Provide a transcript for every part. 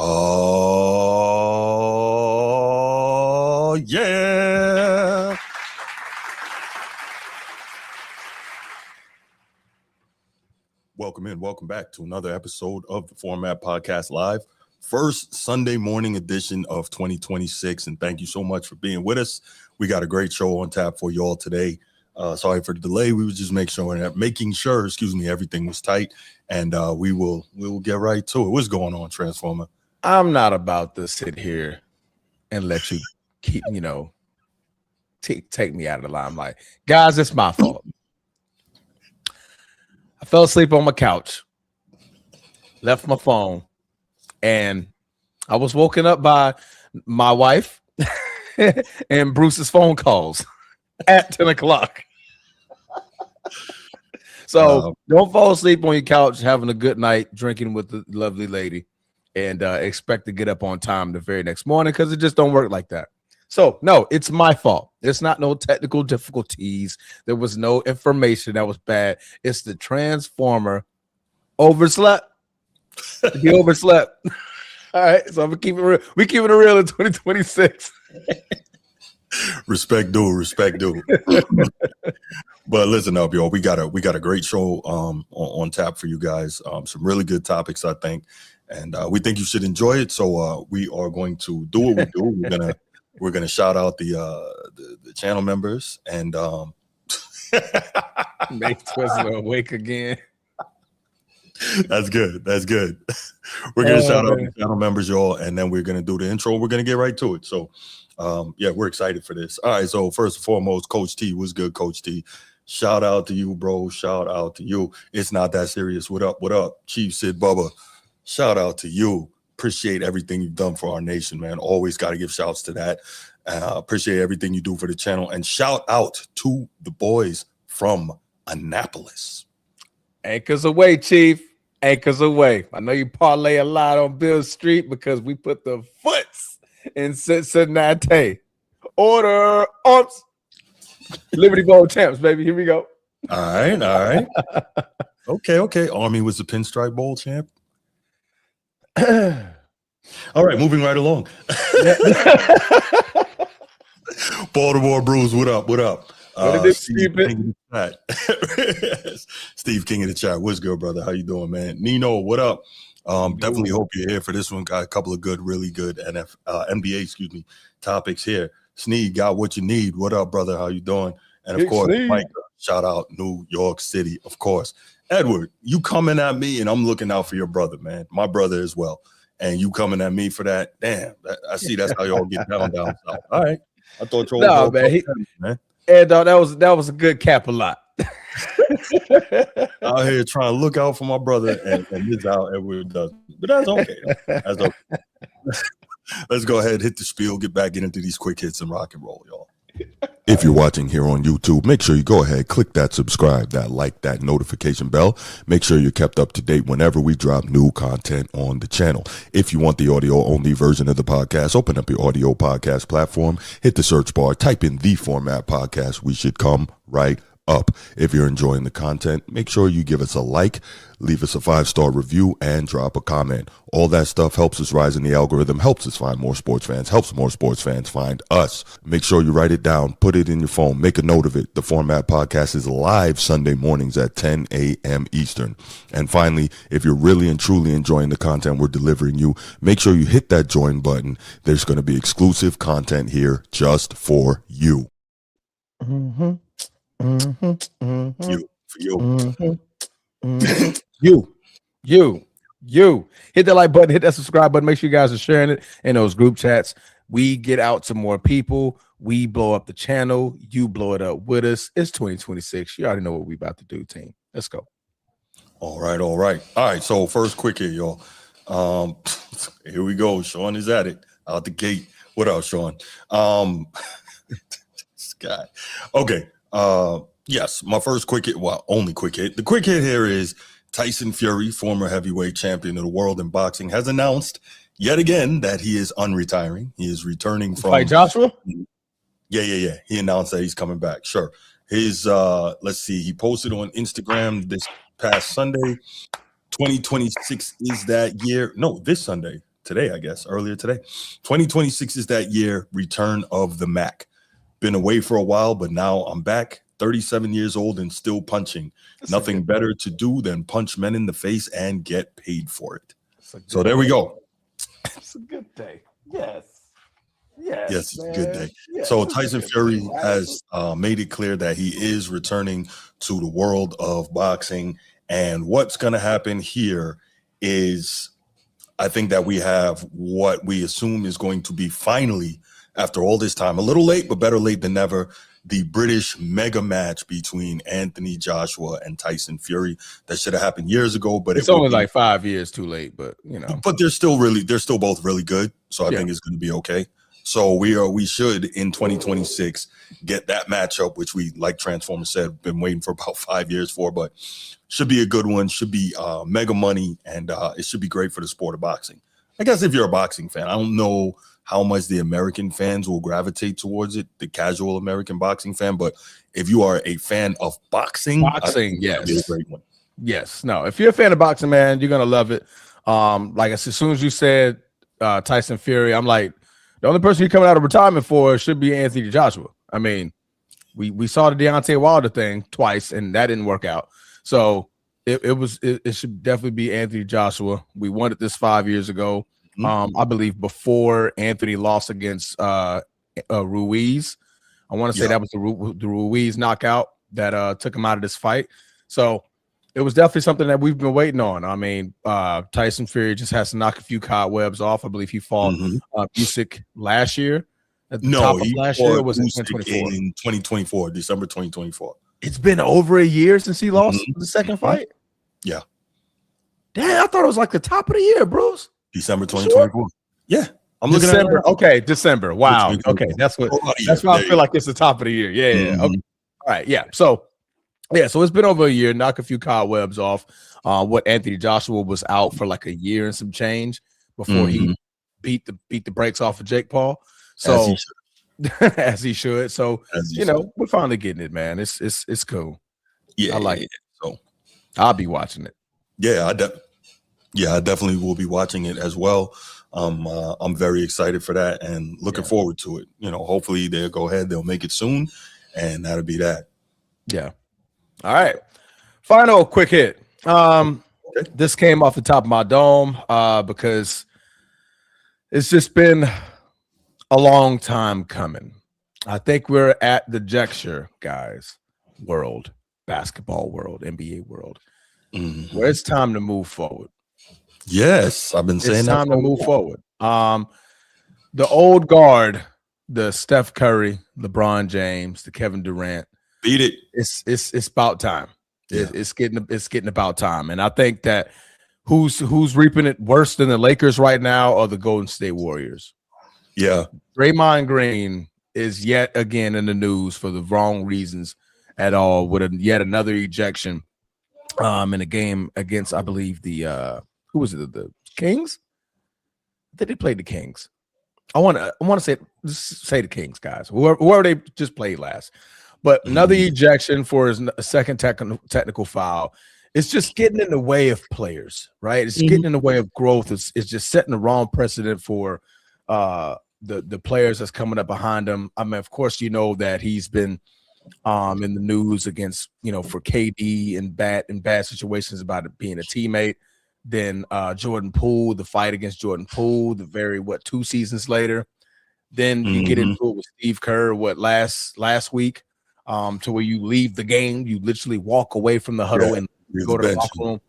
Oh, yeah. Welcome back to another episode of the Format Podcast Live. First Sunday morning edition of 2026. And thank you so much for being with us. We got a great show on tap for you all today. Sorry for the delay. We were just making sure everything was tight. And we will get right to it. What's going on, Transformer? I'm not about to sit here and let you keep, take me out of the limelight. Guys, it's my fault. I fell asleep on my couch, left my phone, and I was woken up by my wife and Bruce's phone calls at 10 o'clock. So don't fall asleep on your couch having a good night drinking with the lovely lady and expect to get up on time the very next morning, because it just don't work like that. So, no, it's my fault. It's not no technical difficulties. There was no information that was bad. It's the Transformer overslept. He overslept. All right, so I'm gonna keep it real. We keeping it real in 2026. Respect due. But listen up, y'all. We got a great show on tap for you guys. Some really good topics, I think, and we think you should enjoy it. So we are going to do what we do. We're gonna shout out the channel members and make Twizzler awake again. That's good. We're gonna shout out the channel members, y'all, and then we're gonna do the intro. We're gonna get right to it. So we're excited for this. All right, so first and foremost, Coach T, what's good, Coach T? Shout out to you, bro. Shout out to you. It's not that serious. What up? Chief Sid Bubba, shout out to you. Appreciate everything you've done for our nation, man. Always got to give shouts to that. Appreciate everything you do for the channel. And shout out to the boys from Annapolis. Anchors away, Chief. Anchors away. I know you parlay a lot on Bill Street because we put the foots in Cincinnati. Order ups. Liberty Bowl champs, baby. Here we go. All right. Okay. Army was the Pinstripe Bowl champ. All right, moving right along. Baltimore Brews, what up? Steve King of the chat. What's good, brother? How you doing, man? Nino, what up? Definitely hope you're here for this one. Got a couple of really good NBA, topics here. Sneed got what you need. What up, brother? How you doing? And of course, Mike, shout out New York City, of course. Edward, you coming at me, and I'm looking out for your brother, man. My brother as well. And you coming at me for that? Damn, I see that's how y'all get down south. All right, I thought you all man. And that was a good cap a lot. Out here trying to look out for my brother, and this out Edward does, but that's okay. That's okay. Let's go ahead, hit the spiel, get into these quick hits and rock and roll, y'all. If you're watching here on YouTube, make sure you go ahead, click that subscribe, that like, that notification bell. Make sure you're kept up to date whenever we drop new content on the channel. If you want the audio-only version of the podcast, open up your audio podcast platform, hit the search bar, type in The Format Podcast. We should come right up. If you're enjoying the content, make sure you give us a like, leave us a 5-star review, and drop a comment. All that stuff helps us rise in the algorithm, helps us find more sports fans, helps more sports fans find us. Make sure you write it down, put it in your phone, make a note of it. The Format Podcast is live Sunday mornings at 10 a.m. Eastern. And finally, if you're really and truly enjoying the content we're delivering you, make sure you hit that join button. There's going to be exclusive content here just for you. You hit that like button, hit that subscribe button. Make sure you guys are sharing it in those group chats. We get out to more people. We blow up the channel. You blow it up with us. It's 2026. You already know what we about to do, team. Let's go. All right. So first quick here, y'all. Here we go. Sean is at it out the gate. What else, Sean? This guy. Okay. Yes, my first quick hit, only quick hit. The quick hit here is Tyson Fury, former heavyweight champion of the world in boxing, has announced yet again that he is unretiring. He is returning from fight Joshua. Yeah. He announced that he's coming back. Sure. His let's see, he posted on Instagram this past Sunday. 2026 is that year. No, this Sunday. today, I guess, earlier today. 2026 is that year, return of the Mac. Been away for a while, but now I'm back, 37 years old and still punching. Nothing better to do than punch men in the face and get paid for it. So there we go. It's a good day. Yes. Yes, it's a good day. Yes, so Tyson Fury has made it clear that he is returning to the world of boxing. And what's going to happen here is I think that we have what we assume is going to be finally, after all this time, a little late, but better late than never, the British mega match between Anthony Joshua and Tyson Fury. That should have happened years ago, but it's only like 5 years too late, but you know. But they're still both really good. So I think it's going to be okay. So we should in 2026 get that matchup, which we, like Transformers said, been waiting for about 5 years for, but should be a good one. Should be mega money, and it should be great for the sport of boxing. I guess if you're a boxing fan, I don't know how much the American fans will gravitate towards it, the casual American boxing fan, but if you are a fan of boxing, yes, be a great one. Yes, no. If you're a fan of boxing, man, you're gonna love it. Like I said, as soon as you said Tyson Fury, I'm like, the only person you're coming out of retirement for should be Anthony Joshua. I mean, we saw the Deontay Wilder thing twice, and that didn't work out. So it should definitely be Anthony Joshua. We wanted this 5 years ago. I believe before Anthony lost against Ruiz. I want to say that was the Ruiz knockout that took him out of this fight. So it was definitely something that we've been waiting on. I mean, Tyson Fury just has to knock a few cobwebs off. I believe he fought Usyk last year. No, he last year was in 2024, December 2024. It's been over a year since he lost the second fight. Yeah. Damn, I thought it was like the top of the year, Bruce. December 2024. Sure? Yeah. I'm looking at it. Okay, December. Wow. Okay, that's why I feel like it's the top of the year. Yeah. Okay. All right. Yeah. So it's been over a year. Knock a few cobwebs off. What Anthony Joshua was out for like a year and some change before he beat the brakes off of Jake Paul. So as he should. So we're finally getting it, man. It's cool. Yeah, I like it. So I'll be watching it. Yeah, I definitely will be watching it as well. I'm very excited for that and looking forward to it. Hopefully they'll go ahead, they'll make it soon, and that'll be that. Yeah. All right. Final quick hit. This came off the top of my dome because it's just been a long time coming. I think we're at the juncture, guys, world, basketball world, NBA world, where it's time to move forward. Yes, I've been saying it's time to move forward. The old guard, the Steph Curry, LeBron James, the Kevin Durant, beat it. It's about time. It's getting about time. And I think that who's reaping it worse than the Lakers right now are the Golden State Warriors. Yeah. Draymond Green is yet again in the news for the wrong reasons at all, with yet another ejection in a game against, I believe, the who was it? The Kings? I think they played the Kings. I want to say the Kings, guys. Whoever they just played last. But another ejection for his second technical foul. It's just getting in the way of players, right? It's getting in the way of growth. It's just setting the wrong precedent for the players that's coming up behind him. I mean, of course, that he's been in the news against, for KD in bad situations about it being a teammate. Then Jordan Poole, the fight against Jordan Poole, 2 seasons later. Then you get into it with Steve Kerr, last week, to where you leave the game, you literally walk away from the huddle and go to the locker room.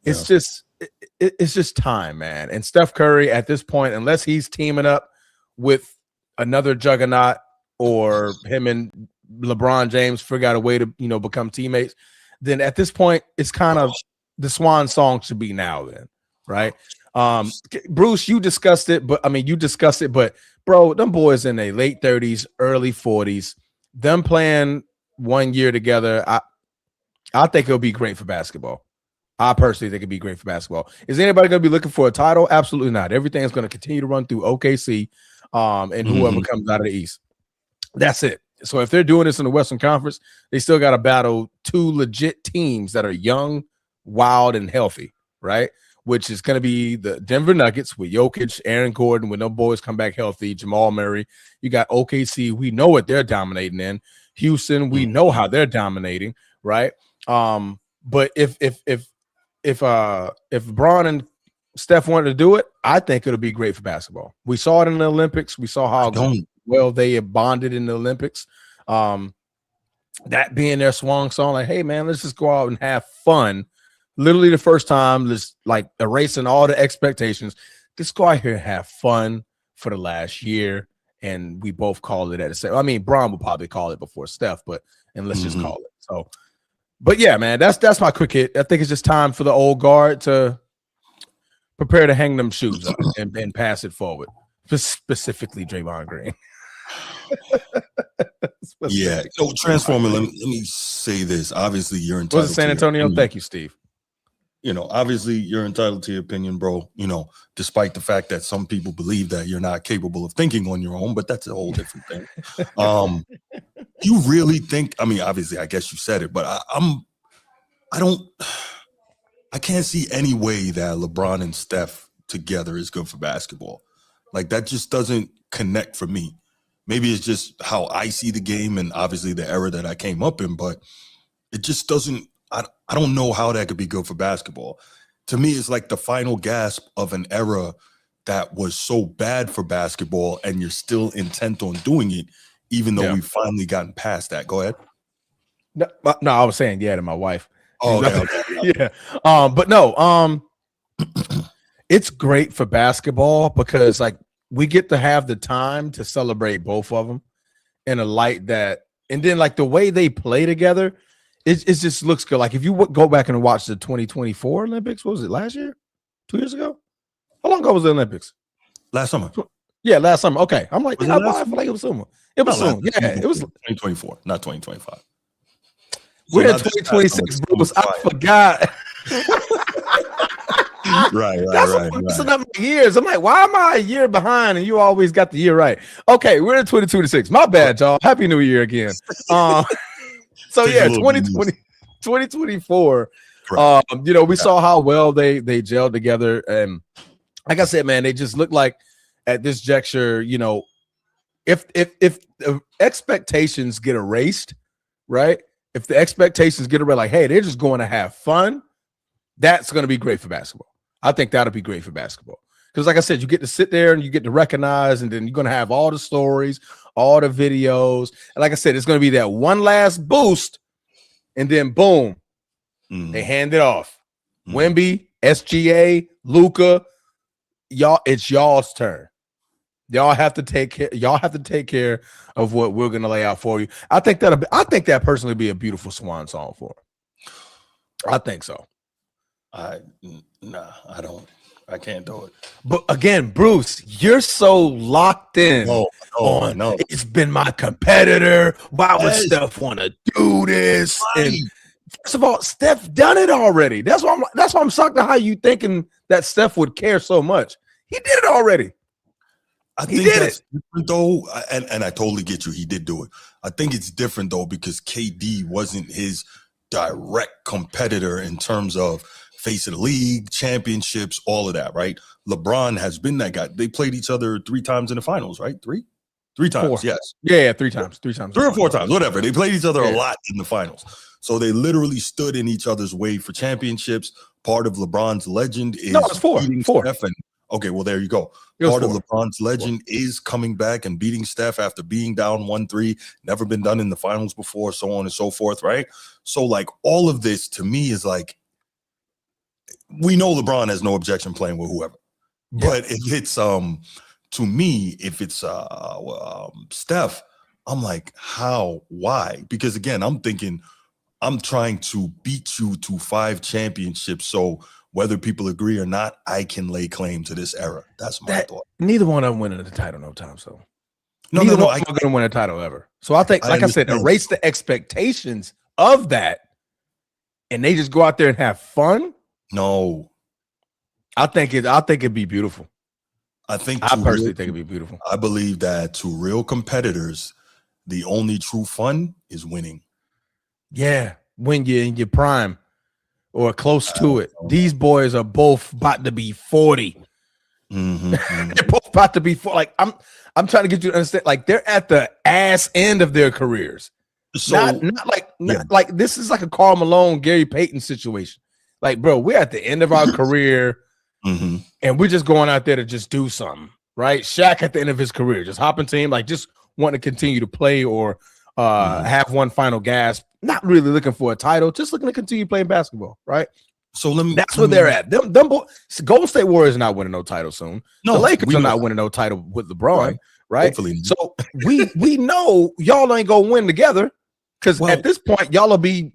It's just time, man. And Steph Curry at this point, unless he's teaming up with another juggernaut or him and LeBron James figure out a way to, become teammates, then at this point, it's kind of the swan song should be now then, right? Bruce, you discussed it, but bro, them boys in their late 30s, early 40s, them playing 1 year together, I think it'll be great for basketball. I personally think it'd be great for basketball. Is anybody going to be looking for a title? Absolutely not. Everything is going to continue to run through OKC and whoever comes out of the East. That's it. So if they're doing this in the Western Conference, they still got to battle 2 legit teams that are young, wild, and healthy, right? which is going to be the Denver Nuggets with Jokic, Aaron Gordon, when them boys come back healthy, Jamal Murray. You got OKC. We know what they're dominating in. Houston, we know how they're dominating, right? But if Braun and Steph wanted to do it, I think it'll be great for basketball. We saw it in the Olympics. We saw how well they have bonded in the Olympics. That being their swan song, like, hey man, let's just go out and have fun. Literally the first time, just like erasing all the expectations. Let's go out here and have fun for the last year. And we both call it at the same. I mean, Braun will probably call it before Steph, and let's just call it. So, but yeah, man, that's my quick hit. I think it's just time for the old guard to prepare to hang them shoes up and pass it forward. Specifically, Draymond Green. Yeah. So transforming. Let me say this. Obviously, you're entitled. Was it San Antonio? Thank you, Steve. Obviously, you're entitled to your opinion, bro. Despite the fact that some people believe that you're not capable of thinking on your own, but that's a whole different thing. You really think? I mean, obviously, I guess you said it, but I can't see any way that LeBron and Steph together is good for basketball. Like, that just doesn't connect for me. Maybe it's just how I see the game and obviously the era that I came up in, but it just doesn't. I don't know how that could be good for basketball. To me, it's like the final gasp of an era that was so bad for basketball, and you're still intent on doing it, even though we've finally gotten past that. Go ahead. No, I was saying to my wife. Oh, okay. Yeah. But no, it's great for basketball because like we get to have the time to celebrate both of them in a light that, and then like the way they play together, it just looks good. Like if you go back and watch the 2024 Olympics, what was it, last year? 2 years ago? How long ago was the Olympics? Last summer. Yeah, last summer. Okay. I'm like, I feel like it was soon. It was soon. Yeah, it was 2024, not 2025. We're at 2026, Bruce. I forgot. Right. That's enough years. I'm like, why am I a year behind? And you always got the year right. Okay, we're at 2026. My bad, y'all. Happy New Year again. So yeah, 2024. We saw how well they gelled together, and like I said, man, they just look like at this juncture. If the expectations get erased, right? If the expectations get erased, like, hey, they're just going to have fun. That's going to be great for basketball. I think that'll be great for basketball because, like I said, you get to sit there and you get to recognize, and then you're going to have all the stories, all the videos, and like I said, it's going to be that one last boost, and then boom, they hand it off. Wemby, SGA, Luka, y'all, it's y'all's turn. Y'all have to take care. Y'all have to take care of what we're going to lay out for you. I think that personally be a beautiful swan song for him. I think so. I don't. I can't do it. But again, Bruce, you're so locked in on no. It's been my competitor. Why would Steph want to do this? Right. And first of all, Steph done it already. That's why I'm shocked at how you thinking that Steph would care so much. He did it already. I think that's different though, and I totally get you. He did do it. I think it's different though because KD wasn't his direct competitor in terms of face of the league, championships, all of that, right? LeBron has been that guy. They played each other 3 times in the finals, right? Three times, 4. yes. Yeah, 3 times. 3 times. 3 or 4 times, whatever. They played each other a lot in the finals. So they literally stood in each other's way for championships. Part of LeBron's legend is it's 4. Steph. And, okay, well, there you go. Part of LeBron's legend is coming back and beating Steph after being down 1-3, never been done in the finals before, so on and so forth, right? So, like, all of this to me is like, we know LeBron has no objection playing with whoever. Yeah. But if it's to me, if it's Steph, I'm like, how? Why? Because again, I'm thinking I'm trying to beat you to 5 championships. So whether people agree or not, I can lay claim to this era. That's my thought. Neither one of them winning the title no time. So neither one of them going to win a title ever. So I think, like I said, erase the expectations of that, and they just go out there and have fun. No, I think it'd be beautiful. I personally think it'd be beautiful. I believe that to real competitors, the only true fun is winning. Yeah, when you're in your prime. or close to it. These boys are both about to be 40. They're both about to be 40. Like I'm trying to get you to understand. Like they're at the ass end of their careers. So not like this is like a Karl Malone, Gary Payton situation. Like, bro, we're at the end of our career, and we're just going out there to just do something, right? Shaq at the end of his career, just hopping team, like just wanting to continue to play or have one final gasp. Not really looking for a title, just looking to continue playing basketball, right? So that's where they're at. Them Golden State Warriors are not winning no title soon. No, the Lakers are not winning no title with LeBron, right? Hopefully. So we know y'all ain't gonna win together because at this point y'all will be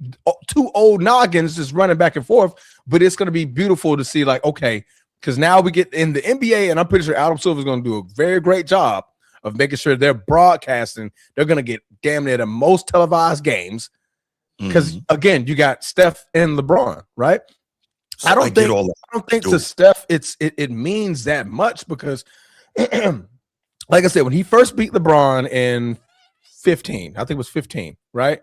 two old noggins just running back and forth. But it's gonna be beautiful to see, like, okay, because now we get in the NBA, and I'm pretty sure Adam Silver's gonna do a very great job of making sure they're broadcasting. They're gonna get damn near the most televised games because again, you got Steph and LeBron, right? So I don't think to Steph it means that much because, like I said, when he first beat LeBron in 15, I think it was 15, right?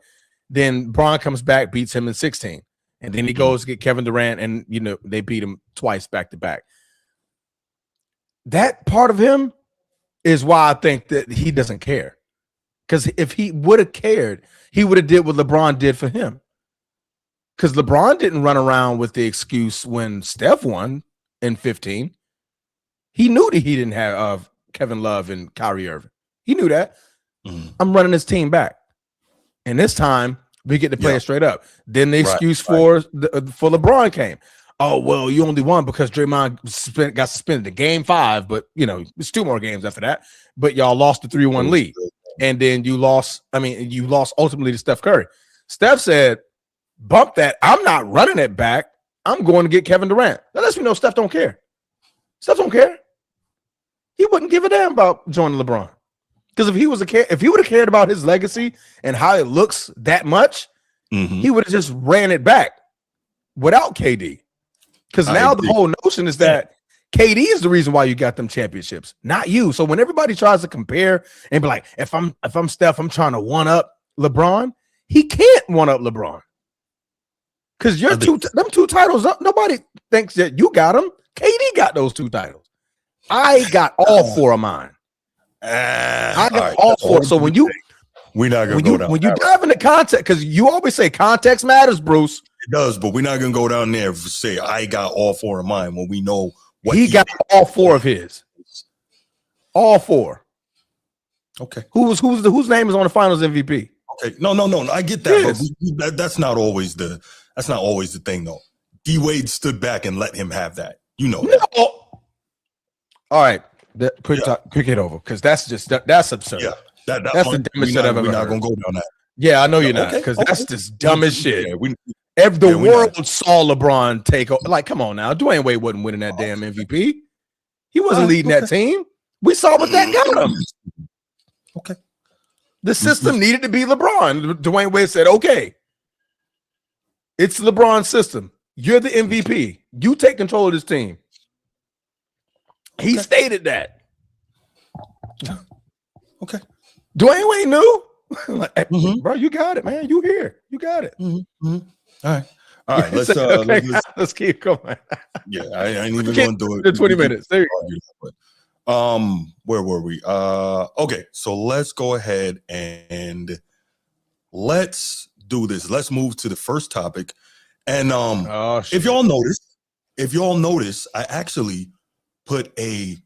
Then Bron comes back, beats him in 16, and then he goes to get Kevin Durant, and they beat him twice back to back. That part of him is why I think that he doesn't care, because if he would have cared, he would have did what LeBron did for him. Because LeBron didn't run around with the excuse when Steph won in 15. He knew that he didn't have Kevin Love and Kyrie Irving. He knew that. I'm running this team back. And this time, we get to play it straight up. Then the excuse for LeBron came. Oh, well, you only won because Draymond got suspended to game 5, but, it's 2 more games after that. But y'all lost the 3-1 lead. And then you lost ultimately to Steph Curry. Steph said, bump that. I'm not running it back. I'm going to get Kevin Durant. That lets me know Steph don't care. Steph don't care. He wouldn't give a damn about joining LeBron. Because if he would have cared about his legacy and how it looks that much, he would have just ran it back without KD. Because now the whole notion is that KD is the reason why you got them championships, not you. So when everybody tries to compare and be like, if I'm Steph, I'm trying to one up LeBron, he can't one up LeBron. Because them 2 titles up, nobody thinks that you got them. KD got those 2 titles. I got all 4 of mine. I got all 4. So when you we're not gonna go down when you dive into context, because you always say context matters, Bruce. It does, but we're not gonna go down there and say I got all 4 of mine when we know what he got all 4 of his. All 4. Okay. Whose name is on the Finals MVP? Okay. No. I get that, but that's not always the thing, though. D Wade stood back and let him have that. That. All right. Quick hit over, because that's absurd. Yeah. That's the dumbest shit I've ever heard. We're not gonna go down that. Yeah, I know you're not, because that's just dumb as shit. If the world saw LeBron take over, like, come on now, Dwayne Wade wasn't winning that damn MVP. He wasn't leading that team. We saw what that got him. Okay. The system needed to be LeBron. Dwayne Wade said, okay, it's LeBron's system. You're the MVP. You take control of this team. He stated that. Okay. Dwayne Wade knew. Like, bro, you got it, man. You here. You got it. All right. Let's keep going. Yeah, I ain't even going to do it. 20 minutes. There you go. Where were we? Okay, so let's go ahead and let's do this. Let's move to the first topic. And if y'all notice, I actually put a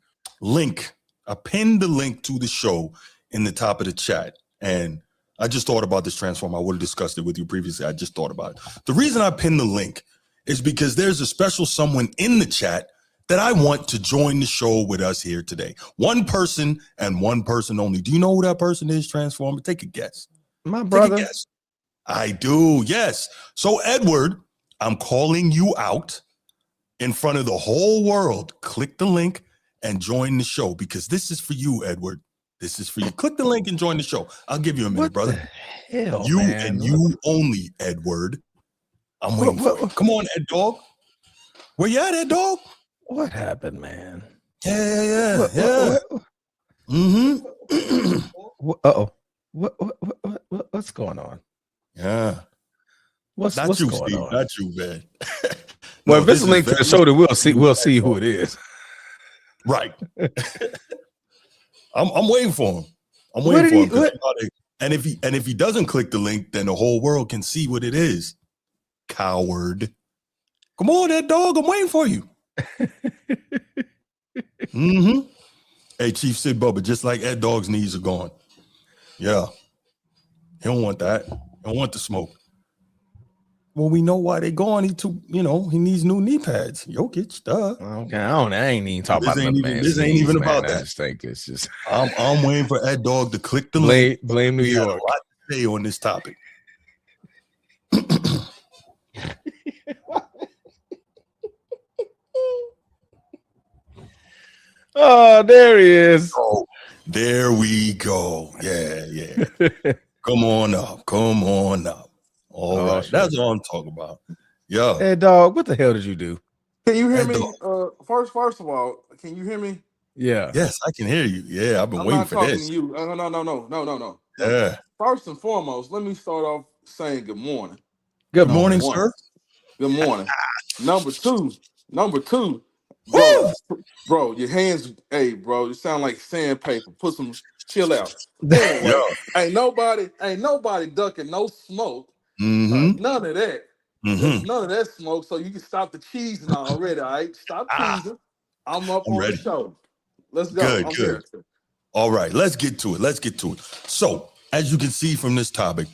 link. I pinned the link to the show in the top of the chat. And I just thought about this transform. I would have discussed it with you previously. I just thought about it. The reason I pinned the link is because there's a special someone in the chat that I want to join the show with us here today. One person and one person only. Do you know who that person is, Transformer? Take a guess. My brother. Take a guess. I do, yes. So, Edward, I'm calling you out in front of the whole world. Click the link and join the show, because this is for you, Edward. This is for you. Click the link and join the show. I'll give you a minute, brother. Hell, you man. And you only, Edward. I'm waiting for you. Come on, Ed Dog. Where you at, Ed Dog? What happened, man? Yeah. Uh-oh. What's going on? Yeah. What's Not you, going Steve. on? Not you, man. Well, if it's a link to the show, then we'll see who it is. Right. I'm waiting for him. I'm waiting for him. And if he doesn't click the link, then the whole world can see what it is. Coward. Come on, that dog. I'm waiting for you. Mm-hmm. Hey, Chief Sid Bubba, just like Ed Dog's knees are gone. Yeah. He don't want that. He don't want the smoke. Well, we know why they gone. He needs new knee pads. Jokic, duh. Okay, I ain't even talking about another man's This ain't even about that. I just think it's just I'm waiting for Ed Dog to click the link. Blame New York. A lot to say on this topic. Oh, there he is. Oh, there we go. Yeah. Come on up. All right. Shit. That's all I'm talking about. Yeah. Hey, dog, what the hell did you do? Can you hear me? First of all, can you hear me? Yeah. Yes, I can hear you. Yeah, I've been waiting for this. I'm not talking to you. No. Yeah. First and foremost, let me start off saying good morning. Good morning, sir. Good morning. Number two, bro, your hands, hey, bro, you sound like sandpaper. Put some chill out. Anyway, ain't nobody ducking no smoke. Mm-hmm. None of that. Mm-hmm. None of that smoke. So you can stop the cheesing already. All right, stop cheesing. I'm up on the show. Let's go. Good. Here. All right, let's get to it. So, as you can see from this topic,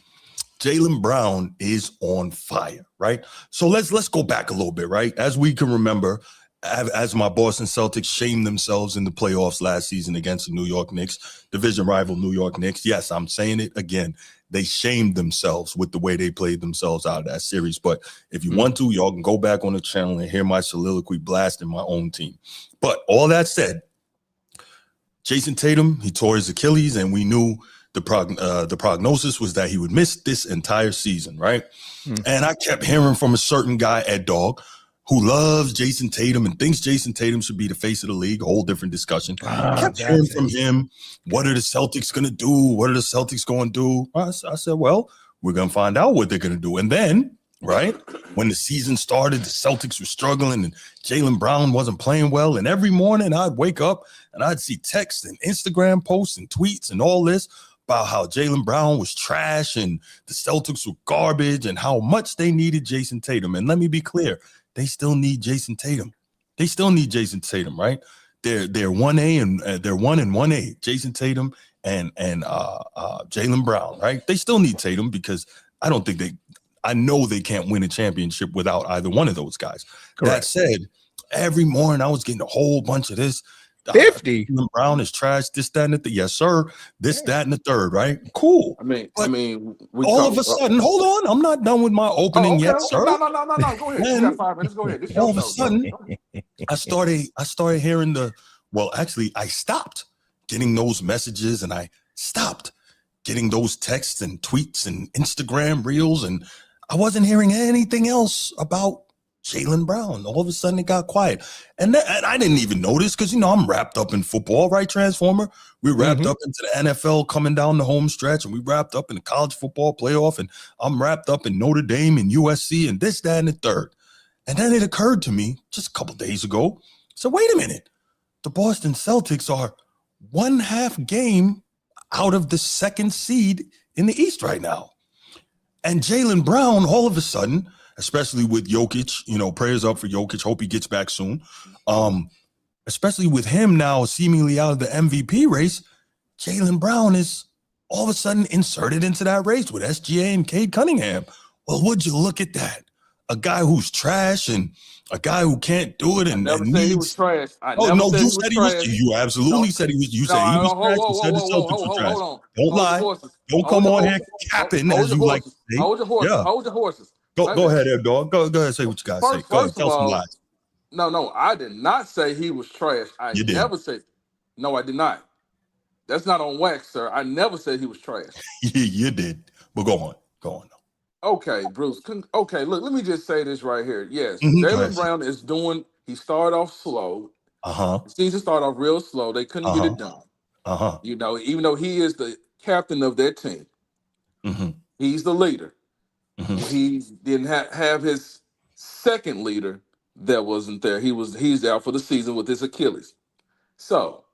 Jaylen Brown is on fire, right? So let's go back a little bit, right? As we can remember, as my Boston Celtics shamed themselves in the playoffs last season against the New York Knicks, division rival New York Knicks. Yes, I'm saying it again. They shamed themselves with the way they played themselves out of that series. But if you want to, y'all can go back on the channel and hear my soliloquy blasting my own team. But all that said, Jason Tatum, he tore his Achilles, and we knew the prognosis was that he would miss this entire season, right? And I kept hearing from a certain guy, Ed Dog, who loves Jason Tatum and thinks Jason Tatum should be the face of the league, a whole different discussion. I kept hearing from him, what are the Celtics going to do? What are the Celtics going to do? I said, well, we're going to find out what they're going to do. And then, right, when the season started, the Celtics were struggling and Jaylen Brown wasn't playing well. And every morning I'd wake up and I'd see texts and Instagram posts and tweets and all this about how Jaylen Brown was trash and the Celtics were garbage and how much they needed Jason Tatum. And let me be clear, they still need Jason Tatum. Right? They're 1A and they're 1 and 1A. Jason Tatum and Jaylen Brown, right? They still need Tatum because I know they can't win a championship without either one of those guys. Correct. That said, every morning I was getting a whole bunch of this. 50. Brown is trash. This, that, and the yes, sir. This, that, and the third. Right? Cool. I mean, all of a sudden, hold on. I'm not done with my opening yet, sir. No. Go ahead. You got 5 minutes. Go ahead. All of a sudden, I started hearing I stopped getting those messages, and I stopped getting those texts and tweets and Instagram reels, and I wasn't hearing anything else about Jaylen Brown. All of a sudden it got quiet. And I didn't even notice because, I'm wrapped up in football, right, Transformer? We're wrapped up into the NFL coming down the home stretch, and we wrapped up in the college football playoff, and I'm wrapped up in Notre Dame and USC and this, that, and the third. And then it occurred to me just a couple days ago. So wait a minute. The Boston Celtics are 1/2 game out of the 2nd seed in the East right now. And Jaylen Brown, all of a sudden, especially with Jokic, prayers up for Jokic. Hope he gets back soon. Especially with him now seemingly out of the MVP race, Jaylen Brown is all of a sudden inserted into that race with SGA and Cade Cunningham. Well, would you look at that? A guy who's trash and a guy who can't do it and never said he was trash. You said he was. You absolutely said he was. You said he was trash. You said the Celtics were trash. Don't lie. Don't come on here capping as you like to say. Hold your horses. Hold your horses. Go ahead, Ed Dog. Go ahead, say what you got to say. Go ahead, tell some lies. No, I did not say he was trash. You did. Never said. No, I did not. That's not on wax, sir. I never said he was trash. You did. But go on. Okay, Bruce. Okay, look, let me just say this right here. Yes, Jaylen Brown is doing. He started off slow. The season started off real slow. They couldn't get it done. Even though he is the captain of their team, he's the leader. He didn't have his second leader that wasn't there. He's out for the season with his Achilles. So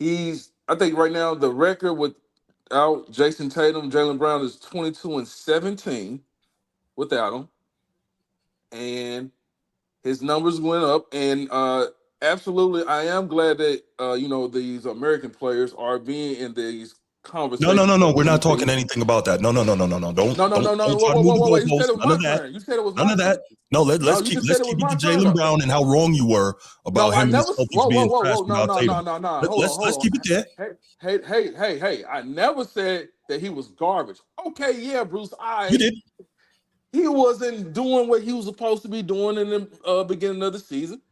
I think right now the record without Jason Tatum, Jaylen Brown is 22-17 without him. And his numbers went up. And absolutely, I am glad that these American players are being in these conversations. No. We're not talking anything about that. No. Don't. Whoa. You said it was my turn. You said it was none of that. No, let's keep it to Jaylen Brown and how wrong you were about him and the Celtics being trash without Tatum. Let's keep it there. Hey. I never said that he was garbage. Okay, yeah, Bruce. You did. He wasn't doing what he was supposed to be doing in the beginning of the season.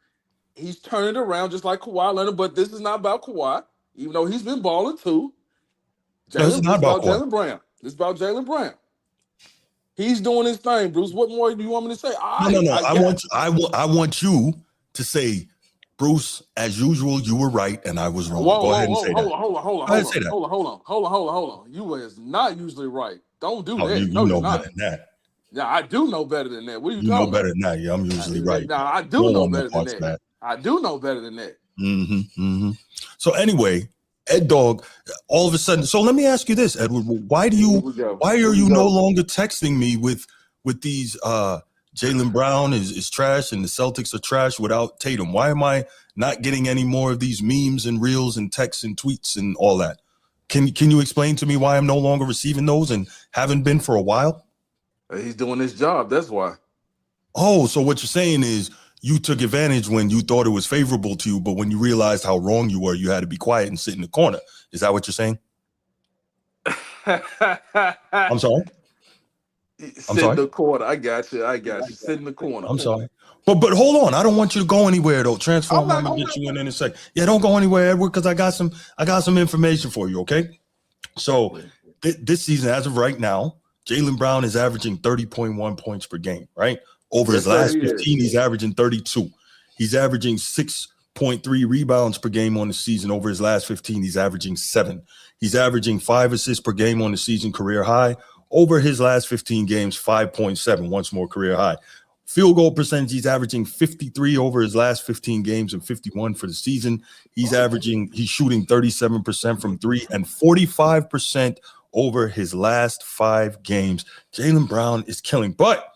He's turning it around just like Kawhi Leonard, but this is not about Kawhi, even though he's been balling too. This is not about Jaylen Brown. This is about Jaylen Brown. He's doing his thing, Bruce. What more do you want me to say? No. I want you to say, Bruce, as usual, you were right and I was wrong. Go ahead and say that. Hold on. You is not usually right. Don't do that. You know better than that. Yeah, I do know better than that. What are you talking about? You know better than that. Yeah, I'm usually right. No, I do know better than that. I do know better than that. So anyway, Ed Dog, all of a sudden. So let me ask you this, Edward. Why are you no longer texting me with these Jaylen Brown is trash and the Celtics are trash without Tatum? Why am I not getting any more of these memes and reels and texts and tweets and all that? Can you explain to me why I'm no longer receiving those and haven't been for a while? He's doing his job. That's why. Oh, so what you're saying is you took advantage when you thought it was favorable to you, but when you realized how wrong you were, you had to be quiet and sit in the corner. Is that what you're saying? I'm sorry. Sit in the corner. I got you. Sit in the corner. I'm sorry. But hold on. I don't want you to go anywhere though. Transform. I'm gonna get you in a second. Yeah, don't go anywhere, Edward, because I got some information for you. Okay. So this season, as of right now, Jaylen Brown is averaging 30.1 points per game, right? Over his last 15, he's averaging 32. He's averaging 6.3 rebounds per game on the season. Over his last 15, he's averaging 7. He's averaging 5 assists per game on the season, career high. Over his last 15 games, 5.7, once more career high. Field goal percentage, he's averaging 53 over his last 15 games and 51 for the season. He's shooting 37% from 3 and 45% over his last 5 games. Jaylen Brown is killing. But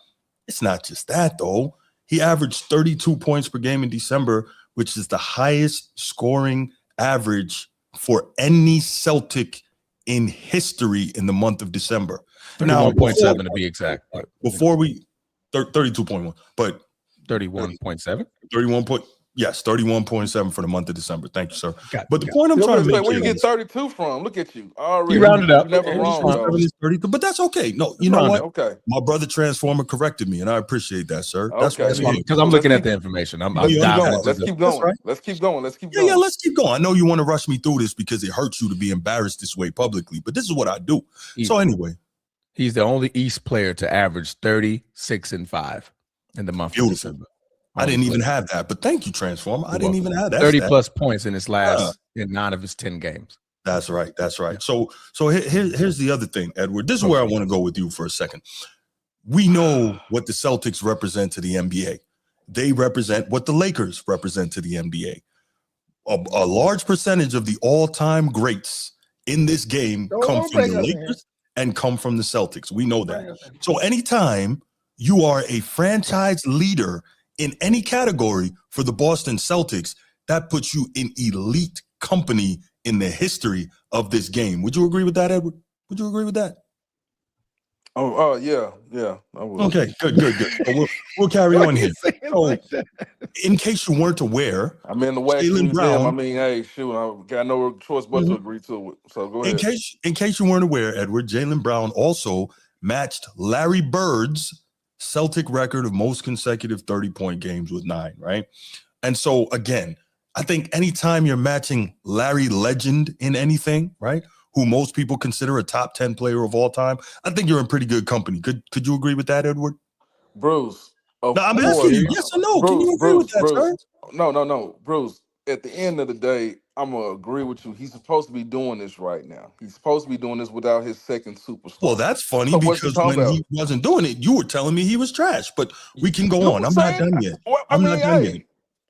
it's not just that, though. He averaged 32 points per game in December, which is the highest scoring average for any Celtic in history in the month of December. 31.7 to be exact. Before we 32.1, but 31.7. 31.7 for the month of December. Thank you, sir. But the point I'm trying to make, where you get 32 from? Look at you. Already. You rounded up. Never wrong. 32, but that's okay. No, you know what? Okay. My brother Transformer corrected me, and I appreciate that, sir. That's because I'm looking at the information. Let's keep going. Right. Let's keep going. Yeah, let's keep going. I know you want to rush me through this because it hurts you to be embarrassed this way publicly, but this is what I do. So anyway, he's the only East player to average 36-5 in the month of December. I didn't even have that, but thank you, Transformer. I didn't even have that. 30+ points in his last in 9 of his 10 games. That's right. So here's the other thing, Edward. This is where I want to go with you for a second. We know what the Celtics represent to the NBA. They represent what the Lakers represent to the NBA. A large percentage of the all-time greats in this game come from the Lakers and come from the Celtics. We know that. So anytime you are a franchise leader in any category for the Boston Celtics, that puts you in elite company in the history of this game. Would you agree with that, Edward? Would you agree with that? Yeah, I would. Okay, good. So we'll carry on here. So, in case you weren't aware, I'm in the wax museum. Brown, I mean, hey, shoot, I got no choice but to agree to it. So go ahead. In case you weren't aware, Edward, Jaylen Brown also matched Larry Bird's Celtic record of most consecutive 30-point games with 9, right? And so, again, I think anytime you're matching Larry Legend in anything, right, who most people consider a top 10 player of all time, I think you're in pretty good company. Could you agree with that, Edward? Bruce. No, I'm asking you, yes or no? Can you agree with that, sir? No. Bruce, at the end of the day, I'm gonna agree with you. He's supposed to be doing this right now. He's supposed to be doing this without his second superstar. Well, that's funny So what's he because talking when about? he wasn't doing it, you were telling me he was trash. But we can go on. I'm not done yet. I'm not done yet.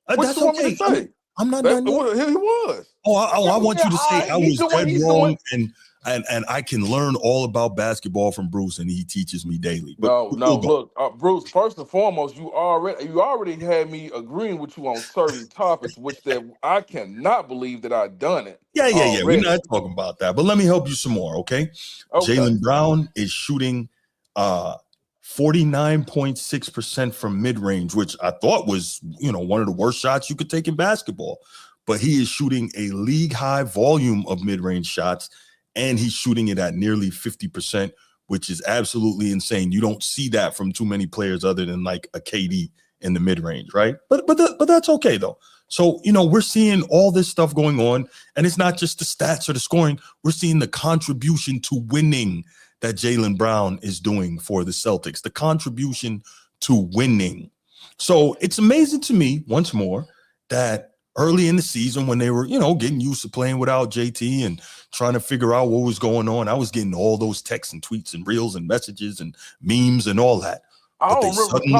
What That's you want me okay. to say? I'm not done yet. He was. I want you to say I was dead he's wrong, doing. and I can learn all about basketball from Bruce, and he teaches me daily. But Look, Bruce. First and foremost, you already had me agreeing with you on certain topics, which that I cannot believe that I done it. Yeah. We're not talking about that, but let me help you some more, okay? Jaylen Brown is shooting 49.6% from mid-range, which I thought was, one of the worst shots you could take in basketball. But he is shooting a league-high volume of mid-range shots, and he's shooting it at nearly 50%, which is absolutely insane. You don't see that from too many players other than like a KD in the mid-range, right? But that's okay, though. So, we're seeing all this stuff going on, and it's not just the stats or the scoring. We're seeing the contribution to winning that Jaylen Brown is doing for the Celtics, the contribution to winning. So it's amazing to me, once more, that early in the season when they were, getting used to playing without JT and trying to figure out what was going on, I was getting all those texts and tweets and reels and messages and memes and all that. I don't remember sending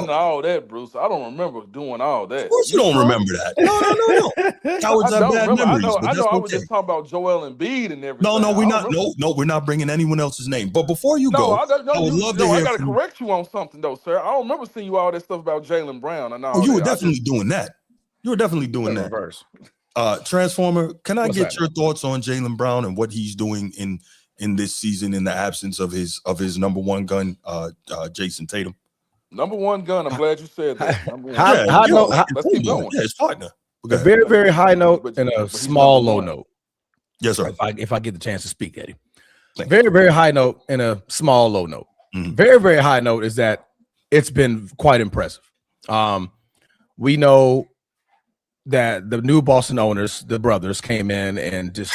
all that, Bruce. I don't remember doing all that. Of course you don't remember that. No. Cowards have bad memories, but that's okay. I was just talking about Joel Embiid and everything. No, we're not. No, we're not bringing anyone else's name. But before you go, I would love to hear. I got to correct you on something, though, sir. I don't remember seeing you all that stuff about Jaylen Brown. And all you were definitely doing that. You were definitely doing that. Reverse. Transformer, can I get your thoughts on Jaylen Brown and what he's doing in this season in the absence of his number one gun, Jason Tatum? Number one gun. I'm glad you said that. Let's keep going. Yeah, his partner. A very, very high note and a small low note. Yes, sir. If I get the chance to speak, Eddie. Very, very high note and a small low note. Mm-hmm. Very, very high note is that it's been quite impressive. We know that the new Boston owners, the brothers, came in and just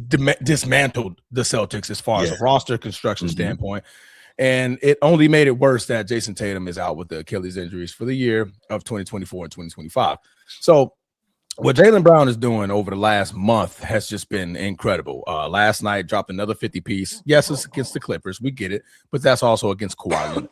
dismantled the Celtics as far as a roster construction standpoint. And it only made it worse that Jason Tatum is out with the Achilles injuries for the year of 2024 and 2025. So what Jaylen Brown is doing over the last month has just been incredible. Last night dropped another 50-piece. Yes, it's against the Clippers. We get it. But that's also against Kawhi.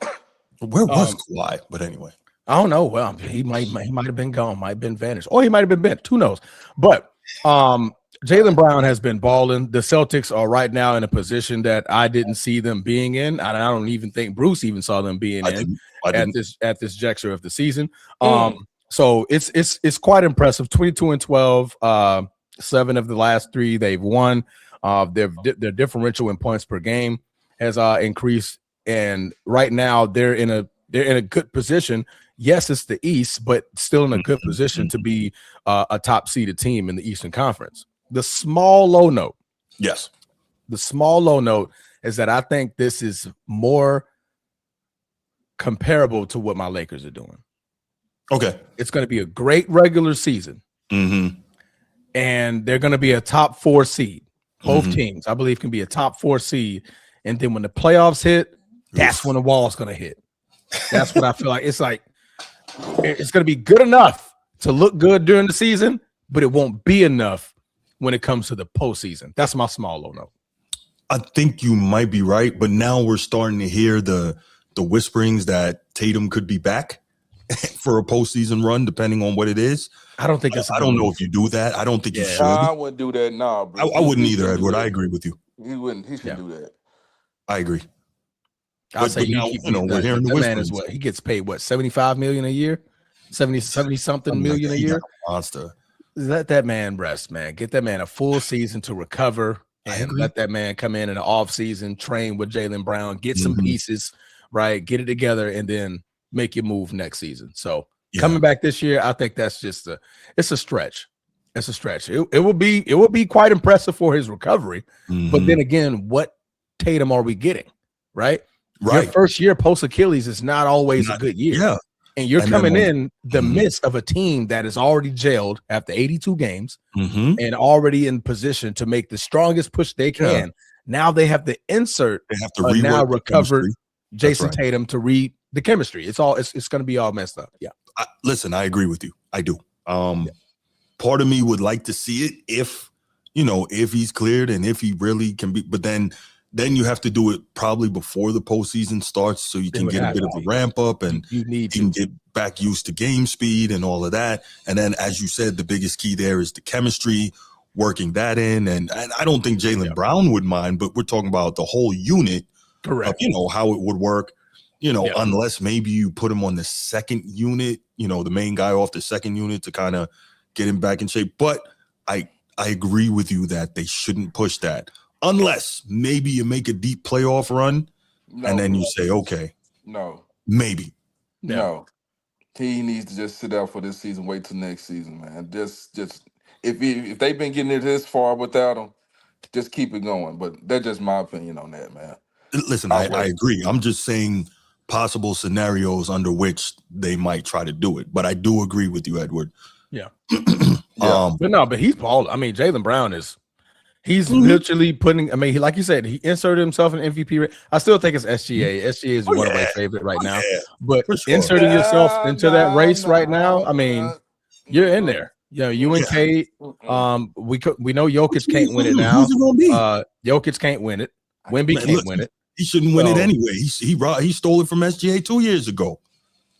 Where was Kawhi? But anyway. I don't know. Well, he might have been gone, might have been vanished, or he might have been bent. Who knows? But Jaylen Brown has been balling. The Celtics are right now in a position that I didn't see them being in. I don't even think Bruce even saw them being at this juncture of the season. So it's quite impressive. 22-12, 7 of the last 3 they've won. Their differential in points per game has increased, and right now they're in a good position. Yes, it's the East, but still in a good position to be a top seeded team in the Eastern Conference. The small low note. Yes. The small low note is that I think this is more comparable to what my Lakers are doing. Okay. It's going to be a great regular season. Mm-hmm. And they're going to be a top 4 seed. Both teams, I believe, can be a top 4 seed. And then when the playoffs hit, that's when the wall's going to hit. That's what I feel like. It's like it's going to be good enough to look good during the season, but it won't be enough when it comes to the postseason. That's my small low note. I think you might be right, but now we're starting to hear the whisperings that Tatum could be back for a postseason run, depending on what it is. I don't think I don't know if you do that. I don't think you should. I wouldn't do that now, bro. I wouldn't either, Edward. I agree with you. He wouldn't. He should do that. I agree. I'll say now, we're hearing the man is what he gets paid. What, $75 million a year, 70 something million a year. Monster. Let that man rest, man. Get that man a full season to recover, and let that man come in the off season, train with Jaylen Brown, get some pieces, right? Get it together, and then make your move next season. So coming back this year, I think that's just it's a stretch. It's a stretch. It will be quite impressive for his recovery. But then again, what Tatum are we getting? Right. Your first year post Achilles is not always a good year. Yeah. And you're coming in the midst of a team that is already jailed after 82 games and already in position to make the strongest push they can. Yeah. Now they have to insert a now recovered Jason Tatum to read the chemistry. It's going to be all messed up. Yeah. Listen, I agree with you. I do. part of me would like to see it if he's cleared and if he really can be. But then you have to do it probably before the postseason starts, so you can get a bit of a ramp up and you can get back used to game speed and all of that. And then, as you said, the biggest key there is the chemistry, working that in. And I don't think Jaylen Brown would mind, but we're talking about the whole unit. Correct. Of, how it would work, unless maybe you put him on the second unit, the main guy off the second unit to kind of get him back in shape. But I agree with you that they shouldn't push that unless maybe you make a deep playoff run and then you say, okay, maybe. No, he needs to just sit out for this season. Wait till next season, man. Just if they've been getting it this far without him, just keep it going. But that's just my opinion on that, man. Listen, I agree. I'm just saying possible scenarios under which they might try to do it. But I do agree with you, Edward. Yeah. But he's balling. I mean, Jaylen Brown he's literally putting, like you said, he inserted himself in MVP rate. I still think it's SGA. SGA is one of my favorite right now. Yeah, but inserting yourself into that race right now, you're in there. You and Kate. We know Jokic can't win it now. Jokic can't win it. Wemby can't win it. He shouldn't win it anyway. He stole it from SGA 2 years ago.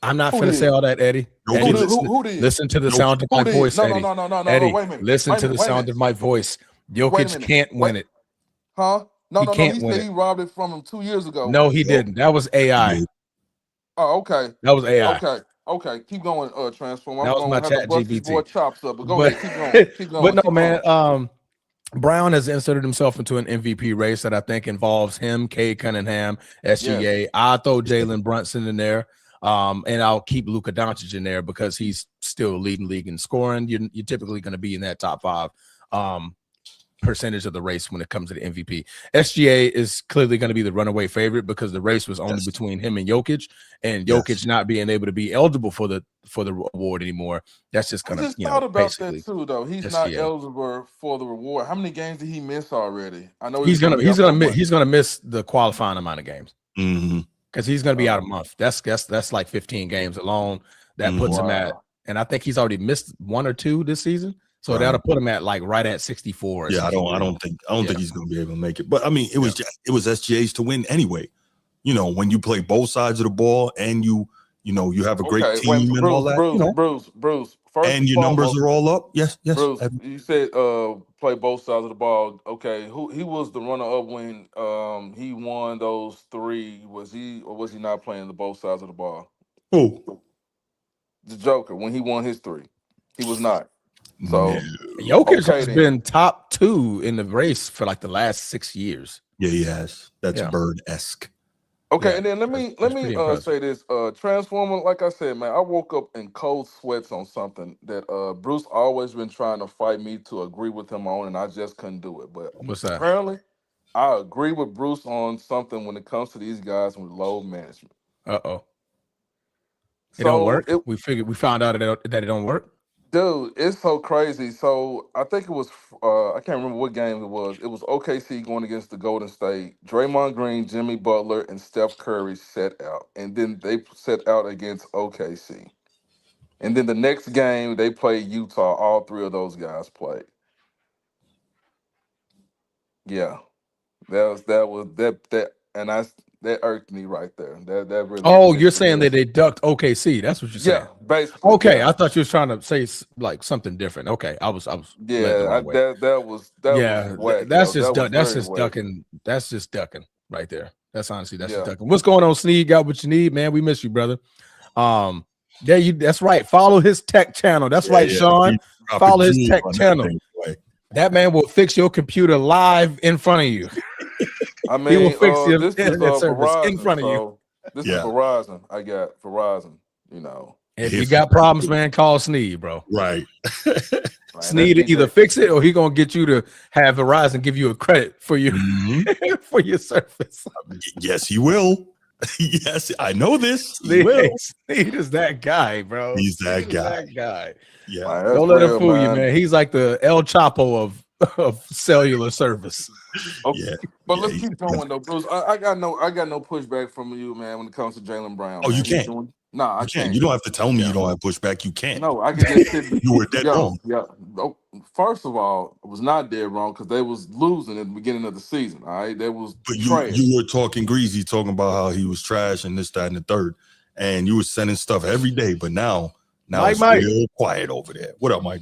I'm not going to say all that, Eddie. Eddie, listen to the sound of my voice, Eddie. Eddie, wait a minute. Listen to the sound of my voice. Jokic can't win it. Huh? No, he said he robbed it from him 2 years ago. No, he didn't. That was AI. Oh, okay. That was AI. Okay. Keep going, Transform. That was my chat GPT. Chops up, but go ahead. Keep going. But no, man. Brown has inserted himself into an MVP race that I think involves him, Cade Cunningham, SGA. Yes. I throw Jalen Brunson in there, and I'll keep Luka Doncic in there because he's still leading league in scoring. You're typically going to be in that top 5 percentage of the race when it comes to the MVP. SGA is clearly going to be the runaway favorite because the race was only between him and Jokic, and Jokic not being able to be eligible for the award anymore. That's just going to, thought about that too, though. He's not eligible for the reward. How many games did he miss already? I know he's gonna miss the qualifying amount of games because he's gonna be out a month. That's like 15 games alone. That puts him at, and I think he's already missed 1 or 2 this season. So that'll put him at right at 64. Yeah, I don't think he's going to be able to make it. But it was SGA's to win anyway. When you play both sides of the ball and you have a great team and all that. Bruce. First and your numbers are all up. Yes. Bruce, you said play both sides of the ball. Okay, he was the runner-up when he won those 3? Was he or was he not playing the both sides of the ball? Who? The Joker when he won his 3, he was not. So Jokic has been top 2 in the race for the last 6 years. Yeah, he has. That's Bird-esque. Okay, and then let me say this. Transformer, like I said, man, I woke up in cold sweats on something that Bruce always been trying to fight me to agree with him on, and I just couldn't do it. But what's that? Apparently, I agree with Bruce on something when it comes to these guys with load management. It don't work. We found out that it don't work. Dude, it's so crazy. So I think it was I can't remember what game it was. It was OKC going against the Golden State. Draymond Green, Jimmy Butler, and Steph Curry set out. And then they set out against OKC. And then the next game they played Utah. All 3 of those guys played. Yeah. That irked me right there. That really. Oh, you're saying that they ducked OKC? That's what you're saying. Yeah, basically. Okay, yeah. I thought you was trying to say something different. Okay, I was. Yeah, that was whack. That's just ducking. That's just ducking right there. That's honestly just ducking. What's going on, Sneed? Got what you need, man? We miss you, brother. That's right. Follow his tech channel. That's right, Sean. Follow his tech channel. That man will fix your computer live in front of you. He will fix your internet service Verizon, in front of you. This is Verizon. I got Verizon. If you got problems, man, call Sneed, bro. Right. Sneed to either fix it or he gonna get you to have Verizon give you a credit for your for your service. Yes, he will. Yes, I know this. Sneed is that guy, bro. He's that guy. Yeah. Don't let him fool you, man. He's like the El Chapo of cellular service. Okay. Yeah. But let's keep going though, Bruce. I got no pushback from you, man, when it comes to Jaylen Brown. Oh, man. You can't. Nah, I You can't. can't. You don't have to tell me Yeah. you don't have pushback. You can't. No, I can just sit. You were dead wrong. Yeah. No, first of all, I was not dead wrong because they was losing at the beginning of the season. All right, they was But trash. you were talking greasy, talking about how he was trash and this, that, and the third, and you were sending stuff every day. But now it's Mike. real quiet over there. What up, Mike?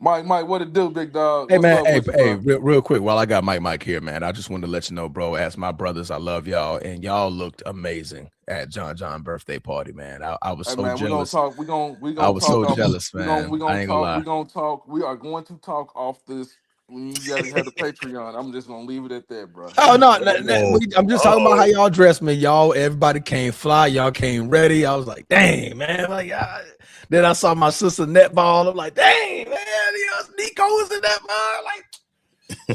Mike, what it do, big dog? Hey, What's man. up with you, Hey, bro? real quick, while I got Mike here, man, I just wanted to let you know, bro, as my brothers, I love y'all, and y'all looked amazing at John birthday party, man. I was Hey so man, jealous. we're gonna I was talk so off. jealous, We're man. I ain't gonna lie. gonna talk. We are going to talk off this. When you gotta have the Patreon. I'm just gonna leave it at that, bro. Oh no, Oh, I'm just talking about how y'all dressed, man. Y'all, everybody came fly. Y'all came ready. I was like, dang, man. Like, then I saw my sister netball. I'm like, dang, man. Nico was in that ball. Like,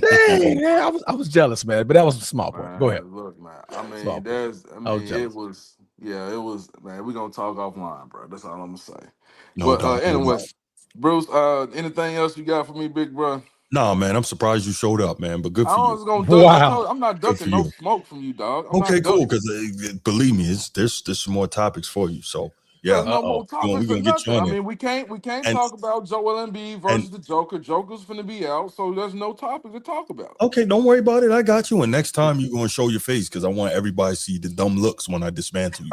dang, man. I was jealous, man. But that was a small point. Go ahead. Man, look, man. I Small mean, point. I was it jealous. was, it was, man. We're gonna talk offline, bro. That's all I'm gonna say. no But doubt. anyway, Bruce, anything else you got for me, big bro? No, man, I'm surprised you showed up, man. But good I for you. was gonna duck. I Wow. told I'm not Good for ducking no you. smoke from you, dog. I'm Okay, not cool. ducking. Because believe me, there's some more topics for you. So There's yeah, no more Uh-oh. we're topics or gonna get you nothing. on I there. mean, we can't And talk about Joel Embiid and versus the Joker. Joker's finna be out, so there's no topic to talk about. okay, don't worry about it. I got you. And next time you're gonna show your face because I want everybody to see the dumb looks when I dismantle you.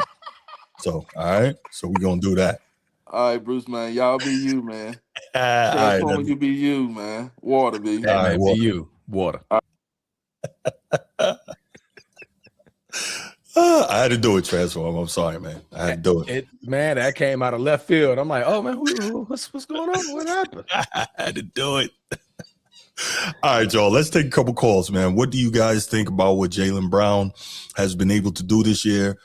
So all right, so we're gonna do that. All right, Bruce, man. Y'all be you, man. All right, Transformer, you be you, man. Water be. Hey, all right, man, well, be you. Water. I had to do it, Transform. I'm sorry, man. I had to do it. Man, that came out of left field. I'm like, oh man, what's going on? What happened? I had to do it. All right, y'all. Let's take a couple calls, man. What do you guys think about what Jaylen Brown has been able to do this year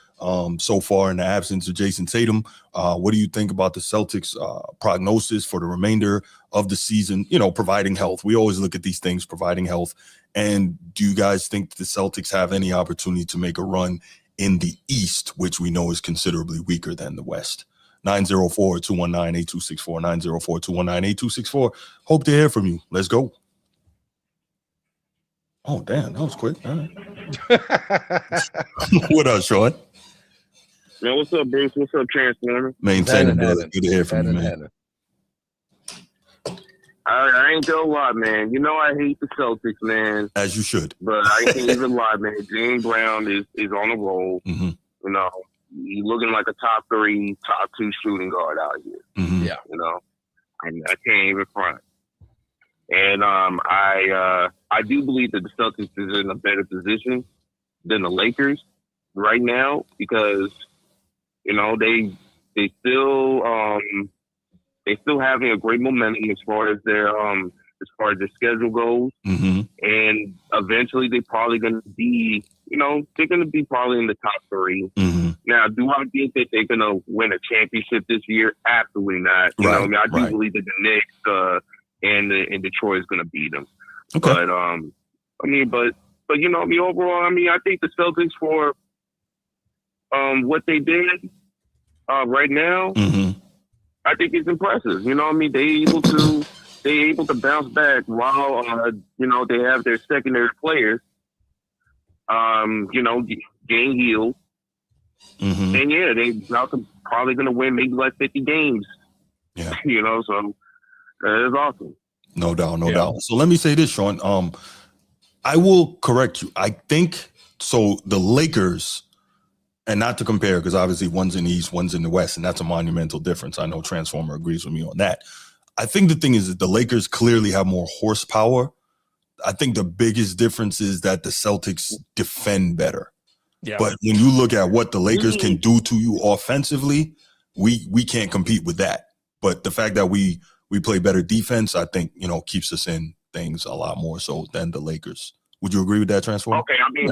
so far in the absence of Jason Tatum? What do you think about the Celtics' prognosis for the remainder of the season? You know, providing health. We always look at these things, providing health. And do you guys think the Celtics have any opportunity to make a run in the East, which we know is considerably weaker than the West? 904-219-8264, 904-219-8264. Hope to hear from you. Let's go. Oh, damn, that was quick. All right. What up, Sean? Man, what's up, Bruce? What's up, Transformer? Maintaining, brother. Good to hear from you, man. I ain't gonna lie, man. You know I hate the Celtics, man. As you should. But I can't even lie, man. Jaylen Brown is on a roll. Mm-hmm. You know, he's looking like a top 3, top 2 shooting guard out here. Mm-hmm. Yeah. You know, and I can't even front. And I do believe that the Celtics is in a better position than the Lakers right now because, you know, they still having a great momentum as far as their schedule goes. Mm-hmm. And eventually they're probably gonna be, you know, they're gonna be probably in the top 3. Mm-hmm. Now, do I think that they're gonna win a championship this year? Absolutely not. You know, I mean, I do believe that the Knicks and Detroit is gonna beat them. Okay. But but you know, I mean, overall, I mean, I think the Celtics for what they did right now, Mm-hmm. I think it's impressive. You know what I mean? They able to bounce back while you know, they have their secondary players you know, getting healed. Mm-hmm. And yeah, they probably gonna win maybe like 50 games. Yeah. You know, so that is awesome. No doubt. So let me say this, Sean. I will correct you. I think so. The Lakers, and not to compare, because obviously one's in the East, one's in the West, and that's a monumental difference. I know Transformer agrees with me on that. I think the thing is that the Lakers clearly have more horsepower. I think the biggest difference is that the Celtics defend better. Yeah. But when you look at what the Lakers can do to you offensively, we can't compete with that. But the fact that we play better defense, I think, you know, keeps us in things a lot more so than the Lakers. Would you agree with that, Transformer? Okay, I mean,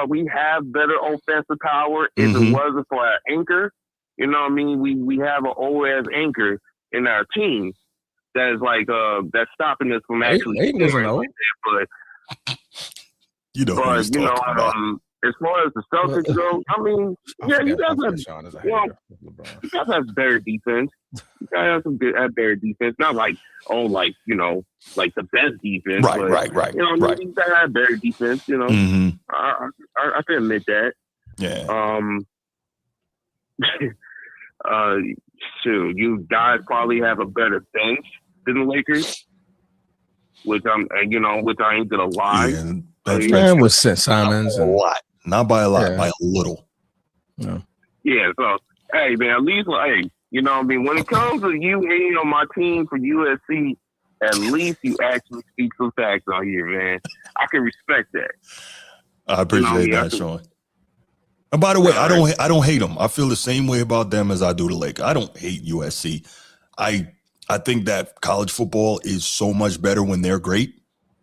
we have better offensive power if it wasn't for our anchor. You know what I mean? We have an old-ass anchor in our team that is like that's stopping us from actually scoring like that. But you know, but you know, as far as the Celtics go, I mean, yeah, you guys have better defense. You guys have some good better defense. Not like you know, like the best defense. Right. You know, you guys have better defense. You know, I can admit that. Yeah. shoot, you guys probably have a better bench than the Lakers, which which I ain't gonna lie. Yeah, Man, with Simons a lot, not by a lot, Yeah. by a little. Yeah. So, hey, man, at least, hey, you know what I mean? When it comes to you hating on my team for USC, at least you actually speak some facts out here, man. I can respect that. I appreciate that, Sean. And by the way, I don't hate them. I feel the same way about them as I do the Lakers. I don't hate USC. I think that college football is so much better when they're great,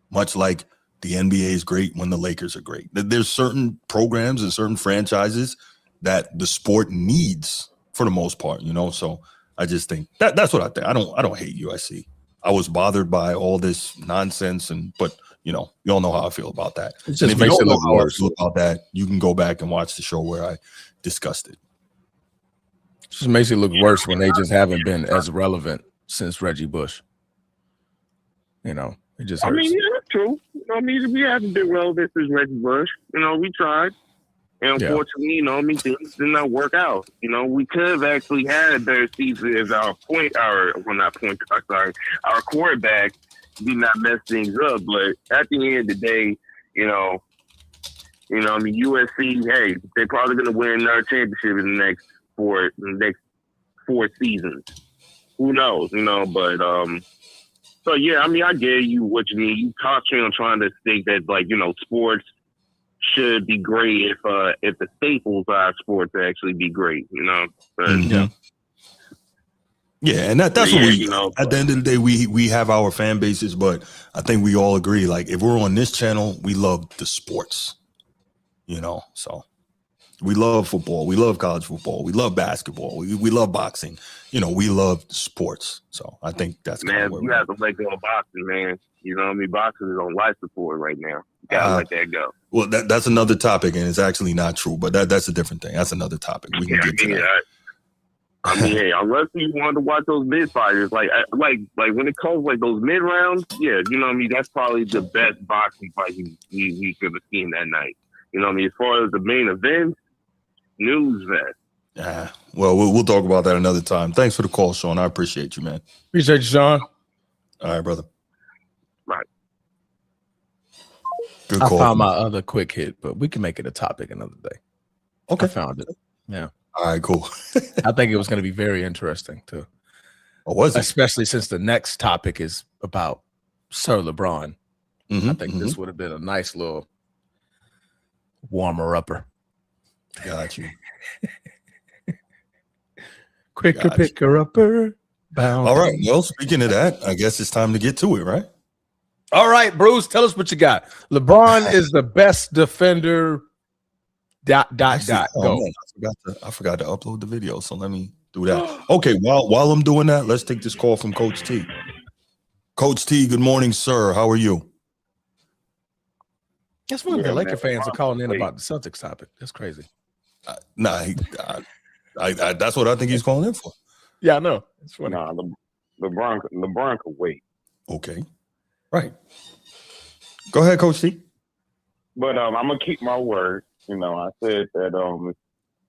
much like the NBA is great when the Lakers are great. There's certain programs and certain franchises that the sport needs for the most part, you know. So I just think that's what I think. I don't hate USC. I was bothered by all this nonsense, but you know, you all know how I feel about that. It just makes it look worse. About that, you can go back and watch the show where I discussed it. It just makes it look worse when they just haven't been as relevant since Reggie Bush. You know, it just hurts. I mean, yeah, that's true. I mean, we haven't been relevant since Reggie Bush. You know, we tried. And unfortunately, you know, I mean, things did not work out. You know, we could have actually had a better season as our quarterback did not mess things up. But at the end of the day, you know, I mean, USC, hey, they're probably going to win another championship in the next four seasons. Who knows, you know? But so yeah, I mean, I get you what you mean. You concentrate on trying to think that, like, you know, sports should be great if the staples are sports actually be great, you know. But, yeah, and that's what we. You know, at the end of the day, we have our fan bases, but I think we all agree. Like, if we're on this channel, we love the sports, you know. So we love football, we love college football, we love basketball, we love boxing. You know, we love sports. So I think that's man. You have to let go of boxing, man. You know what I mean? Boxing is on life support right now. You gotta let that go. Well, that's another topic, and it's actually not true, but that's a different thing. That's another topic. We can get to that. I mean, hey, unless you wanted to watch those mid fighters, like when it comes like those mid rounds, yeah, you know what I mean. That's probably the best boxing fight we could have seen that night. You know what I mean? As far as the main event, news vest. Well, we'll talk about that another time. Thanks for the call, Sean. I appreciate you, man. Appreciate you, Sean. All right, brother. Right. Good I call. found my other quick hit, but we can make it a topic another day. Okay. I found it. Yeah. All right, cool. I think it was going to be very interesting too. Or was it? Especially since the next topic is about Sir LeBron. I think this would have been a nice little warmer upper. Got you. Quicker picker upper. Bound. All right. Well, speaking of that, I guess it's time to get to it, right? All right, Bruce, tell us what you got. LeBron is the best defender. ... Go. Man, I forgot to upload the video, so let me do that. Okay, while I'm doing that, let's take this call from Coach T. Coach T, good morning, sir. How are you? That's one of the Laker fans are calling in about the Celtics topic. That's crazy. That's what I think he's calling in for. Yeah, I know. It's funny. Nah, LeBron could wait. Okay. Right. Go ahead, Coach T. But I'm gonna keep my word. You know, I said that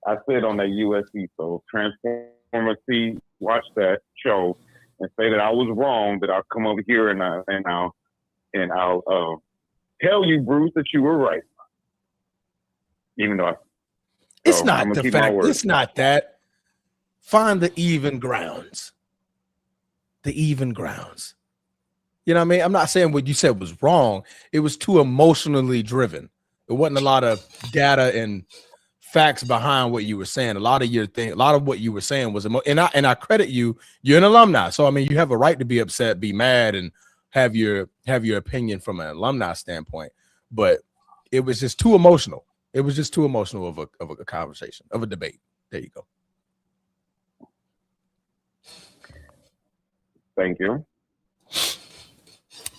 I said on that USC so Transformer C, watch that show and say that I was wrong, that I'll come over here and I'll tell you, Bruce, that you were right. Even though it's not the fact. It's not that. Find the even grounds. The even grounds. You know what I mean? I'm not saying what you said was wrong. It was too emotionally driven. There wasn't a lot of data and facts behind what you were saying. A lot of what you were saying was and I credit you. You're an alumni, so I mean you have a right to be upset, be mad, and have your opinion from an alumni standpoint. But it was just too emotional. It was just too emotional of a conversation, of a debate. There you go. Thank you.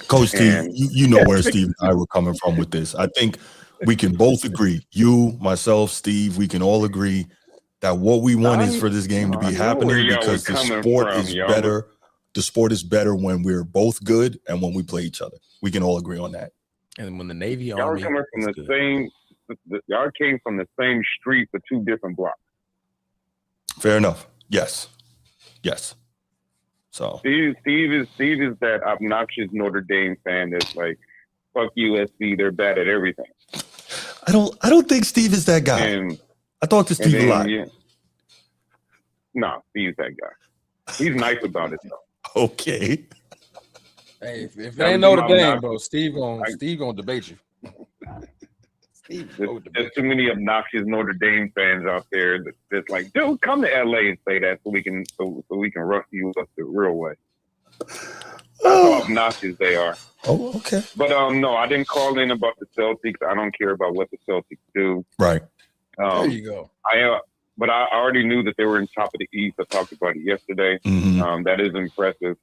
Coach T, you know where Steve and I were coming from with this. I think we can both agree, you, myself, Steve, we can all agree that what we want is for this game to be happening because the sport is better. The sport is better when we're both good and when we play each other. We can all agree on that. And when the Navy Army, y'all came from the same street for two different blocks. Fair enough. Yes. So Steve is that obnoxious Notre Dame fan that's like, fuck USC, they're bad at everything. I don't think Steve is that guy. And I talked to Steve a lot. Yeah. No, Steve's that guy. He's nice about it though. Okay. Hey, if they ain't Notre Dame, bro, Steve gonna debate you. There's too many obnoxious Notre Dame fans out there that's like, dude, come to LA and say that so we can rough you up the real way. That's how obnoxious they are. Oh, okay. But no, I didn't call in about the Celtics. I don't care about what the Celtics do. Right. There you go. But I already knew that they were in top of the East. I talked about it yesterday. Mm-hmm. That is impressive.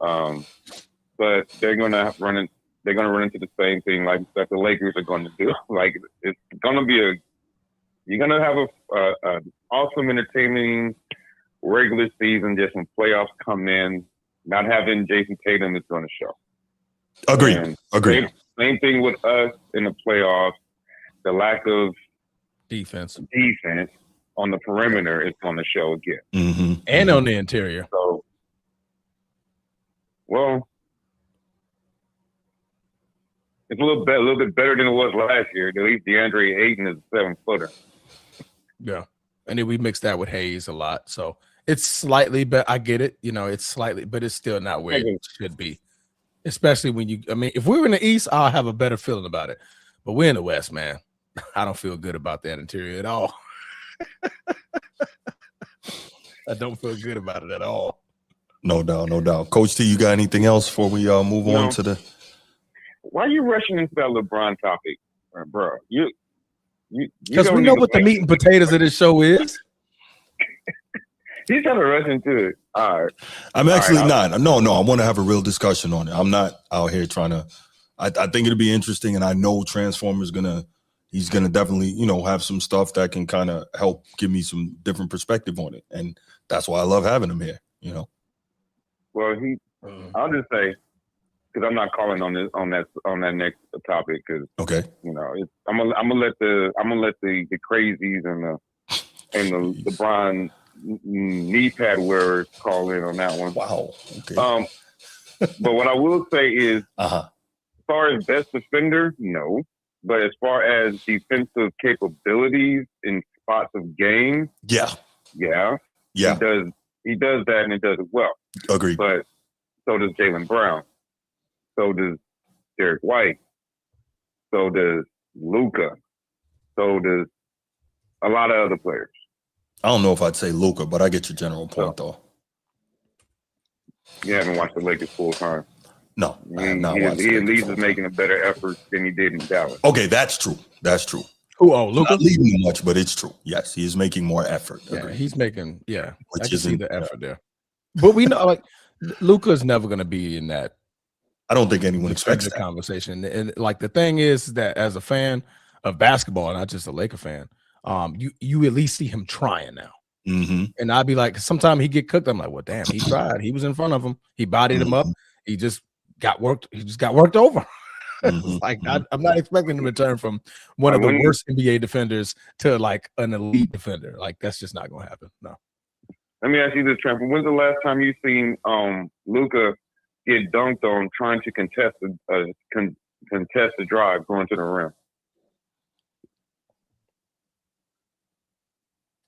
But they're gonna run into the same thing like that the Lakers are going to do. Like it's gonna be you're gonna have a awesome, entertaining regular season. Just when playoffs come in, not having Jason Tatum is going to show. Agreed. Same thing with us in the playoffs. The lack of defense on the perimeter is going to show again, and on the interior. So, well, it's a little bit better than it was last year. At least DeAndre Ayton is a 7-footer. Yeah, and then we mix that with Hayes a lot, so it's slightly better. I get it, it's slightly, but it's still not where it should be. Especially when if we were in the East, I'll have a better feeling about it. But we're in the West, man. I don't feel good about that interior at all. I don't feel good about it at all. No doubt. Coach T, you got anything else before we move on to the? Why are you rushing into that LeBron topic, bro? Because we know what the meat and potatoes of this show is. He's trying to rush into it. All right. I'm actually not. No. I want to have a real discussion on it. I'm not out here trying to. I think it'll be interesting, and I know Transformer's he's gonna definitely have some stuff that can kind of help give me some different perspective on it, and that's why I love having him here. Well, I'll just say, because I'm not calling on that next topic, because okay, I'm gonna let the crazies and the LeBron knee pad wearers call in on that one. Wow. Okay. But what I will say is, as far as best defender, no. But as far as defensive capabilities in spots of game, yeah, he does that, and he does it well. Agreed. But so does Jaylen Brown. So does Derek White. So does Luka. So does a lot of other players. I don't know if I'd say Luka, but I get your general point, though. You haven't watched the Lakers full time. No, I have not watched. He at least is making a better effort than he did in Dallas. Okay, that's true. Luka? Not leaving him much, but it's true. Yes, he is making more effort. Yeah, he's making. Yeah, which I can see the effort there. But we know, Luka's never going to be in that. I don't think anyone expects that conversation. And the thing is that as a fan of basketball, not just a Laker fan, you at least see him trying now. Mm-hmm. And I'd be like, sometimes he get cooked. I'm like, well, damn, he tried. He was in front of him. He bodied him up. He just got worked. He just got worked over. I'm not expecting him to turn from one of the worst NBA defenders to an elite defender. That's just not going to happen. No. Let me ask you this, Trent. When's the last time you seen Luka get dunked on trying to contest the drive going to the rim?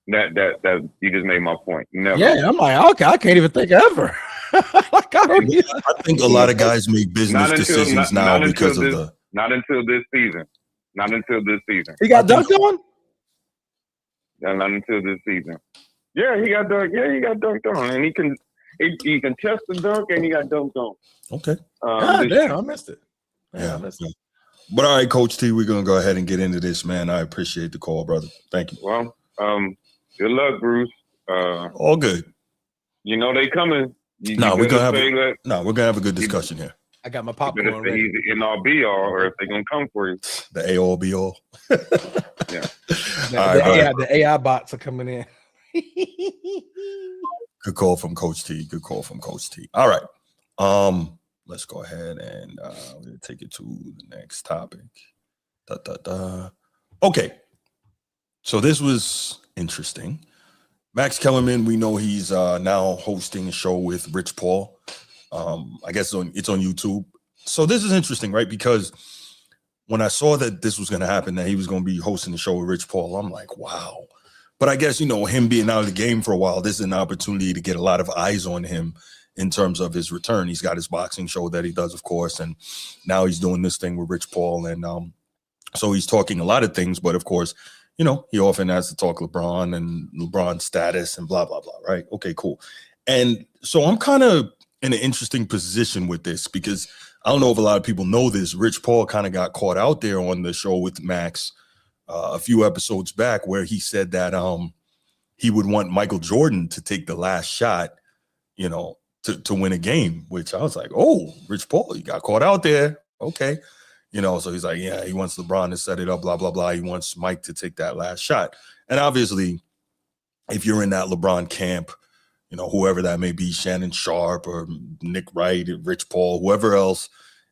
That you just made my point. Never. Yeah, I'm like, okay, I can't even think ever. I think a lot of guys make business decisions now because of the. Not until this season. He got dunked on? Not until this season. Yeah, he got dunked. Yeah, he got dunked on, and he can test the dunk, and he got dunked on. Okay. Damn, I missed it. Yeah, I missed it. But all right, Coach T, we're gonna go ahead and get into this, man. I appreciate the call, brother. Thank you. Well, good luck, Bruce. All good. They coming. We're gonna have a good discussion here. I got my popcorn ready. Either in all be all, or if they're gonna come for you. The AOL be all. Yeah. The AI bots are coming in. Good call from Coach T. All right. Let's go ahead and we'll take it to the next topic. Okay. So this was interesting. Max Kellerman, we know he's now hosting a show with Rich Paul. I guess it's on YouTube. So this is interesting, right? Because when I saw that this was going to happen, that he was going to be hosting the show with Rich Paul, I'm like, wow. But I guess, him being out of the game for a while, this is an opportunity to get a lot of eyes on him in terms of his return. He's got his boxing show that he does, of course, and now he's doing this thing with Rich Paul. And so he's talking a lot of things, but of course, he often has to talk LeBron and LeBron's status and blah, blah, blah, right? Okay, cool. And so I'm kind of in an interesting position with this because I don't know if a lot of people know this. Rich Paul kind of got caught out there on the show with Max a few episodes back where he said that he would want Michael Jordan to take the last shot, to win a game, which I was like, oh, Rich Paul, you got caught out there. Okay. So he's like, yeah, he wants LeBron to set it up, blah, blah, blah. He wants Mike to take that last shot. And obviously, if you're in that LeBron camp, whoever that may be, Shannon Sharp or Nick Wright, Rich Paul, whoever else,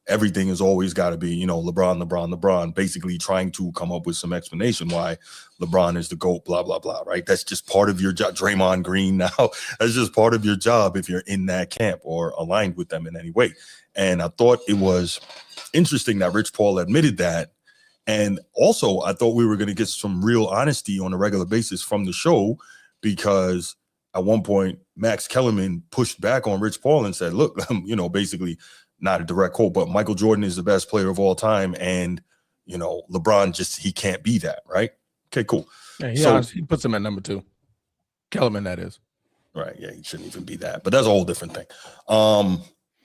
everything has always got to be, LeBron, basically trying to come up with some explanation why LeBron is the GOAT, blah, blah, blah, right? That's just part of your job. Draymond Green now, that's just part of your job if you're in that camp or aligned with them in any way. And I thought it was interesting that Rich Paul admitted that. And also, I thought we were going to get some real honesty on a regular basis from the show because at one point, Max Kellerman pushed back on Rich Paul and said, look, basically not a direct quote, but Michael Jordan is the best player of all time. And, LeBron he can't be that, right? Okay, cool. Yeah, he puts him at number 2. Kellerman, that is. Right, yeah, he shouldn't even be that. But that's a whole different thing.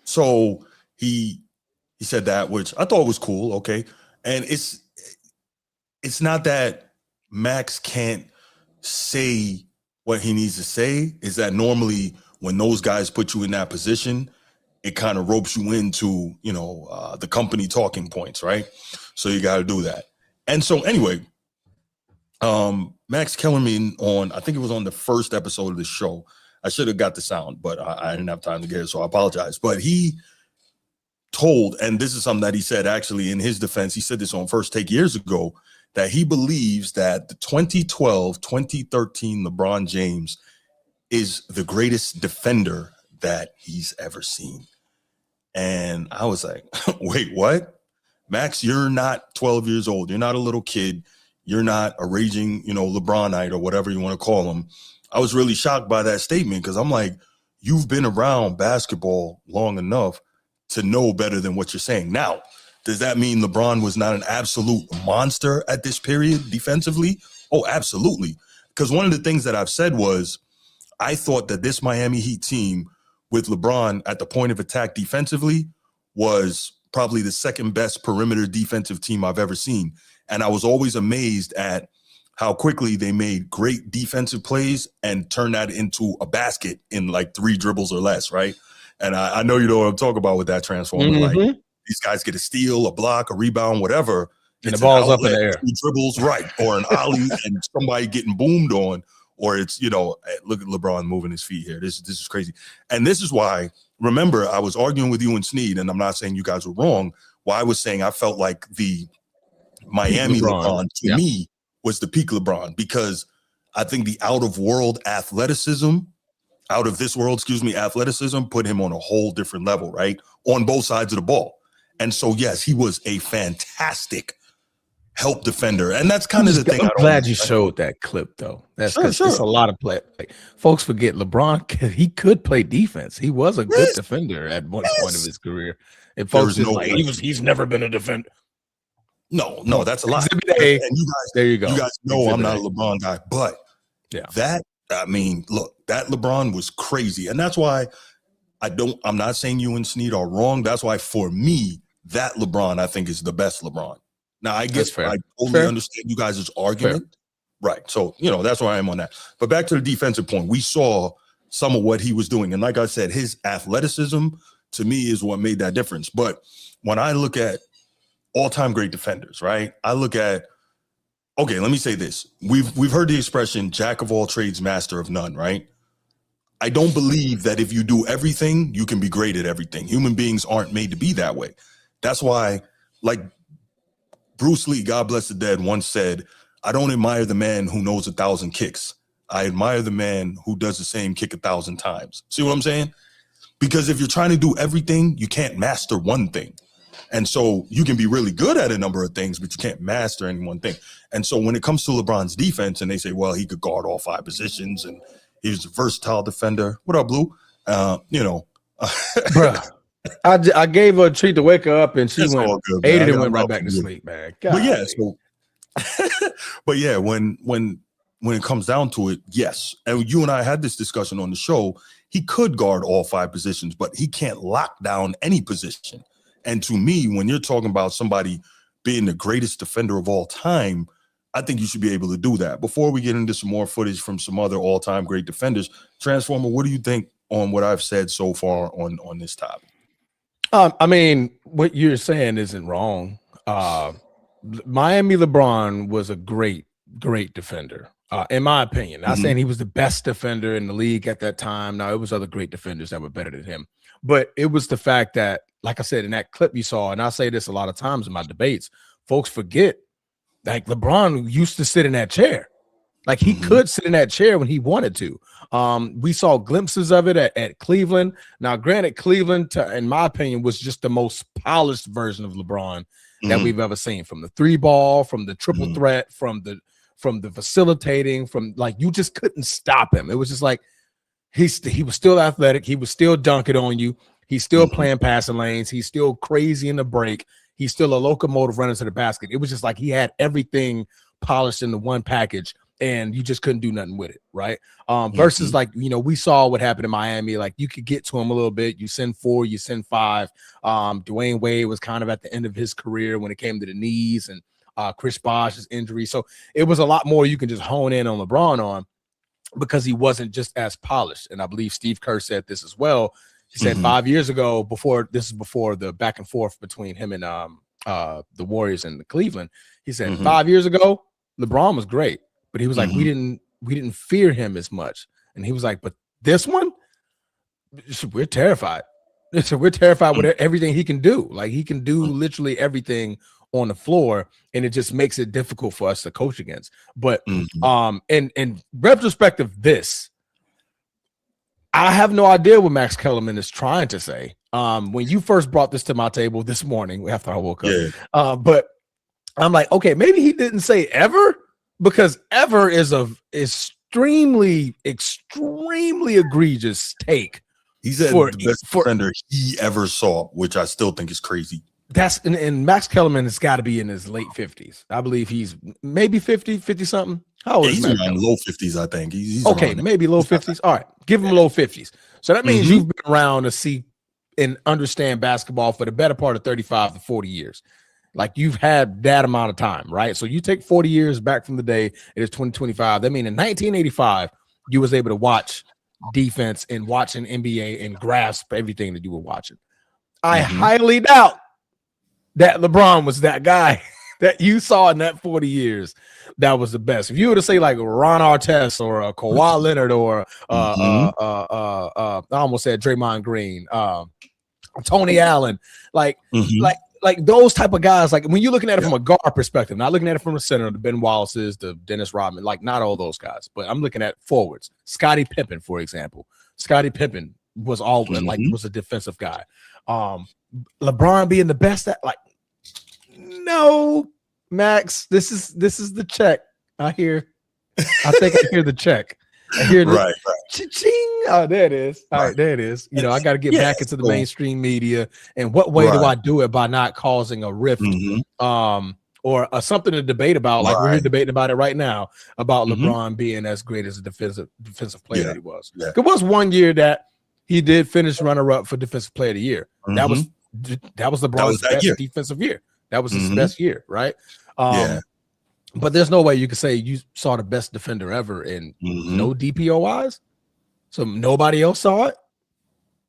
So he said that, which I thought was cool, okay? And it's not that Max can't say what he needs to say, is that normally when those guys put you in that position, it kind of ropes you into, the company talking points, right? So you got to do that. And so anyway, Max Kellerman I think it was on the first episode of the show. I should have got the sound, but I didn't have time to get it, so I apologize. But he told, and this is something that he said actually in his defense, he said this on First Take years ago, that he believes that the 2012-2013 LeBron James is the greatest defender that he's ever seen. And I was like, wait, what? Max, you're not 12 years old. You're not a little kid. You're not a raging, LeBronite or whatever you want to call him. I was really shocked by that statement because I'm like, you've been around basketball long enough to know better than what you're saying. Now, does that mean LeBron was not an absolute monster at this period defensively? Oh, absolutely. Because one of the things that I've said was I thought that this Miami Heat team with LeBron at the point of attack defensively was probably the second best perimeter defensive team I've ever seen. And I was always amazed at how quickly they made great defensive plays and turned that into a basket in like 3 dribbles or less, right? And I know you know what I'm talking about with that transformer. Mm-hmm. Like these guys get a steal, a block, a rebound, whatever. And the ball's up in the air. 2 dribbles, right. Or an ollie and somebody getting boomed on. Or it's, look at LeBron moving his feet here. This is crazy. And this is why, remember, I was arguing with you and Sneed, and I'm not saying you guys were wrong. Why I was saying I felt like the Miami LeBron to me was the peak LeBron, because I think the out of this world athleticism put him on a whole different level, right? On both sides of the ball. And so, yes, he was a fantastic help defender. And that's kind of the thing. I'm glad you showed that clip, though. That's because it's a lot of play. Like, folks forget LeBron, he could play defense. He was a good defender at one point of his career. And folks just like, he's never been a defender. No, that's a lot. And you guys, there you go. You guys know I'm not a LeBron guy, but that LeBron was crazy. And that's why I'm not saying you and Sneed are wrong. That's why for me, that LeBron, I think, is the best LeBron. Now, I guess I totally understand you guys' argument. Right. So, that's where I am on that. But back to the defensive point, we saw some of what he was doing. And like I said, his athleticism to me is what made that difference. But when I look at all-time great defenders, right? I look at, okay, let me say this. We've heard the expression, jack of all trades, master of none, right? I don't believe that if you do everything, you can be great at everything. Human beings aren't made to be that way. That's why, like Bruce Lee, God bless the dead, once said, I don't admire the man who knows 1,000 kicks. I admire the man who does the same kick 1,000 times. See what I'm saying? Because if you're trying to do everything, you can't master one thing. And so you can be really good at a number of things, but you can't master any one thing. And so when it comes to LeBron's defense and they say, well, he could guard all 5 positions and he's a versatile defender. What up, Blue? Bruh. I gave her a treat to wake her up and she ate it and went right back to sleep, man. But yeah, when it comes down to it, yes. And you and I had this discussion on the show. He could guard all 5 positions, but he can't lock down any position. And to me, when you're talking about somebody being the greatest defender of all time, I think you should be able to do that. Before we get into some more footage from some other all-time great defenders, Transformer, what do you think on what I've said so far on this topic? I mean, what you're saying isn't wrong. Miami LeBron was a great defender, in my opinion. Not saying he was the best defender in the league at that time. No, it was other great defenders that were better than him. But it was the fact that, like I said, in that clip you saw, and I say this a lot of times in my debates, folks forget, like LeBron used to sit in that chair. Like he could sit in that chair when he wanted to. We saw glimpses of it at Cleveland. Now, granted, Cleveland, in my opinion, was just the most polished version of LeBron that we've ever seen. From the 3-ball, from the triple threat, from the facilitating, from like you just couldn't stop him. It was just like he was still athletic. He was still dunking on you. He's still playing passing lanes. He's still crazy in the break. He's still a locomotive running to the basket. It was just like he had everything polished in the one package, and you just couldn't do nothing with it, right? Versus like, we saw what happened in Miami. Like you could get to him a little bit. You send 4, you send 5. Dwayne Wade was kind of at the end of his career when it came to the knees, and Chris Bosh's injury. So it was a lot more you can just hone in on LeBron on, because he wasn't just as polished. And I believe Steve Kerr said this as well. He said 5 years ago, before the back and forth between him and the Warriors and the Cleveland, he said 5 years ago, LeBron was great, but he was like, we didn't fear him as much. And he was like, but this one, we're terrified. So we're terrified with everything he can do. Like he can do literally everything on the floor, and it just makes it difficult for us to coach against. But in retrospective, I have no idea what Max Kellerman is trying to say. When you first brought this to my table this morning after I woke up, but I'm like, okay, maybe he didn't say ever, because ever is a extremely egregious take. He said the best defender he ever saw, which I still think is crazy. That's and Max Kellerman has got to be in his late 50s. I believe he's maybe 50 something. How old is he's Max around low 50s, I think. He's okay, maybe low 50s. All right, give him low 50s. So that means you've been around to see and understand basketball for the better part of 35 to 40 years. Like you've had that amount of time, right? So you take 40 years back from the day, it is 2025. That means in 1985, you was able to watch defense and watch an NBA and grasp everything that you were watching. I highly doubt that LeBron was that guy that you saw in that 40 years that was the best. If you were to say like Ron Artest or Kawhi Leonard or I almost said Draymond Green, Tony Allen, like those type of guys, like when you're looking at it from a guard perspective, not looking at it from a center, the Ben Wallace's, the Dennis Rodman, like not all those guys, but I'm looking at forwards. Scottie Pippen, for example. Scottie Pippen was always was a defensive guy. LeBron being the best at like, no, Max, this is the check. I think I hear the check. I hear the right. Cha-ching. Oh, there it is. All right, there it is. I got to get back into the mainstream media. And what way do I do it? By not causing a rift, or something to debate about. Like we're debating about it right now about LeBron being as great as a defensive player that he was. Yeah. There was one year that he did finish runner-up for Defensive Player of the Year. That was LeBron's best defensive year. That was his best year, right? But there's no way you could say you saw the best defender ever in no DPOIs. So nobody else saw it.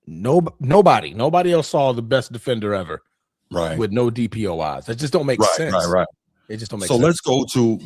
Nobody else saw the best defender ever, with no DPOIs. That just don't make sense. Right. It just don't make sense. So let's go to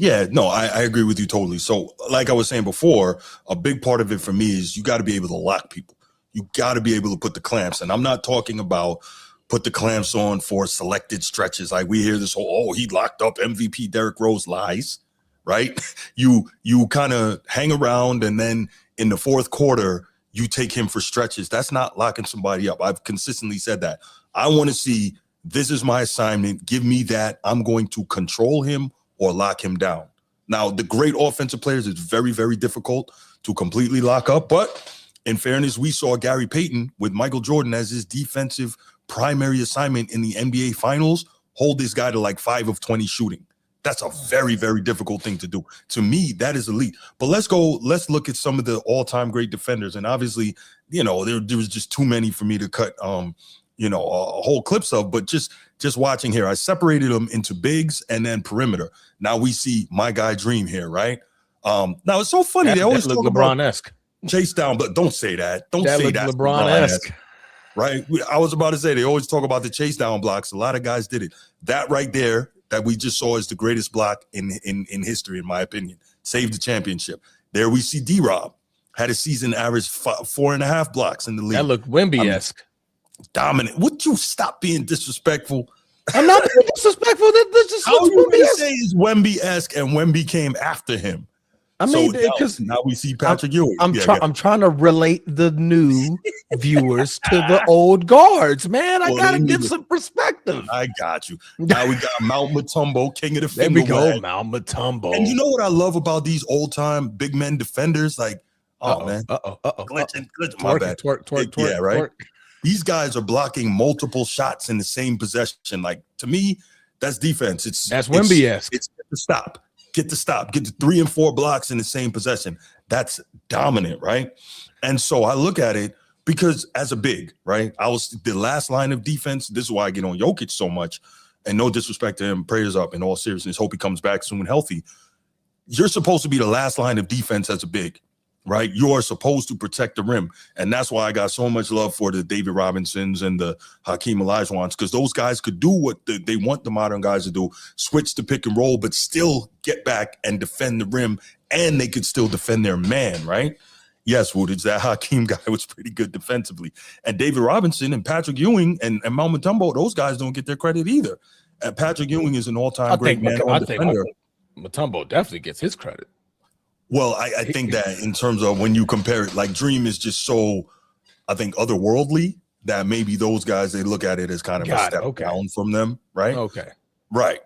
I agree with you totally. So like I was saying before, a big part of it for me is you got to be able to lock people. You got to be able to put the clamps, and I'm not talking about put the clamps on for selected stretches. Like we hear this whole, he locked up MVP Derrick Rose. Lies. right? You kind of hang around, and then in the fourth quarter, you take him for stretches. That's not locking somebody up. I've consistently said that. I want to see, this is my assignment. Give me that. I'm going to control him or lock him down. Now, the great offensive players, it's very, very difficult to completely lock up. But in fairness, we saw Gary Payton with Michael Jordan as his defensive primary assignment in the NBA Finals hold this guy to like 5 of 20 shooting. That's a very, very difficult thing to do. To me, that is elite. But let's look at some of the all-time great defenders. And obviously, there was just too many for me to cut, a whole clips of. But just watching here, I separated them into bigs and then perimeter. Now we see my guy Dream here, right? Now it's so funny. They always talk LeBron-esque. Chase down, but don't say that. Don't say that. LeBron-esque. Right? I was about to say, they always talk about the chase down blocks. A lot of guys did it. That right there, that we just saw, is the greatest block in history, in my opinion. Saved the championship. There we see D-Rob. Had a season average 4.5 blocks in the league. That looked Wemby-esque. Dominant. Would you stop being disrespectful? I'm not being disrespectful. That just how you can say is Wemby-esque and Wemby came after him? I mean, because now we see Patrick Ewing. I'm trying to relate the new viewers to the old guards, man. I gotta give some perspective. I got you. Now we got Mount Mutombo, king of the finger. There we go, Mount Mutombo. And you know what I love about these old time big men defenders? Like, clinching, my bad. Twerk, yeah, right. Twerk. These guys are blocking multiple shots in the same possession. Like, to me, that's defense. That's Wemby-esque. It's get the stop, get the 3 and 4 blocks in the same possession. That's dominant, right? And so I look at it because as a big, right, I was the last line of defense. This is why I get on Jokic so much. And no disrespect to him, prayers up in all seriousness. Hope he comes back soon healthy. You're supposed to be the last line of defense as a big, right? You are supposed to protect the rim. And that's why I got so much love for the David Robinsons and the Hakeem Olajuwons, because those guys could do what they want the modern guys to do, switch to pick and roll, but still get back and defend the rim, and they could still defend their man, right? Yes, Woodage, that Hakeem guy was pretty good defensively. And David Robinson and Patrick Ewing and Mount Mutombo, those guys don't get their credit either. And Patrick Ewing is an all-time great man defender. Mutombo definitely gets his credit. Well, I think that in terms of when you compare it, like Dream is just so, I think, otherworldly that maybe those guys, they look at it as kind of a step down from them, right? Okay. Right.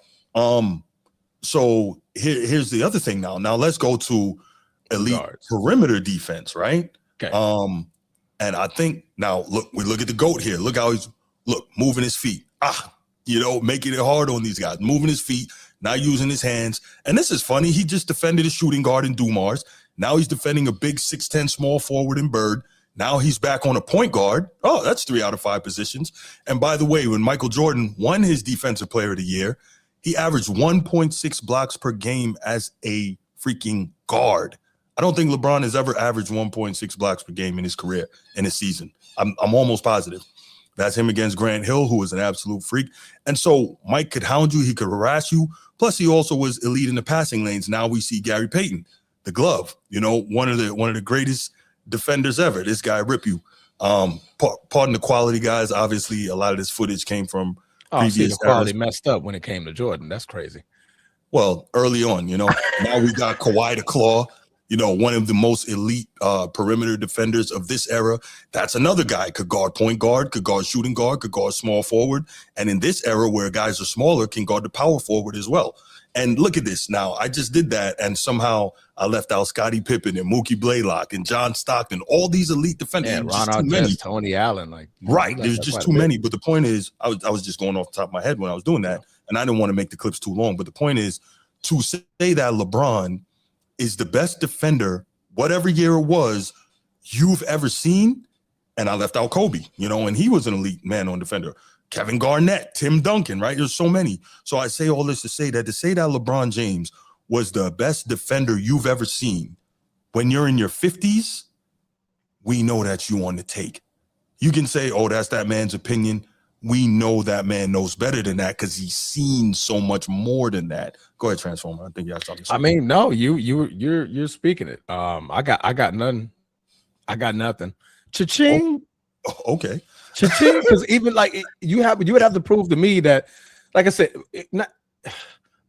So here's the other thing now. Now let's go to elite perimeter defense, right? Okay. And I think now we look at the GOAT here. Look how he's moving his feet. Making it hard on these guys, moving his feet, not using his hands. And this is funny. He just defended a shooting guard in Dumars. Now he's defending a big 6'10" small forward in Bird. Now he's back on a point guard. Oh, that's 3 out of 5 positions. And by the way, when Michael Jordan won his Defensive Player of the Year, he averaged 1.6 blocks per game as a freaking guard. I don't think LeBron has ever averaged 1.6 blocks per game in his career, in a season. I'm almost positive. That's him against Grant Hill, who was an absolute freak. And so Mike could hound you. He could harass you. Plus, he also was elite in the passing lanes. Now we see Gary Payton, the glove, one of the greatest defenders ever. This guy rip you. Pardon the quality, guys. Obviously, a lot of this footage came from previous the quality messed up when it came to Jordan. That's crazy. Well, early on, now we got Kawhi the Claw. One of the most elite perimeter defenders of this era. That's another guy, could guard point guard, could guard shooting guard, could guard small forward. And in this era where guys are smaller, can guard the power forward as well. And look at this. Now, I just did that, and somehow I left out Scottie Pippen and Mookie Blaylock and John Stockton, all these elite defenders. Yeah, Ron Artest, Tony Allen. Right. There's just too many. But the point is, I was just going off the top of my head when I was doing that, and I didn't want to make the clips too long. But the point is, to say that LeBron is the best defender, whatever year it was, you've ever seen. And I left out Kobe, and he was an elite man on defender. Kevin Garnett, Tim Duncan, right? There's so many. So I say all this to say that LeBron James was the best defender you've ever seen, when you're in your 50s, we know that you on the take. You can say, oh, that's that man's opinion. We know that man knows better than that because he's seen so much more than that. Go ahead, Transformer. I think you have something to say. I mean, no, you're speaking it. I got nothing. I got nothing. Cha-ching. Oh, okay. Cha-ching, because even like you would have to prove to me that, like I said,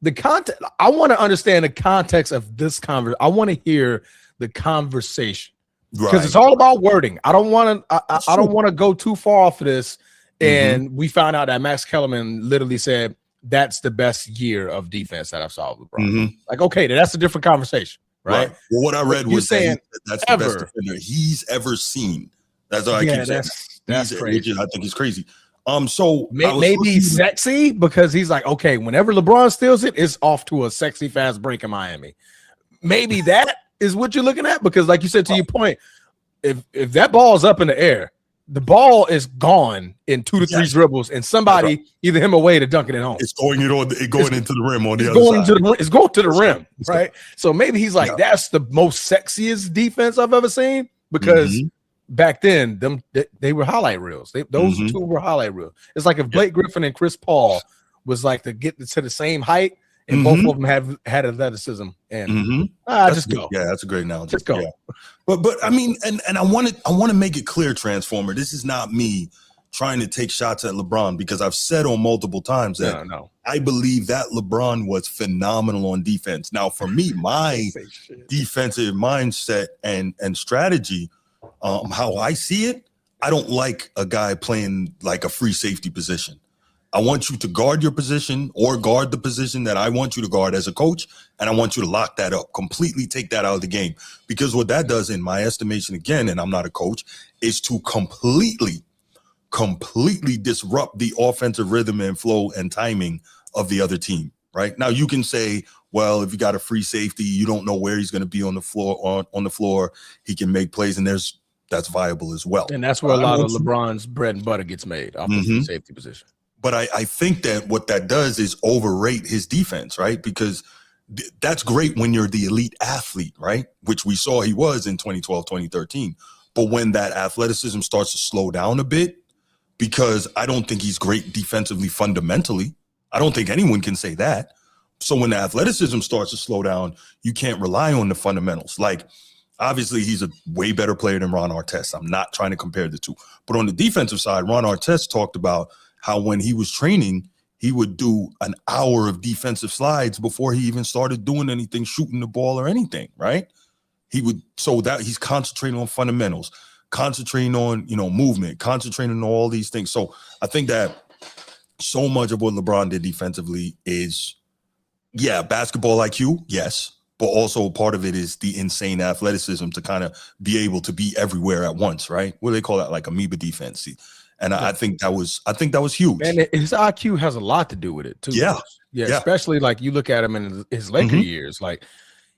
the context. I want to understand the context of this conversation. I want to hear the conversation because it's all about wording. I don't want to. I don't want to go too far off of this. And we found out that Max Kellerman literally said that's the best year of defense that I've saw with LeBron. Like, okay, that's a different conversation, right? Well, what I read was saying that's the best ever. defender he's ever seen. That's all I keep saying. That's crazy. I think he's crazy. So maybe he's sexy because he's like, okay, whenever LeBron steals it, it's off to a sexy fast break in Miami. Maybe that is what you're looking at because, like you said, to your point, if that ball's up in the air, the ball is gone in 2 to 3 dribbles, and somebody either him or Wade are dunking it home. It's going into the rim on the other side. It's going to the rim, right? So maybe he's like, that's the most sexiest defense I've ever seen because back then they were highlight reels. Those two were highlight reels. It's like if Blake Griffin and Chris Paul was like to get to the same height, and both of them had athleticism. And just go. Yeah, that's a great analogy. Just go. Yeah. But I mean, and I want to make it clear, Transformer. This is not me trying to take shots at LeBron because I've said on multiple times that I believe that LeBron was phenomenal on defense. Now, for me, my defensive mindset and strategy, how I see it, I don't like a guy playing like a free safety position. I want you to guard your position or guard the position that I want you to guard as a coach, and I want you to lock that up, completely take that out of the game. Because what that does, in my estimation, again, and I'm not a coach, is to completely disrupt the offensive rhythm and flow and timing of the other team, right? Now, you can say, well, if you got a free safety, you don't know where he's going to be on the floor. He can make plays, and that's viable as well. And that's where a lot of LeBron's bread and butter gets made off the free safety position. But I think that what that does is overrate his defense, right? Because that's great when you're the elite athlete, right? Which we saw he was in 2012, 2013. But when that athleticism starts to slow down a bit, because I don't think he's great defensively fundamentally. I don't think anyone can say that. So when the athleticism starts to slow down, you can't rely on the fundamentals. Like, obviously, he's a way better player than Ron Artest. I'm not trying to compare the two. But on the defensive side, Ron Artest talked about how when he was training, he would do an hour of defensive slides before he even started doing anything, shooting the ball or anything, right? So that he's concentrating on fundamentals, concentrating on, movement, concentrating on all these things. So I think that so much of what LeBron did defensively is, basketball IQ, yes, but also part of it is the insane athleticism to kind of be able to be everywhere at once, right? What do they call that? Like amoeba defense. And I think that was huge. And his IQ has a lot to do with it too. Yeah. Especially like you look at him in his Laker years, like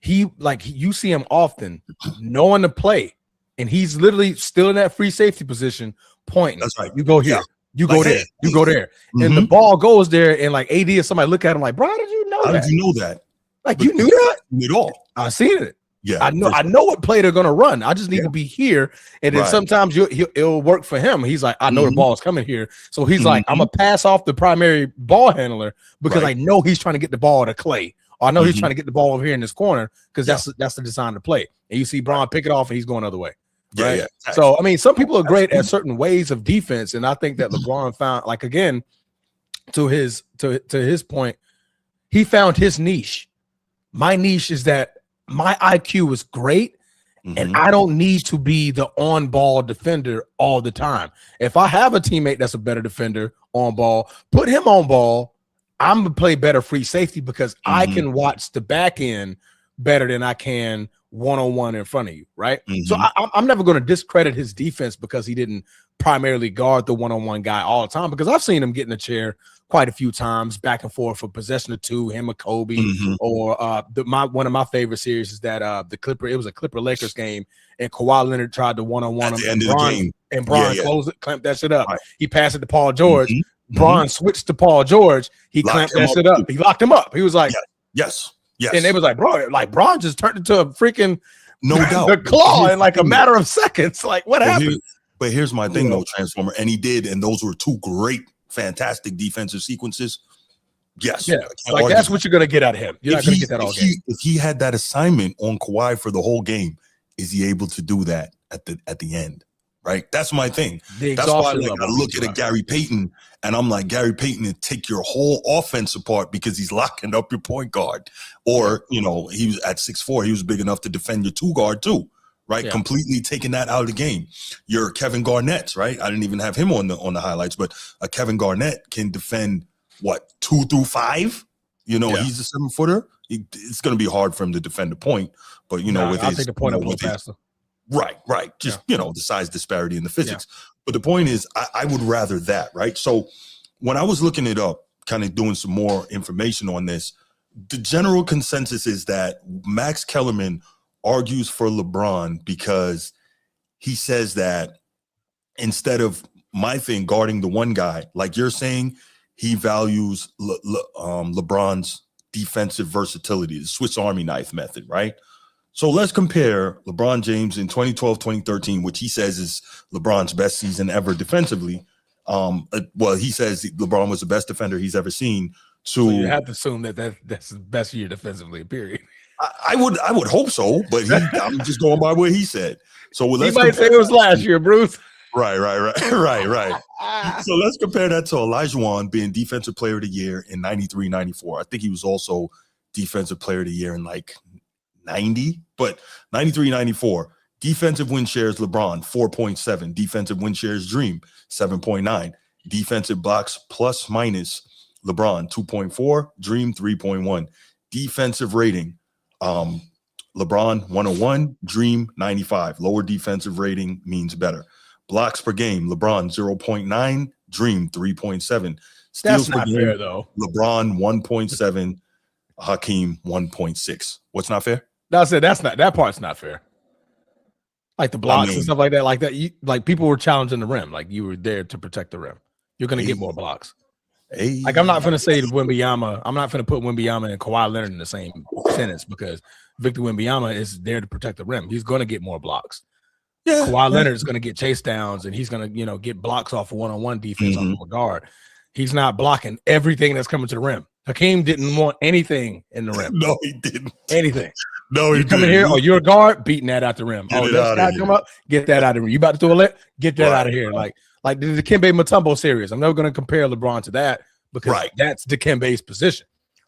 you see him often knowing the play, and he's literally still in that free safety position, pointing. That's right. You go here, you go there, you go there, and the ball goes there, and like AD or somebody look at him like, bro, how did you know that? How did you know that? Like you knew that at all? I seen it. Yeah, I know what play they're gonna run. I just need to be here, and then sometimes it'll work for him. He's like, I know the ball is coming here, so he's like, I'm gonna pass off the primary ball handler because I know he's trying to get the ball to Clay, or I know he's trying to get the ball over here in this corner because that's the design to play. And you see Braun pick it off, and he's going the other way. Right. Yeah. So I mean, some people are great at certain ways of defense, and I think that LeBron found, like, again, to his point, he found his niche. My niche is that my IQ is great, and I don't need to be the on-ball defender all the time. If I have a teammate that's a better defender on ball, put him on ball. I'm going to play better free safety because I can watch the back end better than I can one-on-one in front of you, right? So I'm never going to discredit his defense because he didn't primarily guard the one-on-one guy all the time, because I've seen him get in the chair quite a few times back and forth for possession or two, him or Kobe, or one of my favorite series is that it was a Clipper Lakers game, and Kawhi Leonard tried to one-on-one him, and Bron closed it, clamped that shit up. Right. He passed it to Paul George. Bron switched to Paul George. He clamped that shit up. He locked him up. He was like, yes. And they was like, bro, like Bron just turned into a freaking no doubt the claw in like a matter of seconds. Like, what happened? But here's my thing, though, Transformer, and he did, and those were two great, fantastic defensive sequences. Yes. Yeah. Like, that's what you're going to get out of him. You're not going to get that all game. If he had that assignment on Kawhi for the whole game, is he able to do that at the end? right? That's my thing. The That's why exhaustion like, level I look beats at you a out. Gary Payton and I'm like, Gary Payton would take your whole offense apart because he's locking up your point guard. Or, he was at 6'4", he was big enough to defend your two guard too, right? Yeah. Completely taking that out of the game. Your Kevin Garnett, right? I didn't even have him on the highlights, but a Kevin Garnett can defend 2 through 5? He's a 7-footer. It's going to be hard for him to defend the point, but I'll take the point up a little faster. Right. Just, the size disparity in the physics. Yeah. But the point is, I would rather that, right? So when I was looking it up, kind of doing some more information on this, the general consensus is that Max Kellerman argues for LeBron because he says that instead of my thing guarding the one guy, like you're saying, he values LeBron's defensive versatility, the Swiss Army knife method, right? So let's compare LeBron James in 2012, 2013, which he says is LeBron's best season ever defensively. He says LeBron was the best defender he's ever seen. So you have to assume that's the best year defensively, period. I would hope so, but I'm just going by what he said. So he might say it was last year, Bruce. Right. So let's compare that to Olajuwon being Defensive Player of the Year in 93, 94. I think he was also Defensive Player of the Year in 90, but 93, 94. Defensive win shares LeBron 4.7. Defensive win shares Dream 7.9. Defensive blocks plus minus LeBron 2.4. Dream 3.1. Defensive rating LeBron 101. Dream 95. Lower defensive rating means better. Blocks per game LeBron 0.9. Dream 3.7. That's not fair though. LeBron 1.7. Hakeem 1.6. What's not fair? No, I said that part's not fair. Like the blocks and stuff like that, like people were challenging the rim, like you were there to protect the rim. You're gonna get more blocks. Like I'm not gonna say Wembanyama. I'm not gonna put Wembanyama and Kawhi Leonard in the same sentence because Victor Wembanyama is there to protect the rim. He's gonna get more blocks. Yeah, Kawhi Leonard is gonna get chase downs and he's gonna get blocks off of one-on-one defense on the guard. He's not blocking everything that's coming to the rim. Hakeem didn't want anything in the rim. No, he didn't. Anything. No, he didn't. Coming here, you're a guard, beating that out the rim. This guy come up, get that out of the rim. You about to throw a lit? Get that out of here. Like the Dikembe Mutombo series. I'm never going to compare LeBron to that because that's Dikembe's position.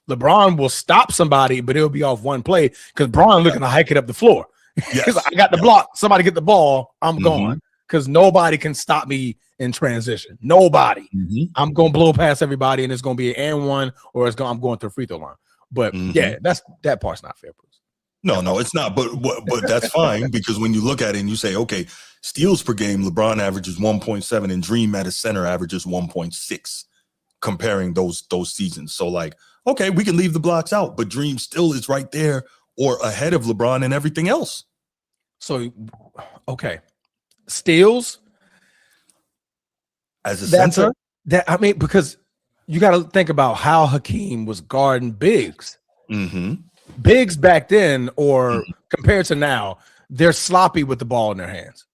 LeBron will stop somebody, but it'll be off one play because Bron looking to hike it up the floor. Because I got the block. Somebody get the ball. I'm gone. Because nobody can stop me in transition. Nobody. I'm going to blow past everybody, and it's going to be an and one, or I'm going to the free throw line. But that part's not fair, Bruce. No, it's not. But that's fine because when you look at it and you say, okay, steals per game, LeBron averages 1.7, and Dream at his center averages 1.6. Comparing those seasons, so okay, we can leave the blocks out, but Dream still is right there or ahead of LeBron and everything else. So, okay. Steals as a center, because you got to think about how Hakeem was guarding bigs. Bigs back then, or compared to now, they're sloppy with the ball in their hands.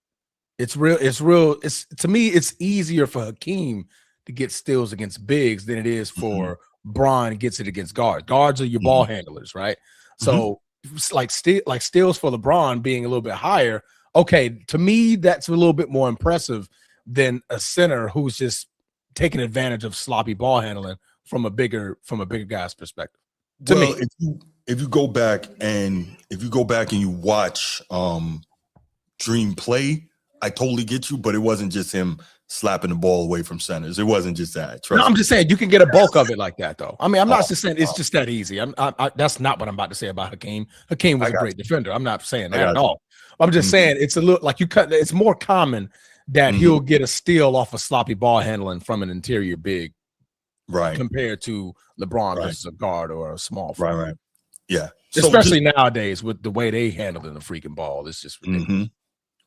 It's to me, it's easier for Hakeem to get steals against bigs than it is for Bron gets it against guards. Guards are your ball handlers, right? So, like steals for LeBron being a little bit higher. Okay, to me, that's a little bit more impressive than a center who's just taking advantage of sloppy ball handling from a bigger guy's perspective. To me, if you go back and you watch Dream play, I totally get you, but it wasn't just him slapping the ball away from centers. It wasn't just that. No, I'm just saying you can get a bulk of it like that, though. I mean, I'm not just saying it's just that easy. That's not what I'm about to say about Hakeem. Hakeem was a great defender. I'm not saying that at all. I'm just saying it's a little like it's more common that he'll get a steal off of sloppy ball handling from an interior big, right? Compared to LeBron versus a guard or a small forward. Right. Yeah. Especially nowadays with the way they handle the freaking ball, it's just ridiculous.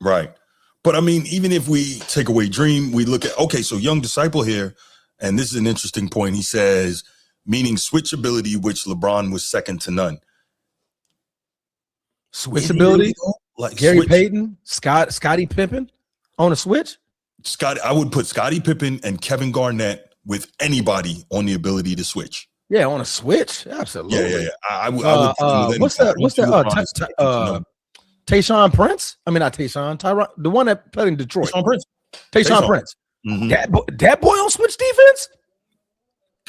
Right. But I mean, even if we take away Dream, we look at, okay, so Young Disciple here, and this is an interesting point. He says, meaning switchability, which LeBron was second to none. Switchability? Like Gary Payton, Scottie Pippen on a switch? I would put Scottie Pippen and Kevin Garnett with anybody on the ability to switch. Yeah, on a switch? Absolutely. Yeah. I would what's that? Tayshaun Prince? I mean, not Tayshaun, Tyron, the one that played in Detroit. Tayshaun Prince. Tayshaun Prince. Mm-hmm. That boy on switch defense?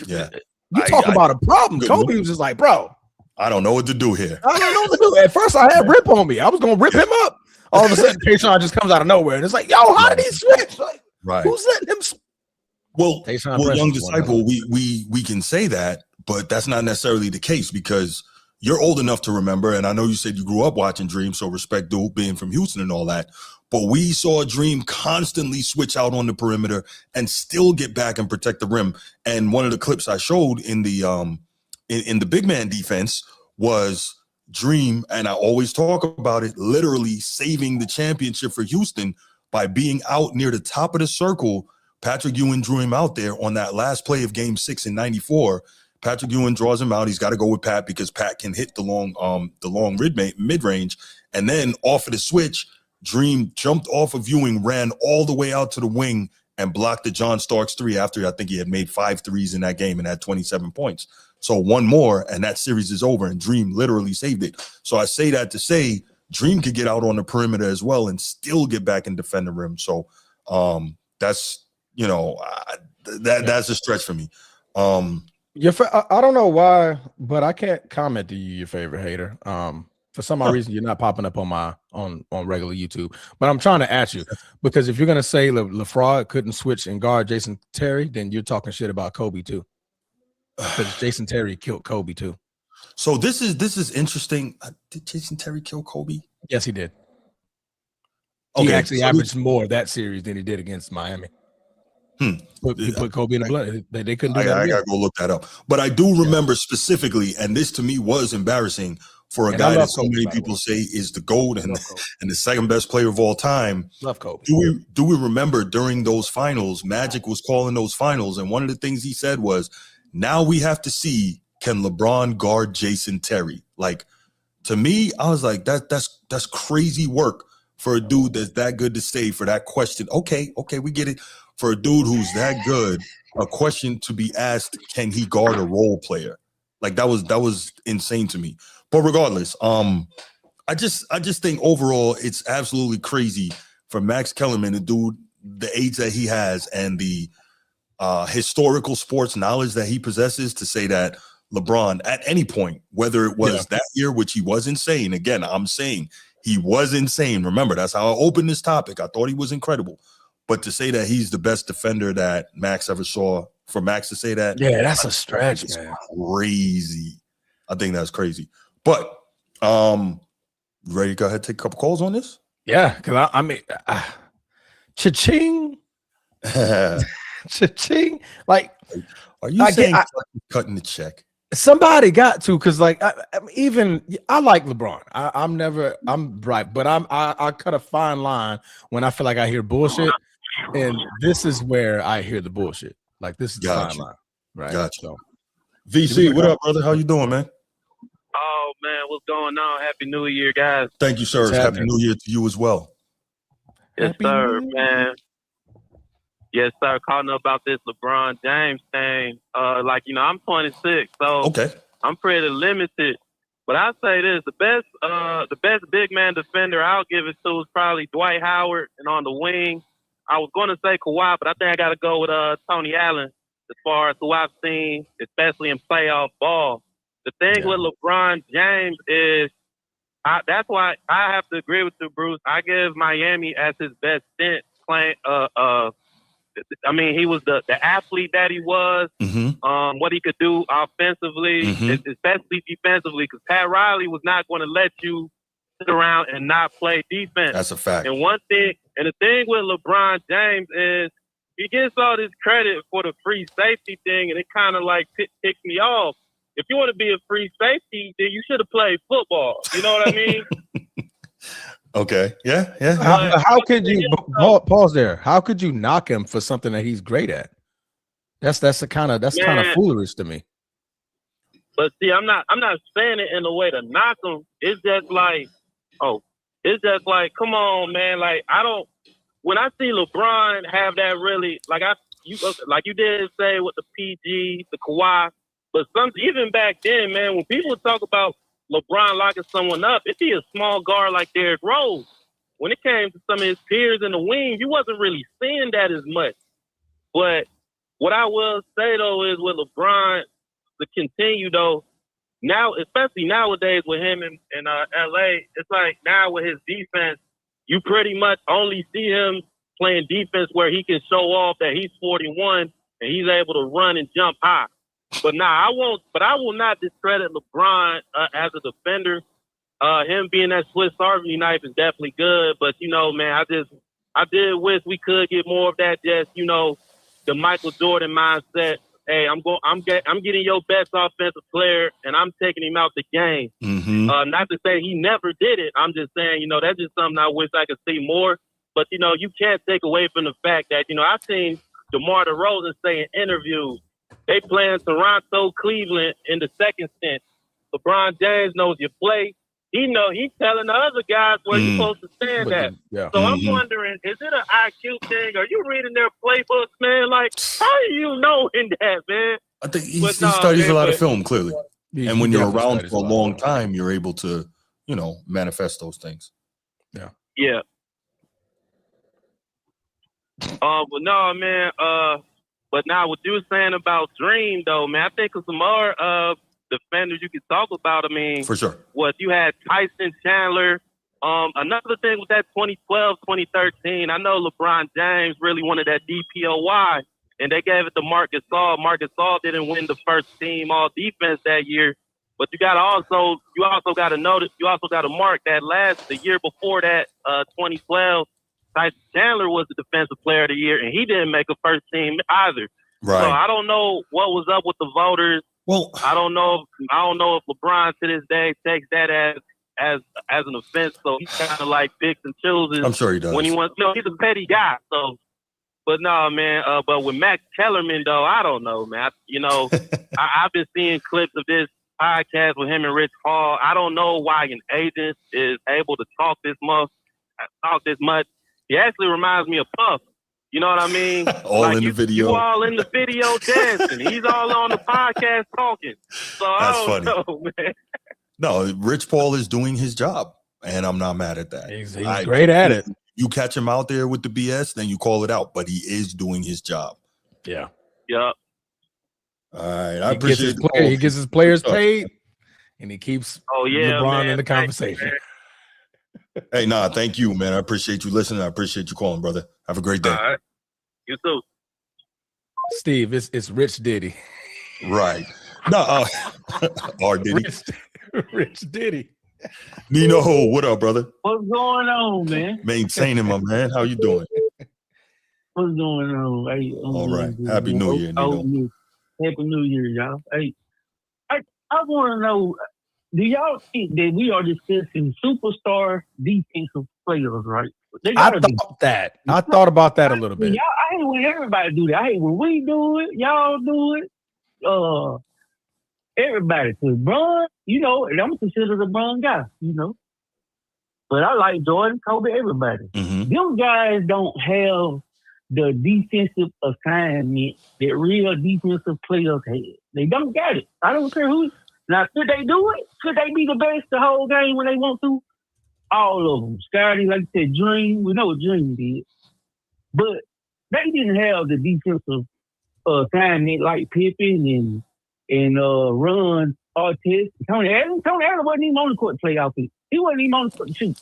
Yeah. You talk about a problem. Kobe was just like, bro, I don't know what to do here. I don't know what to do. At first, I had Rip on me. I was going to rip him up. All of a sudden, Tayshaun just comes out of nowhere. And it's like, yo, how did he switch? Like, right. Who's letting him Well, young disciple, we can say that, but that's not necessarily the case because you're old enough to remember, and I know you said you grew up watching Dream, so respect Duke being from Houston and all that, but we saw Dream constantly switch out on the perimeter and still get back and protect the rim. And one of the clips I showed in the big man defense was Dream, and I always talk about it, literally saving the championship for Houston by being out near the top of the circle. Patrick Ewing drew him out there on that last play of Game 6 in '94. Patrick Ewing draws him out. He's got to go with Pat because Pat can hit the long mid range, and then off of the switch, Dream jumped off of Ewing, ran all the way out to the wing, and blocked the John Starks 3 after I think he had made 5 threes in that game and had 27 points. So one more, and that series is over, and Dream literally saved it. So I say that to say Dream could get out on the perimeter as well and still get back and defend the rim. So that's that's a stretch for me. I don't know why, but I can't comment to you, your favorite hater. For some odd reason, you're not popping up on regular YouTube. But I'm trying to ask you, because if you're gonna say LeFraud couldn't switch and guard Jason Terry, then you're talking shit about Kobe too. Because Jason Terry killed Kobe too. So this is interesting. Did Jason Terry kill Kobe? Yes, he did. Okay, he actually averaged more that series than he did against Miami. He put Kobe in the blood. They couldn't do that. I gotta go look that up. But I do remember specifically, and this to me was embarrassing for a guy that so many people say is the GOAT and the second best player of all time. Love Kobe. Do we remember during those finals, Magic was calling those finals, and one of the things he said was, now we have to see, can LeBron guard Jason Terry? Like, to me, I was like, that's crazy work for a dude that's that good to say for that question. Okay, we get it. For a dude who's that good, a question to be asked, can he guard a role player? Like that was insane to me. But regardless, I just think overall it's absolutely crazy for Max Kellerman, a dude the age that he has and the historical sports knowledge that he possesses, to say that LeBron at any point, whether it was that year, which he was insane. Again, I'm saying he was insane. Remember, that's how I opened this topic. I thought he was incredible. But to say that he's the best defender that Max ever saw, for Max to say that, that's a stretch, man. Crazy. I think that's crazy. But ready to go ahead and take a couple calls on this? Yeah, because I mean, cha-ching. Cha-ching. Like, are you saying cutting the check? Somebody got to, because like I like LeBron. I'm right, but I cut a fine line when I feel like I hear bullshit, and this is where I hear the bullshit. Like, this is the fine line, right? Gotcha. So, VC, what up, brother? How you doing, man? Oh man, what's going on? Happy New Year, guys. Thank you, sir. Happy New Year to you as well. Yes, sir, man. Yes, sir. Calling about this LeBron James thing. I'm 26, so I'm pretty limited. But I say this: the best big man defender I'll give it to is probably Dwight Howard, and on the wing, I was going to say Kawhi, but I think I got to go with Tony Allen as far as who I've seen, especially in playoff ball. The thing with LeBron James is, that's why I have to agree with you, Bruce. I give Miami as his best stint playing. I mean, he was the athlete that he was, what he could do offensively, especially defensively, because Pat Riley was not going to let you sit around and not play defense. That's a fact. And the thing with LeBron James is he gets all this credit for the free safety thing, and it kind of like ticks me off. If you want to be a free safety, then you should have played football. You know what I mean? Okay. Yeah. How could you pause there? How could you knock him for something that he's great at? That's kind of foolish to me. But see, I'm not saying it in a way to knock him. It's just like, come on, man. Like, when I see LeBron have that really, like you did say with the PG, the Kawhi, but even back then, man, when people talk about LeBron locking someone up, it'd be a small guard like Derrick Rose. When it came to some of his peers in the wing, you wasn't really seeing that as much. But what I will say, though, is with LeBron, to continue, though, now, especially nowadays with him in L.A., it's like now with his defense, you pretty much only see him playing defense where he can show off that he's 41 and he's able to run and jump high. But I will not discredit LeBron as a defender. Him being that Swiss Army knife is definitely good. But, man, I did wish we could get more of that, just, the Michael Jordan mindset. Hey, I'm getting your best offensive player, and I'm taking him out the game. Mm-hmm. Not to say he never did it. I'm just saying, that's just something I wish I could see more. But, you can't take away from the fact that, I've seen DeMar DeRozan say in interviews, they play in Toronto, Cleveland in the second stint. LeBron James knows your play. He's telling the other guys where you're supposed to stand at. Yeah. So I'm wondering, is it an IQ thing? Are you reading their playbooks, man? Like, how are you knowing that, man? I think he studies a lot of film, clearly. And when you're around for a long time, you're able to, manifest those things. Yeah. Yeah. But no, man. But now what you were saying about Dream, though, man, I think of some more defenders you could talk about. I mean, for sure. What you had Tyson Chandler. Another thing with that 2012, 2013, I know LeBron James really wanted that DPOY, and they gave it to Marc Gasol. Marc Gasol didn't win the first team all defense that year, but you also got to notice, you also got to mark that the year before that, 2012, Tyson Chandler was the defensive player of the year, and he didn't make a first team either. Right. So I don't know what was up with the voters. Well, I don't know if LeBron to this day takes that as an offense. So he kind of like picks and chooses. I'm sure he does. When he wants, he's a petty guy. So, but no, man. But with Max Kellerman, though, I don't know, man. I've been seeing clips of this podcast with him and Rich Paul. I don't know why an agent is able to talk this much. He actually reminds me of Puff. You know what I mean? In the video. You all in the video dancing. He's all on the podcast talking. So I don't know, man. No, Rich Paul is doing his job, and I'm not mad at that. He's great at it. You catch him out there with the BS, then you call it out, but he is doing his job. Yeah. Yep. All right. I appreciate it. He gets his players paid, and he keeps LeBron in the conversation. Hey, thank you, man. I appreciate you listening. I appreciate you calling, brother. Have a great day. All right. You too. Steve, it's Rich Diddy. Right. No, R. Diddy. Rich Diddy. Nino, what up, brother? What's going on, man? Maintaining, my man. How you doing? What's going on? Hey, all right. Happy New Year, Nino. Happy New Year, y'all. Hey, I want to know, do y'all think that we are discussing superstar defensive players, right? I thought about that a little bit. I hate when everybody do that. I hate when we do it, y'all do it. Everybody. So LeBron, and I'm considered a LeBron guy, But I like Jordan, Kobe, everybody. Mm-hmm. Them guys don't have the defensive assignment that real defensive players have. They don't got it. I don't care who. Now, could they do it? Could they be the best the whole game when they want to? All of them. Scotty, like you said, Dream. We know what Dream did. But they didn't have the defensive assignment like Pippen and Ron Artest. Tony Adams wasn't even on the court to play offense. He wasn't even on the court to shoot.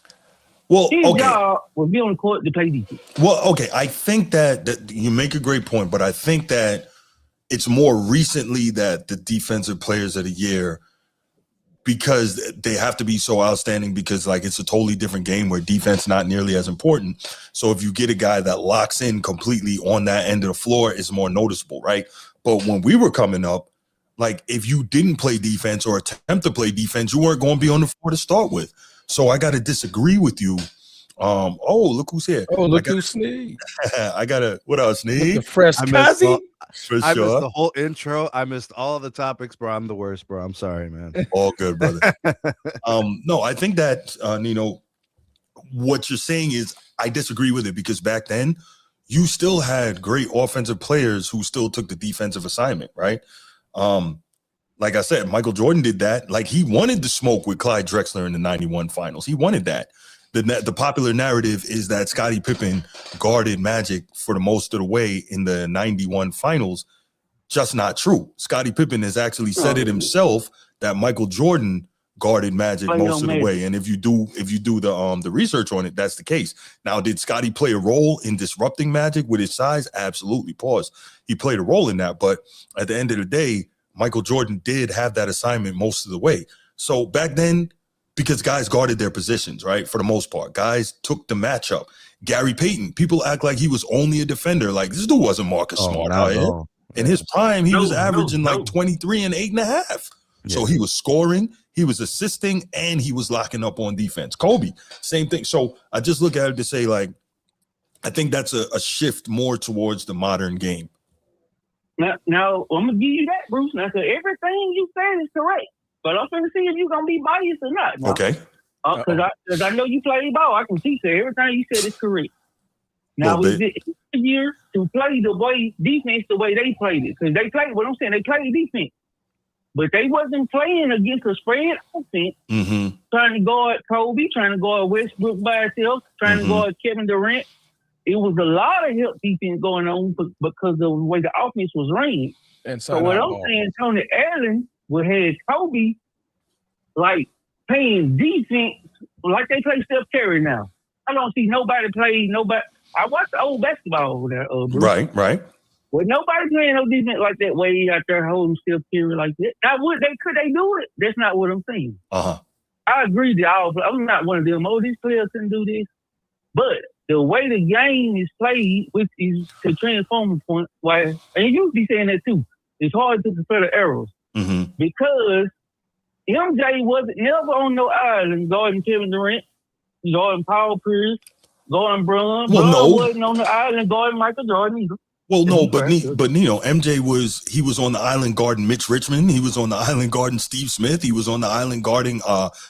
Well, his job was be on the court to play defense. Well, okay. I think that you make a great point, but I think that it's more recently that the defensive players of the year, because they have to be so outstanding, because like it's a totally different game where defense not nearly as important. So if you get a guy that locks in completely on that end of the floor, it's more noticeable, right? But when we were coming up, like if you didn't play defense or attempt to play defense, you weren't going to be on the floor to start with. So I got to disagree with you. Look who's here. Oh, look who's Sneed. What else, Sneed? The fresh Kazi. I missed the whole intro. I missed all of the topics, bro. I'm the worst, bro. I'm sorry, man. All good, brother. No, I think that, Nino, what you're saying is I disagree with it, because back then you still had great offensive players who still took the defensive assignment, right? like I said, Michael Jordan did that. Like he wanted to smoke with Clyde Drexler in the 91 finals. He wanted that. The popular narrative is that Scottie Pippen guarded Magic for the most of the way in the 91 finals. Just not true. Scottie Pippen has actually said it himself that Michael Jordan guarded Magic most of the way. And if you do the research on it, that's the case. Now, did Scottie play a role in disrupting Magic with his size? Absolutely. Pause. He played a role in that. But at the end of the day, Michael Jordan did have that assignment most of the way. So back then, because guys guarded their positions, right? For the most part, guys took the matchup. Gary Payton, people act like he was only a defender. Like this dude wasn't Marcus Smart out here. In his prime, he was averaging like 23 and 8.5. Yeah. So he was scoring, he was assisting, and he was locking up on defense. Kobe, same thing. So I just look at it to say, like, I think that's a shift more towards the modern game. Now I'm gonna give you that, Bruce. Now, so everything you said is correct. But I'm going to see if you're going to be biased or not. Now. Okay. Because I know you play ball. I can see that everything you said is correct. Now, is it easier to play the way defense the way they played it? Because they played, what I'm saying, they played defense. But they wasn't playing against a spread offense, trying to guard Kobe, trying to guard Westbrook by itself, trying to guard Kevin Durant. It was a lot of help defense going on because of the way the offense was ran. So what I'm saying, Tony Allen would have Kobe like playing defense like they play Steph Curry now. I don't see nobody play nobody. I watched the old basketball over there, Bruce. Right. Well, nobody playing no defense like that way out there holding Steph Curry like that. Now, could they do it? That's not what I'm saying. I agree that I'm not one of them. Oh, these players can do this. But the way the game is played, which is the transforming point, and you be saying that too, it's hard to compare the errors. Because MJ wasn't never on no island guarding Kevin Durant, guarding Paul Pierce, guarding Bron. Bron wasn't on the island guarding Michael Jordan either. Well, no, but MJ was on the island guarding Mitch Richmond. He was on the island guarding Steve Smith. He was on the island guarding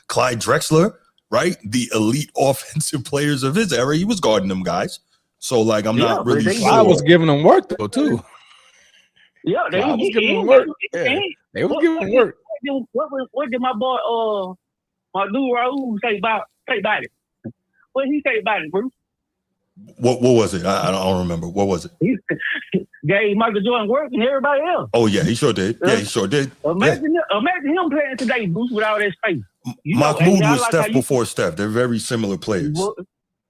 Clyde Drexler, right? The elite offensive players of his era. He was guarding them guys. So, like, I'm not really sure. I was giving them work, though, too. Yeah, they was giving them work. They was giving them work. What did my boy, my dude Raul say about it? What did he say about it, Bruce? What was it? I don't remember. What was it? He gave Michael Jordan work and everybody else. Oh, yeah, he sure did. Yeah, he sure did. Imagine him playing today, Bruce, without that space. Mahmoud was Steph before Steph. They're very similar players.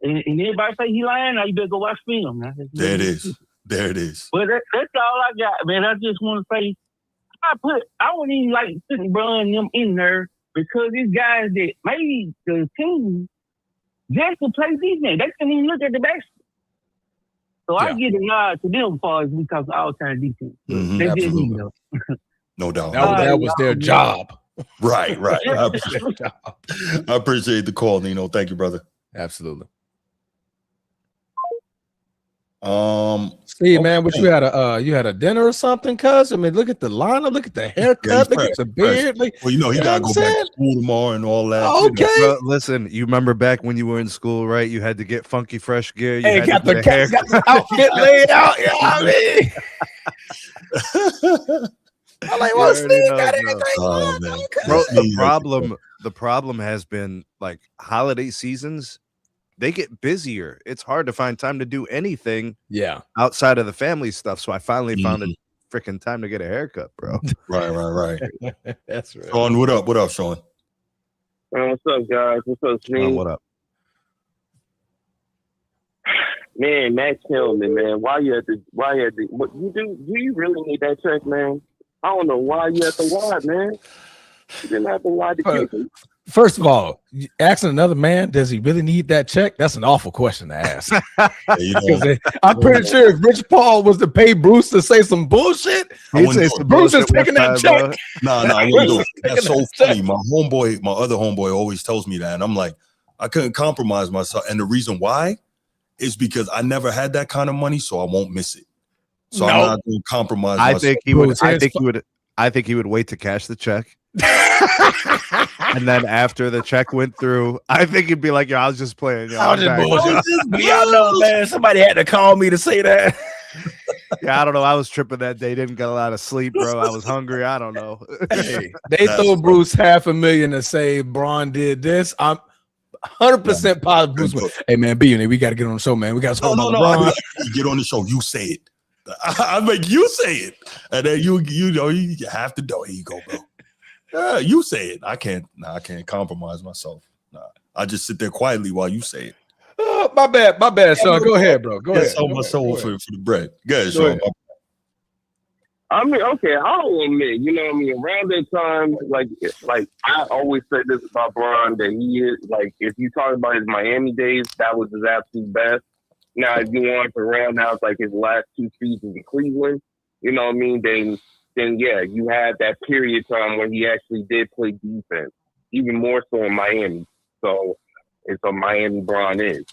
And everybody say he lying, now you better go watch film. There it is. But that's all I got, man. I just want to say, I wouldn't even like putting Bron and them in there because these guys that made the team just to play defense. They couldn't even look at the basket. So I give a nod to them as far as we talk all-time defense. They did know. No doubt. That was their job. Right. I appreciate the call, Nino. Thank you, brother. Absolutely. See, man, what you had a dinner or something, cuz? I mean, look at the lineup, look at the haircut, look at the beard. Like, well, he gotta go back to school tomorrow and all that. Okay. Bro, listen, you remember back when you were in school, right? You had to get funky fresh gear. You had got the outfit laid out. You know what I mean? I'm like, well, Steve got anything on? Bro, the problem has been like holiday seasons. They get busier. It's hard to find time to do anything outside of the family stuff. So I finally found a freaking time to get a haircut, bro. Right. That's right. Sean, what up, Sean? What's up, guys? What's up, Steve? What up? Man, Max Kellerman, man. Why you what do you really need that check, man? I don't know why you at the wide, man. You didn't have to wide the kitchen. First of all, asking another man, does he really need that check? That's an awful question to ask. I'm pretty sure if Rich Paul was to pay Bruce to say some bullshit, he'd say Bruce is taking that check. Nah, I wouldn't do it. That's so funny. My other homeboy always tells me that. And I'm like, I couldn't compromise myself. And the reason why is because I never had that kind of money, so I won't miss it. So I'm not going to compromise myself. I think he would wait to cash the check. And then after the check went through, I think he'd be like, "Yo, I was just playing. Yo, I know, man. Somebody had to call me to say that." Yeah, I don't know. I was tripping that day. Didn't get a lot of sleep, bro. I was hungry. I don't know. Hey, they throw Bruce $500,000 and say Braun did this. I'm 100% positive Bruce went, hey, man, B, we got to get on the show, man. We got to talk about LeBron. Get on the show. You say it. I make you say it. And then you know, you have to know. Here you go, bro. You say it. I can't compromise myself. Nah, I just sit there quietly while you say it. Oh, my bad, Sean. Go ahead, bro. Go ahead. Sell my soul for the bread. Go ahead, Sean. I mean, okay, I'll admit, you know what I mean, around that time, like I always say this about Bron, that he is, like, if you talk about his Miami days, that was his absolute best. Now, if you want to round out, like, his last 2 seasons in Cleveland, you know what I mean, then yeah, you had that period time when he actually did play defense, even more so in Miami. So, it's a Miami Bron is.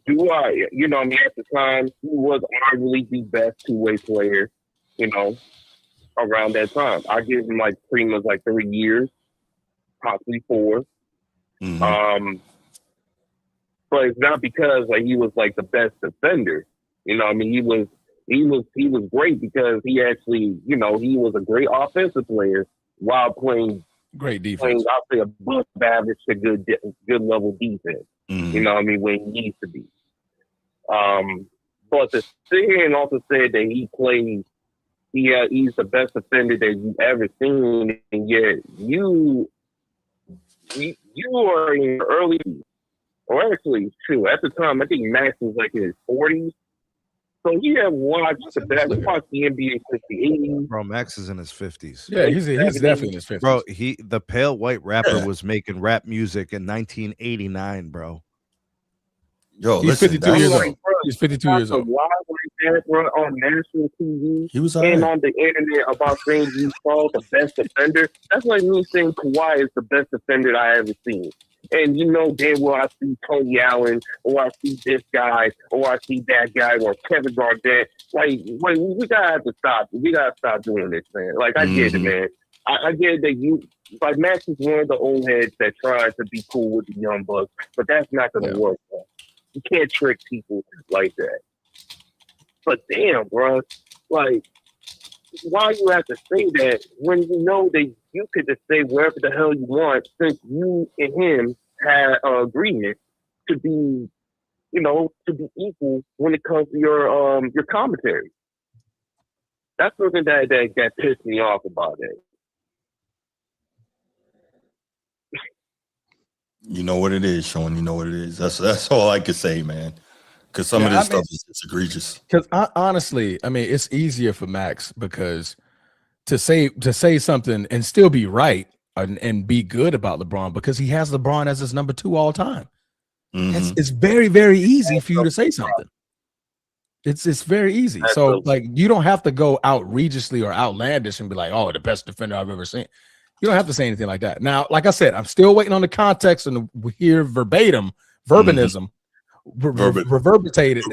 Do I, you know, I mean, at the time, he was arguably the best two-way player, you know, around that time. I give him, like, pretty much, like, 3 years, possibly 4. Mm-hmm. But it's not because, like, he was, like, the best defender. You know, I mean, he was great because he actually, you know, he was a great offensive player while playing great defense. Playing, I'll say, above average to good level defense. Mm-hmm. You know what I mean? When he needs to be. But to sit here and also say that he plays, he's the best defender that you've ever seen, and yet you are in your early, or actually, too, at the time, I think Max was like in his 40s. So he had watched the NBA since the 80s. Bro, Max is in his 50s. Yeah, he's definitely in his 50s. Bro, the pale white rapper was making rap music in 1989, bro. Yo, he's 52 years old. He's 52 years old. Why was that on national TV? He was and on the internet about saying you saw the best defender? That's like me saying Kawhi is the best defender I ever seen. And you know damn well I see Tony Allen, or I see this guy, or I see that guy, or Kevin Garnett. Like, wait, we gotta have to stop. We gotta stop doing this, man. Like, I get it, man. I get that you, like, Max is one of the old heads that tries to be cool with the young bucks, but that's not gonna work, man. You can't trick people like that. But damn, bro, like, why you have to say that when you know that you could just say wherever the hell you want, since you and him had an agreement to be, you know, to be equal when it comes to your commentary. That's something that pissed me off about it. You know what it is, Sean. You know what it is. That's all I can say, man. Because some of this stuff is egregious. Because honestly, I mean, it's easier for Max because to say something and still be right and be good about LeBron because he has LeBron as his number 2 all time. Mm-hmm. It's very, very easy for you to say something. It's very easy. So like you don't have to go outrageously or outlandish and be like, oh, the best defender I've ever seen. You don't have to say anything like that. Now, like I said, I'm still waiting on the context and we hear verbanism, reverberated.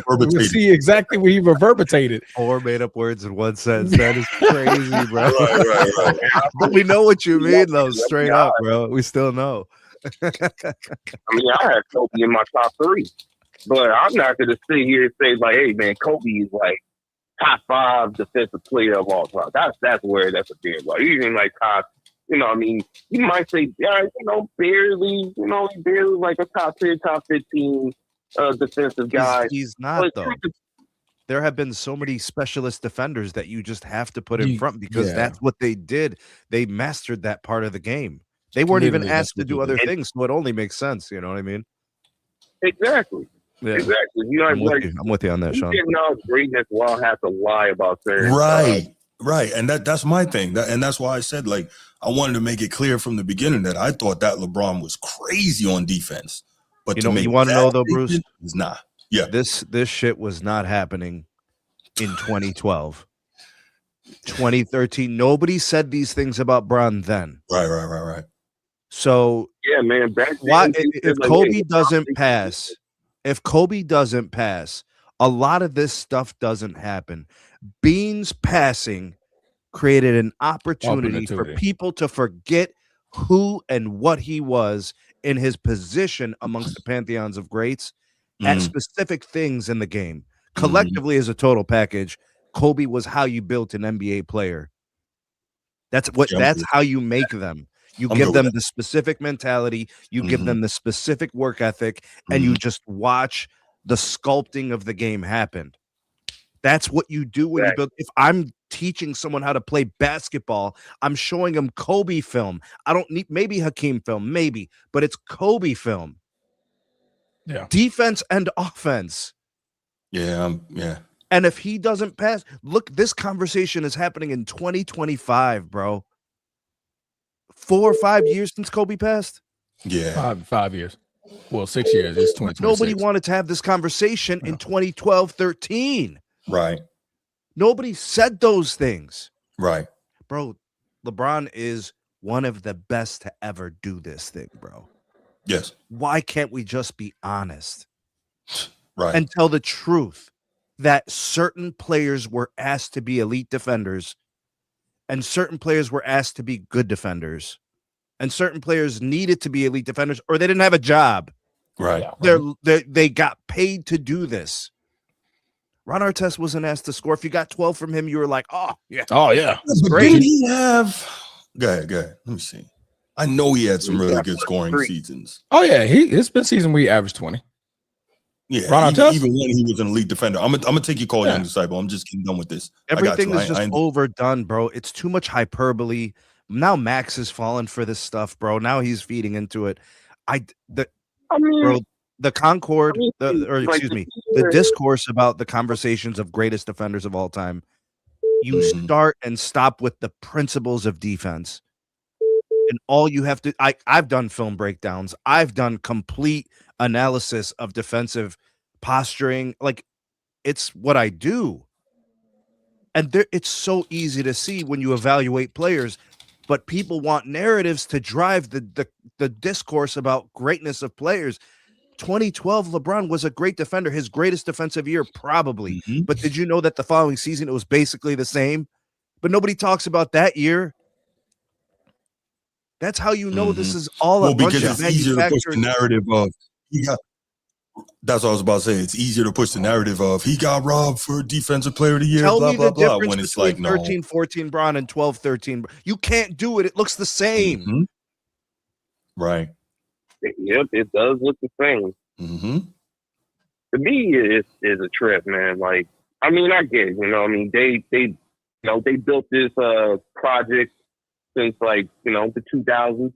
We'll see exactly where he reverberated. 4 made-up words in one sentence. That is crazy, bro. Right. But we know what you mean, though. Straight up, bro. We still know. I mean, I had Kobe in my top 3, but I'm not going to sit here and say like, "Hey, man, Kobe is like top 5 defensive player of all time." That's a big one. Even like top. You know, I mean, you might say, yeah, you know, barely like a top 10, top 15 defensive guy. He's not, though. There have been so many specialist defenders that you just have to put in front because that's what they did. They mastered that part of the game. They weren't even asked to do other things, so it only makes sense. You know what I mean? Exactly. Yeah. Exactly. You know, I'm with you on that, Sean. You know, greatness while have to lie about certain Right. And that's my thing. And that's why I said, like, I wanted to make it clear from the beginning that I thought that LeBron was crazy on defense. But you want to know though, Bruce? It's not. Yeah. This shit was not happening in 2012. 2013. Nobody said these things about Bron then. Right. So yeah, man. If Kobe doesn't pass, a lot of this stuff doesn't happen. Bean's passing created an opportunity for people to forget who and what he was in his position amongst the pantheons of greats at specific things in the game. Collectively, as a total package, Kobe was how you built an NBA player. That's how you make them. You give them the specific mentality, you give them the specific work ethic, and you just watch the sculpting of the game happen. That's what you do when you build. If I'm teaching someone how to play basketball, I'm showing them Kobe film. I don't need maybe Hakeem film, maybe, but it's Kobe film. Yeah. Defense and offense. Yeah. And if he doesn't pass, look, this conversation is happening in 2025, bro. 4 or 5 years since Kobe passed? Yeah. 5 years. Well, 6 years. It's 2026. Nobody wanted to have this conversation in 2012, 13. Right. Nobody said those things. Right. Bro, LeBron is one of the best to ever do this thing, bro. Yes. Why can't we just be honest? Right. And tell the truth that certain players were asked to be elite defenders and certain players were asked to be good defenders and certain players needed to be elite defenders or they didn't have a job. Right. They got paid to do this. Ron Artest wasn't asked to score. If you got 12 from him, you were like, oh, yeah. Oh, yeah. Great. Did he have... Go ahead. Let me see. I know he had some really good scoring seasons. Oh, yeah. It's been season where he averaged 20. Yeah, Ron Artest? Even when he was an elite defender. I'm gonna take your call, young disciple. I'm just getting done with this. Everything is just overdone, bro. It's too much hyperbole. Now Max is falling for this stuff, bro. Now he's feeding into it. The Concord, the discourse about the conversations of greatest defenders of all time. You start and stop with the principles of defense. And all you have to, I've done film breakdowns. I've done complete analysis of defensive posturing. Like, it's what I do. And it's so easy to see when you evaluate players, but people want narratives to drive the discourse about greatness of players. 2012, LeBron was a great defender, his greatest defensive year, probably. But did you know that the following season it was basically the same? But nobody talks about that year. That's how you know this is all a bunch because of it's easier to push the narrative of that's what I was about to say. It's easier to push the narrative of he got robbed for defensive player of the year, blah, blah, blah. When it's like 13-14 Bron and 12-13. You can't do it. It looks the same. Right. Yep, it does look the same. To me, it's a trip, man. Like, I mean, I get it. You know, I mean, they built this project since like, you know, the 2000s.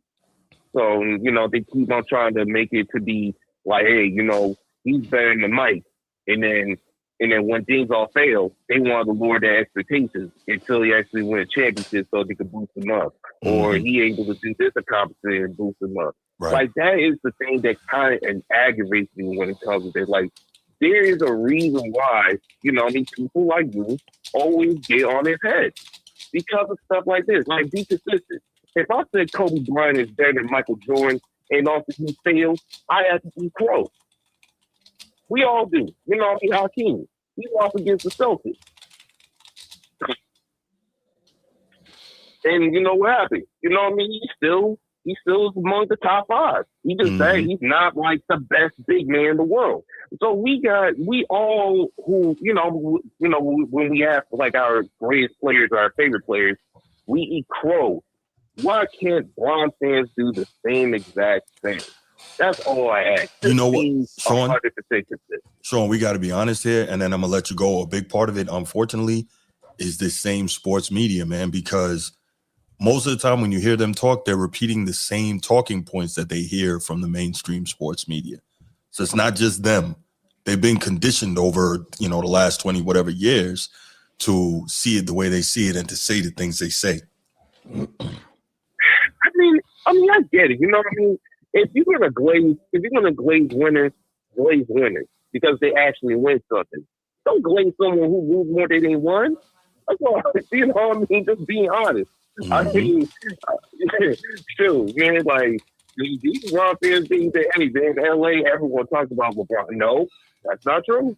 So, you know, they keep on trying to make it to be like, hey, you know, he's better than Mike. And then when things all fail, they want to lower their expectations until he actually win a championship so they could boost him up. Or he able to do this accomplishment and boost him up. Right. Like, that is the thing that kind of aggravates me when it comes to it. Like, there is a reason why, you know, these people like you always get on his head. Because of stuff like this. Like, be consistent. If I said Kobe Bryant is better than Michael Jordan and also he fails, I have to be pro. We all do. You know, I mean, Hakeem, he lost against the Celtics. And you know what happened? You know what I mean? He still is among the top 5. He just said he's not like the best big man in the world. So we all who, you know, when we have like our greatest players, our favorite players, we eat crow. Why can't Bron fans do the same exact thing? That's all I ask. You know what, Sean, we got to be honest here, and then I'm going to let you go. A big part of it, unfortunately, is this same sports media, man, because most of the time when you hear them talk, they're repeating the same talking points that they hear from the mainstream sports media. So it's not just them. They've been conditioned over, you know, the last 20 whatever years to see it the way they see it and to say the things they say. I mean, I get it. You know what I mean? If you're gonna glaze winners because they actually win something. Don't glaze someone who lose more than they won. That's all. You know what I mean? Just being honest. I mean, shoot, man. Like, these Bron fans think that anything in LA, everyone talks about LeBron. No, that's not true.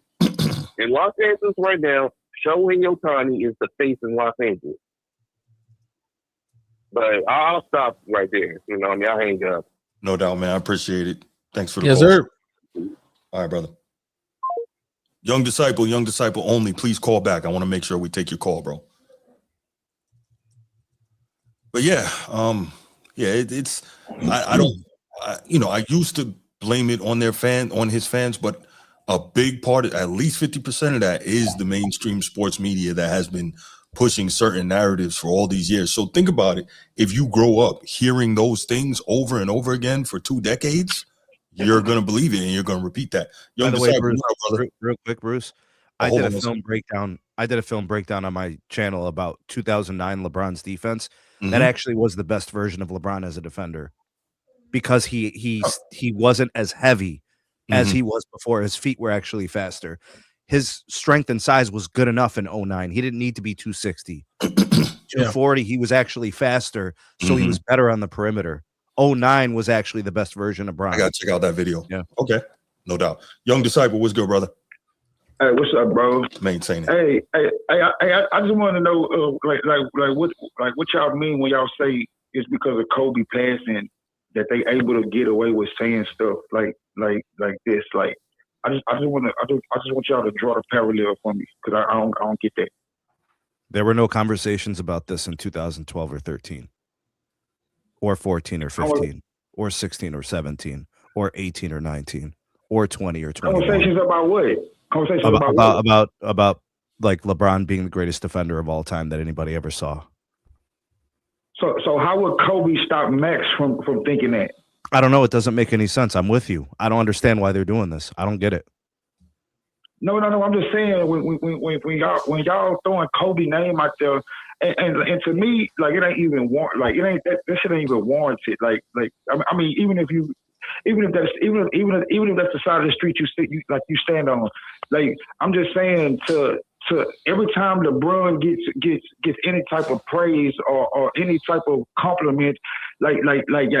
In Los Angeles right now, Shohei Ohtani is the face in Los Angeles. But I'll stop right there. You know, I mean, I'll hang up. No doubt, man. I appreciate it. Thanks for the call. Sir. All right, brother. Young disciple only. Please call back. I want to make sure we take your call, bro. But yeah, it's I used to blame it on his fans, but a big part of at least 50% of that is the mainstream sports media that has been pushing certain narratives for all these years. So think about it. If you grow up hearing those things over and over again for 2 decades, you're going to believe it and you're going to repeat that. By the way, Bruce, real quick, Bruce, I did a film breakdown on my channel about 2009 LeBron's defense. Mm-hmm. That actually was the best version of LeBron as a defender because he wasn't as heavy as he was before. His feet were actually faster. His strength and size was good enough in 09. He didn't need to be 260. 240, he was actually faster, so he was better on the perimeter. 09 was actually the best version of Brown. I got to check out that video. Yeah. Okay. No doubt. Young disciple, what's good, brother? Hey, what's up, bro? Maintain it. Hey, I just want to know, what y'all mean when y'all say it's because of Kobe passing that they able to get away with saying stuff like this. Like, I just want y'all to draw the parallel for me because I don't get that. There were no conversations about this in 2012 or 13, or 14 or 15, or 16 or 17, or 18 or 19, or 20 or 21. Conversations about what? About like LeBron being the greatest defender of all time that anybody ever saw. So how would Kobe stop Max from thinking that? I don't know. It doesn't make any sense. I'm with you. I don't understand why they're doing this. I don't get it. No. I'm just saying when y'all throwing Kobe name out there, and to me, like it ain't even that shit ain't even warranted. Like I mean, even if that's the side of the street you stand on, like I'm just saying to every time LeBron gets any type of praise or any type of compliment, like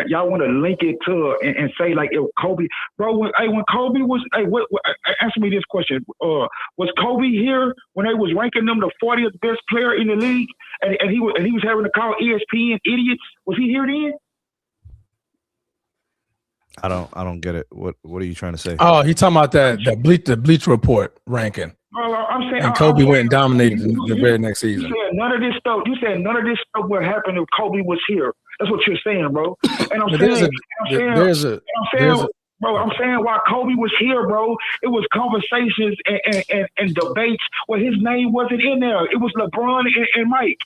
y'all want to link it to and say like if Kobe, bro, when Kobe was, answer me this question, was Kobe here when they was ranking them the 40th best player in the league and he was having to call ESPN idiots? Was he here then? I don't get it. What are you trying to say? Oh, he talking about the Bleach Report ranking. I'm saying, and Kobe went and dominated the very next season. You said none of this stuff would happen if Kobe was here. That's what you're saying, bro. And I'm saying why Kobe was here, bro. It was conversations and debates where his name wasn't in there. It was LeBron and Mike.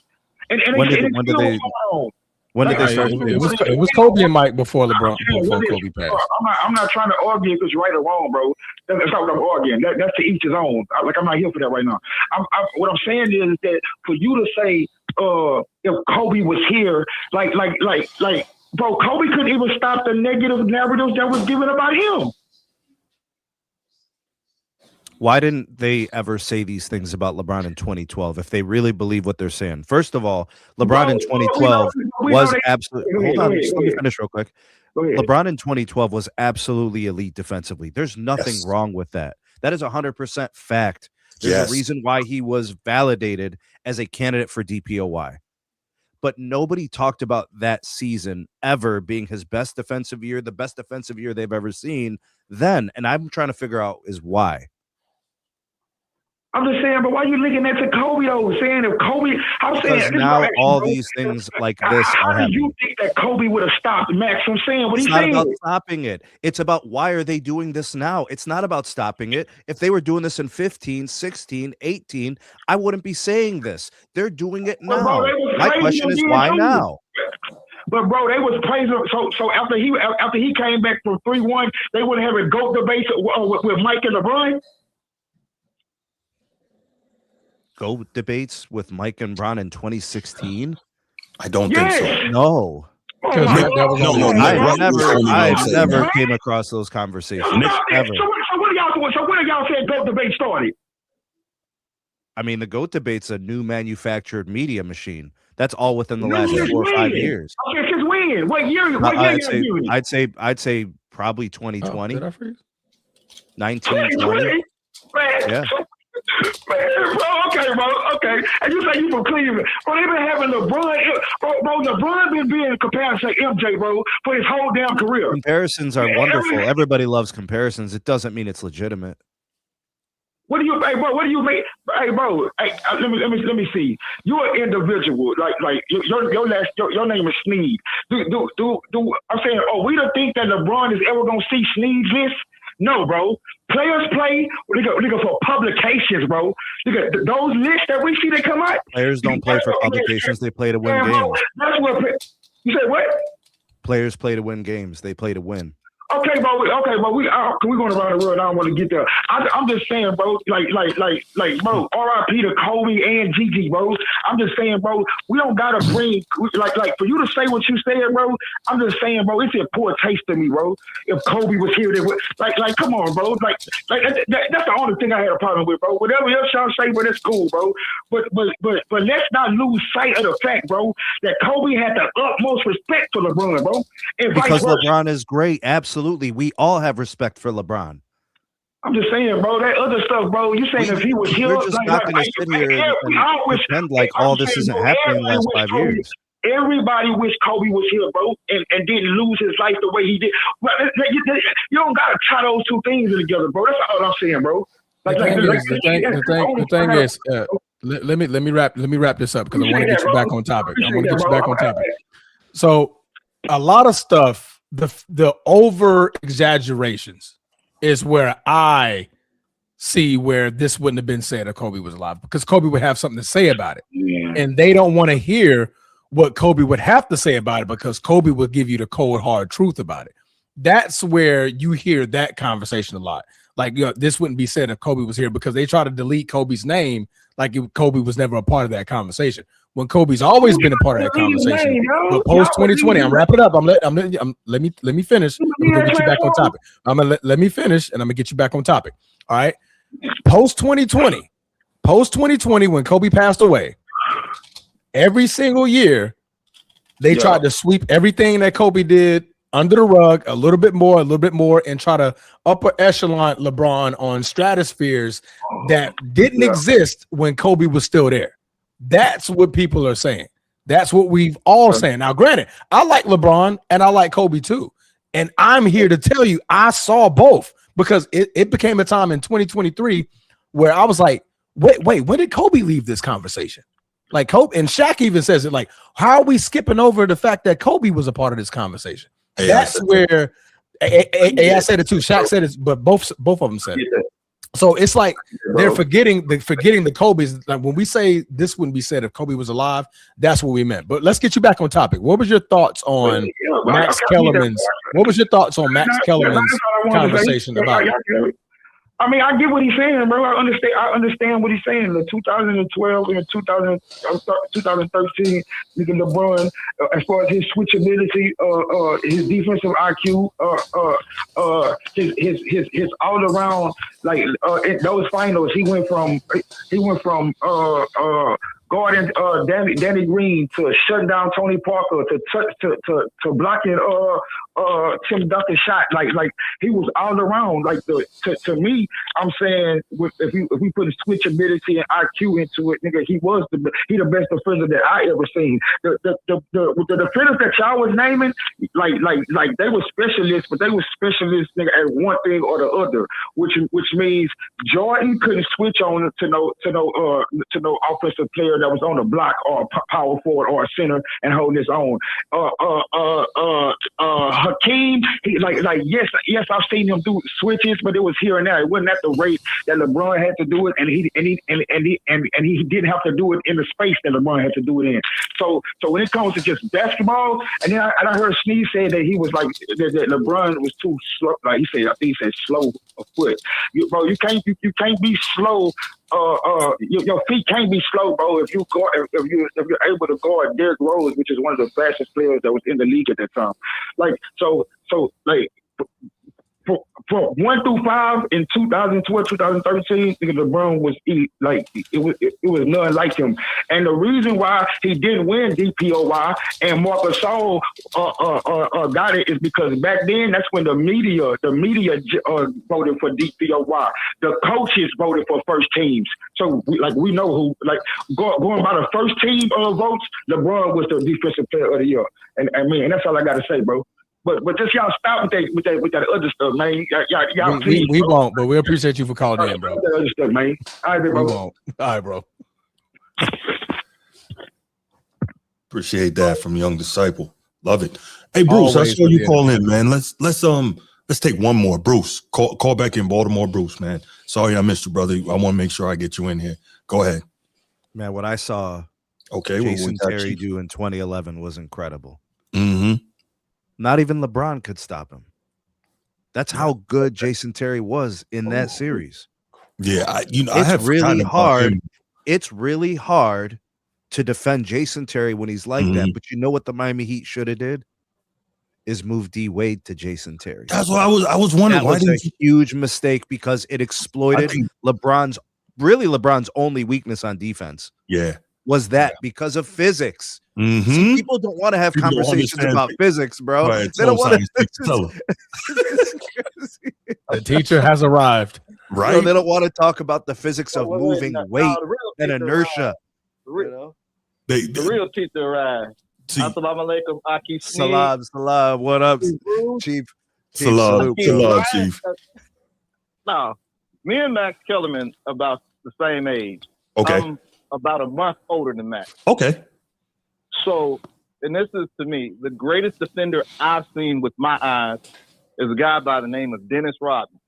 When did they start? It was Kobe and Mike before Kobe passed. I'm not trying to argue if it's right or wrong, bro. That's not what I'm arguing. That's to each his own. I'm not here for that right now. What I'm saying is that for you to say if Kobe was here, bro, Kobe couldn't even stop the negative narratives that was given about him. Why didn't they ever say these things about LeBron in 2012 if they really believe what they're saying? First of all, LeBron in 2012 was absolutely. Hold on, just let me finish real quick. LeBron in 2012 was absolutely elite defensively. There's nothing wrong with that. That is 100% fact. There's a reason why he was validated as a candidate for DPOY. But nobody talked about that season ever being his best defensive year, the best defensive year they've ever seen then. And I'm trying to figure out is why. I'm just saying, but why are you linking that to Kobe though? Saying if Kobe, I'm because saying now all these things like this are happening. How do you think that Kobe would have stopped Max from saying what he's saying? It's not about stopping it. It's about why are they doing this now? It's not about stopping it. If they were doing this in 15, 16, 18, I wouldn't be saying this. They're doing it now. Bro, my question is why now? But bro, they was praising. So after he came back from 3-1, they wouldn't have a GOAT debate with Mike and LeBron. GOAT debates with Mike and Bron in 2016? I don't think so. No. I never came across those conversations. Ever. So when are y'all saying GOAT debate started? I mean, the GOAT debate's a new manufactured media machine. That's all within the last 4 or 5 years. Okay, since when? What year? I'd say probably 2020. Did I freeze? 1920. Yeah. Man, bro, okay. And you say you from Cleveland. Bro, they been having LeBron. Bro, LeBron been being compared to MJ, bro, for his whole damn career. Comparisons are wonderful. Everybody loves comparisons. It doesn't mean it's legitimate. What do you, hey, bro? What do you make, hey, bro? Hey, let me see. You're an individual, like your name is Sneed. Do I'm saying, we don't think that LeBron is ever gonna see Sneed's list? No, bro. Players play nigga for publications, bro. Nigga, those lists that we see they come out. Players don't play for publications; they play to win games. Bro, that's what you said. What? Players play to win games; they play to win. Okay, bro. We going around the world. I don't want to get there. I'm just saying, bro. Like, bro. R.I.P. to Kobe and Gigi, bro. I'm just saying, bro. We don't gotta bring like for you to say what you said, bro. I'm just saying, bro. It's a poor taste to me, bro. If Kobe was here, they would like. Come on, bro. Like that's the only thing I had a problem with, bro. Whatever else y'all say, but it's cool, bro. But let's not lose sight of the fact, bro, that Kobe had the utmost respect for LeBron, bro. And because LeBron is great, absolutely. We all have respect for LeBron. I'm just saying, bro, that other stuff, bro. You saying if he was here, we're just not going to sit here and pretend like all this isn't happening in the last 5 years. Everybody wish Kobe was here, bro, and didn't lose his life the way he did. But you don't got to tie those two things together, bro. That's all I'm saying, bro. The thing is, let me wrap this up because I want to get you back on topic. I want to get you back on topic. So a lot of stuff. The over exaggerations is where I see where this wouldn't have been said if Kobe was alive, because Kobe would have something to say about it. Yeah. And they don't want to hear what Kobe would have to say about it because Kobe would give you the cold, hard truth about it. That's where you hear that conversation a lot. Like, this wouldn't be said if Kobe was here because they try to delete Kobe's name like Kobe was never a part of that conversation. When Kobe's always been a part of that conversation. But post 2020, I'm wrapping up. Let me finish. I'm gonna get you back on topic. Let me finish, and I'm gonna get you back on topic. All right. Post 2020, when Kobe passed away, every single year they tried to sweep everything that Kobe did under the rug a little bit more, and try to upper echelon LeBron on stratospheres that didn't exist when Kobe was still there. That's what people are saying. That's what we've all saying. Now, granted, I like LeBron and I like Kobe too. And I'm here to tell you, I saw both because it became a time in 2023 where I was like, wait, when did Kobe leave this conversation? Like Kobe, and Shaq even says it, like, how are we skipping over the fact that Kobe was a part of this conversation? That's where I said it too. Shaq said it, but both of them said it. So it's like they're forgetting the Kobe's. Like when we say this wouldn't be said if Kobe was alive, that's what we meant. But let's get you back on topic. What was your thoughts on Max Kellerman's? What was your thoughts on Max Kellerman's conversation about it? I mean, I get what he's saying, bro. I understand what he's saying. The 2012 and 2013, nigga LeBron, as far as his switchability, his defensive IQ, his all around, like in those finals, he went from guarding Danny Green to shutting down Tony Parker to blocking Tim Duncan's shot. Like he was all around. Like to me, I'm saying if we put switchability and IQ into it, nigga, he the best defender that I ever seen. The defenders that y'all was naming, like they were specialists, but they were specialists, nigga, at one thing or the other, which means Jordan couldn't switch on to no offensive player that was on the block or a power forward or a center and hold his own. Hakeem, yes, I've seen him do switches, but it was here and there. It wasn't at the rate that LeBron had to do it, and he didn't have to do it in the space that LeBron had to do it in. So when it comes to just basketball, and then I heard Sneeze say that he was like that LeBron was too slow. Like I think he said slow of foot. You can't be slow. Your feet can't be slow, bro. If you're able to guard Derrick Rose, which is one of the fastest players that was in the league at that time, for 1 through 5 in 2012, 2013, LeBron was it was none like him. And the reason why he didn't win DPOY and Marcus Gasol got it is because back then that's when the media voted for DPOY. The coaches voted for first teams. So we know who, going by the first team votes, LeBron was the defensive player of the year. And that's all I got to say, bro. But just y'all stop with that other stuff, man. Y'all please. We won't, but we appreciate you for calling in, bro. That other stuff, man. All right, bro. We won't. All right, bro. Appreciate that from Young Disciple. Love it. Hey, Bruce, I saw you call in, man. Let's take one more. Bruce, call back in Baltimore, Bruce, man. Sorry I missed you, brother. I want to make sure I get you in here. Go ahead. Man, what I saw Jason Terry do in 2011 was incredible. Mm-hmm. Not even LeBron could stop him. That's how good Jason Terry was in that series. Yeah, it's really hard to defend Jason Terry when he's like that. But you know what the Miami Heat should have did? Is move D Wade to Jason Terry. That's what I was wondering. That was a huge mistake because it exploited LeBron's only weakness on defense. Yeah. Was that because of physics? See, people don't want to have conversations about physics, bro. Right, they don't want to. The teacher has arrived. Right. No, they don't want to talk about the physics of moving weight and inertia. The real teacher arrived. Assalamu alaikum, Aki. Salam. What up, Chief? Salam, Chief. No, me and Max Kellerman about the same age. Okay. I'm about a month older than Max. Okay. So, and this is to me the greatest defender I've seen with my eyes is a guy by the name of Dennis Rodman.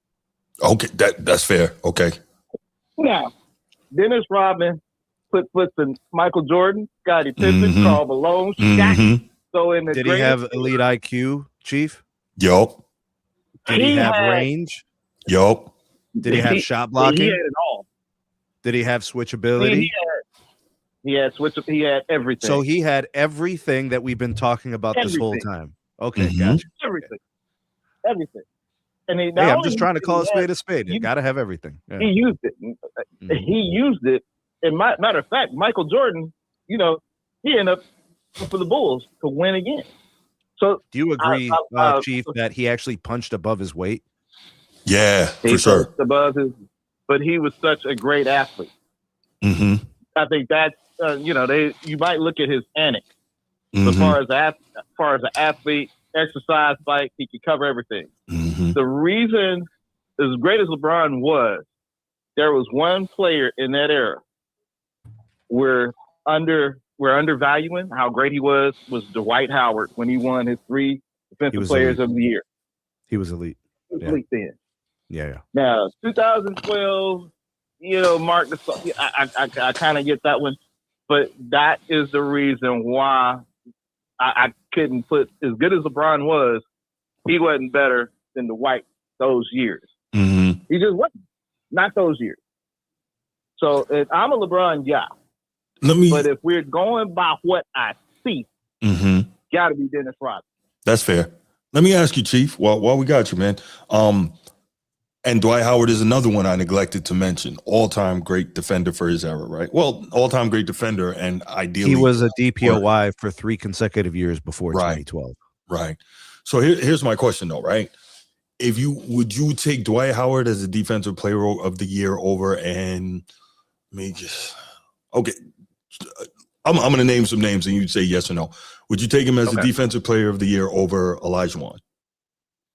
Okay, that's fair. Okay. Now, Dennis Rodman put in Michael Jordan, Scottie Pippen, Karl Malone, Shaq. So in the did he have elite IQ, Chief? Yup. Did he have range? Yup. Did he have shot blocking? He had it all. Did he have switchability? He had everything. So he had everything that we've been talking about this whole time. Okay, gotcha. Everything. And I'm just trying to call a spade a spade. You got to have everything. Yeah. He used it. He used it. And matter of fact, Michael Jordan, he ended up for the Bulls to win again. So do you agree, Chief, that he actually punched above his weight? Yeah, for sure. But he was such a great athlete. I think that's you might look at his annex. As far as an athlete, exercise bike, he could cover everything. The reason, as great as LeBron was, there was one player in that era we're undervaluing how great he was Dwight Howard when he won his 3 Defensive Players of the Year. He was elite. Elite then. Yeah. Now, 2012, Mark, I kind of get that one, but that is the reason why I couldn't put, as good as LeBron was, he wasn't better than Dwight those years. He just wasn't. Not those years. So I'm a LeBron guy. But if we're going by what I see, got to be Dennis Rodman. That's fair. Let me ask you, Chief, while we got you, man. And Dwight Howard is another one I neglected to mention. All-time great defender for his era, right? Well, all-time great defender, and ideally he was a DPOY for 3 consecutive years before 2012. Right. So here's my question, though, right? Would you take Dwight Howard as a defensive player of the year over I'm going to name some names and you'd say yes or no. Would you take him as a defensive player of the year over Olajuwon?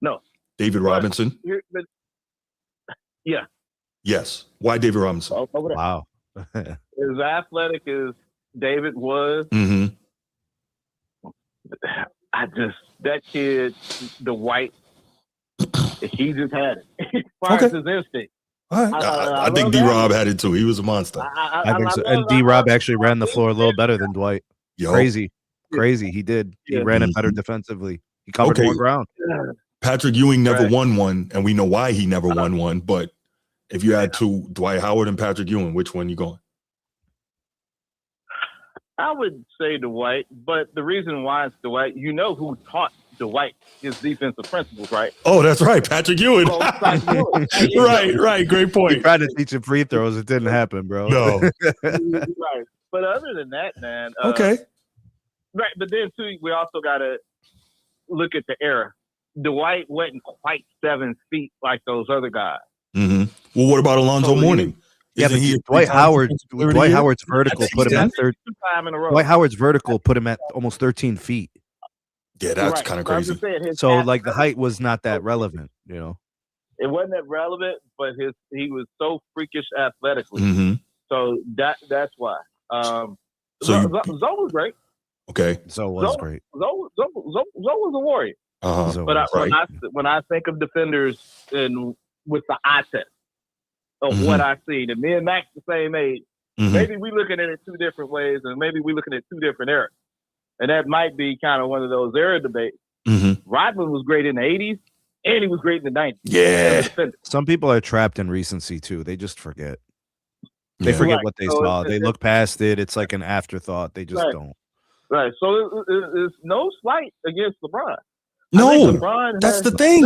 No. David Robinson? Yeah. Yes. Why David Robinson? Wow. As athletic as David was, that kid, Dwight, he just had it. As far as his instinct. I think D-Rob had it too. He was a monster. I think so. And D-Rob actually ran the floor a little better than Dwight. Crazy. He did. He ran it better defensively. He covered more ground. Patrick Ewing never won one, and we know why he never won one. But if you had two, Dwight Howard and Patrick Ewing, which one you going? I would say Dwight, but the reason why it's Dwight, who taught Dwight his defensive principles, right? Oh, that's right, Patrick Ewing. Right. Great point. He tried to teach him free throws. It didn't happen, bro. No. Right. But other than that, man. Okay. Right, but then too, we also got to look at the era. Dwight wasn't quite 7 feet like those other guys. Well, what about Alonzo Mourning? Dwight Howard's vertical put him at Dwight Howard's vertical put him at almost 13 feet. Yeah, that's kind of crazy. So, like, the height was not that relevant, you know? It wasn't that relevant, but he was so freakish athletically. Mm-hmm. So that's why. So Zoe was great. Okay. Zoe was great. Zoe was a warrior. Uh-huh. But when I think of defenders and with the eye test of what I see, and me and Max the same age, maybe we looking at it two different ways, and maybe we looking at two different eras. And that might be kind of one of those era debates. Rodman was great in the 80s, and he was great in the 90s. Yeah. Some people are trapped in recency, too. They just forget. They forget what they saw. They look past it. It's like an afterthought. They just don't. Right. So it's no slight against LeBron. No, LeBron that's the thing.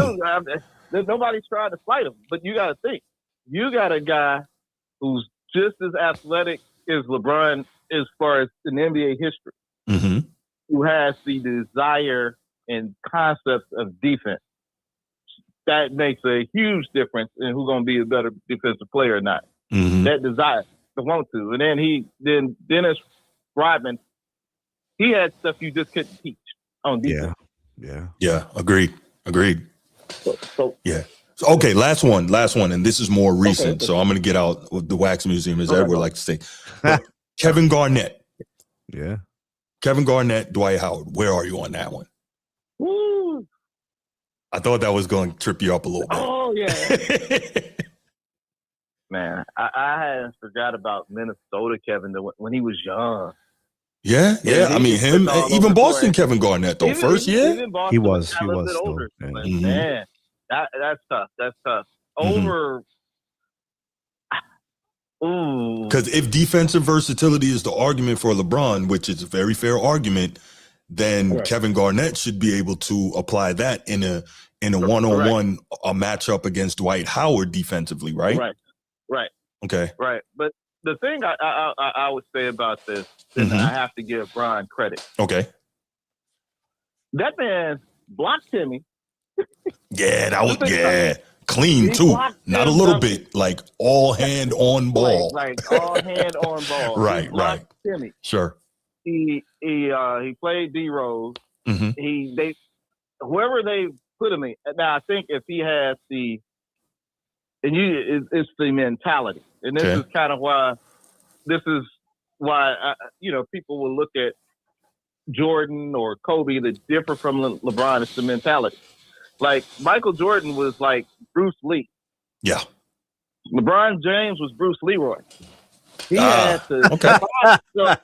Nobody's trying to fight him. But you got to think. You got a guy who's just as athletic as LeBron as far as in NBA history, who has the desire and concept of defense. That makes a huge difference in who's going to be a better defensive player or not. That desire to want to. And then Dennis Rodman, he had stuff you just couldn't teach on defense. Yeah. Agreed. So yeah. So, okay, last one, and this is more recent. Okay. So I'm going to get out of the wax museum, as Edward likes to say. But Kevin Garnett. Yeah. Kevin Garnett, Dwight Howard. Where are you on that one? Woo. I thought that was going to trip you up a little bit. Oh, yeah. Man, I hadn't forgot about Minnesota Kevin when he was young. Yeah. I mean, him, even Boston Kevin Garnett, though. First year? He was a little bit older. Man, that's tough. That's tough. Over. Ooh. Because if defensive versatility is the argument for LeBron, which is a very fair argument, then Kevin Garnett should be able to apply that in a one-on-one matchup against Dwight Howard defensively, right? Right. Okay. Right. But the thing I would say about this is I have to give Brian credit. Okay. That man blocked Timmy. Yeah, that was clean too. Not a little bit, like all hand on ball. Like all hand on ball. Right. Timmy. Sure. He played D Rose. Whoever they put him in. Now I think if he has it's the mentality, and this is kind of why people will look at Jordan or Kobe that differ from LeBron. It's the mentality. Like Michael Jordan was like Bruce Lee. Yeah. LeBron James was Bruce Leroy. He had to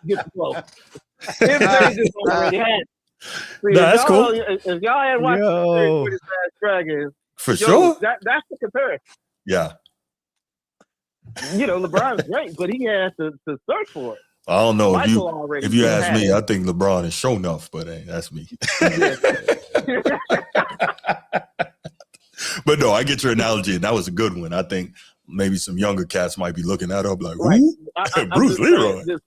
get the flow. His just already had. See, that's cool. If y'all had watched the with his ass Dragons, for sure, that's the comparison. Yeah. LeBron's great, but he has to search for it. I don't know if you ask me. I think LeBron is show enough, but hey, that's me. But no, I get your analogy, and that was a good one. I think maybe some younger cats might be looking that up like, who? Bruce Leroy. Bruce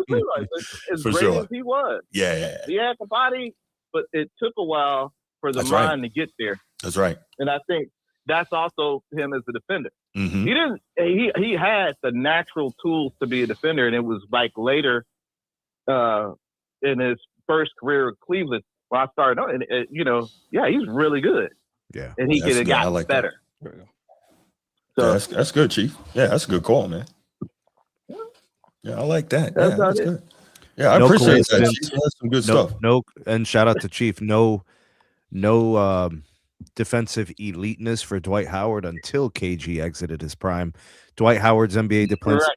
Leroy. As great as he was. Yeah. He had the body, but it took a while for the mind to get there. That's right. And I think that's also him as a defender. He had the natural tools to be a defender, and it was like later in his first career at Cleveland when I started on, and he's really good. Yeah, and he could have gotten better. So that's good, Chief. Yeah, that's a good call, man. Yeah, I like that. That's good. Yeah, I appreciate that. Chief. That's some good stuff. And shout out to Chief. No defensive eliteness for Dwight Howard until KG exited his prime. Dwight Howard's NBA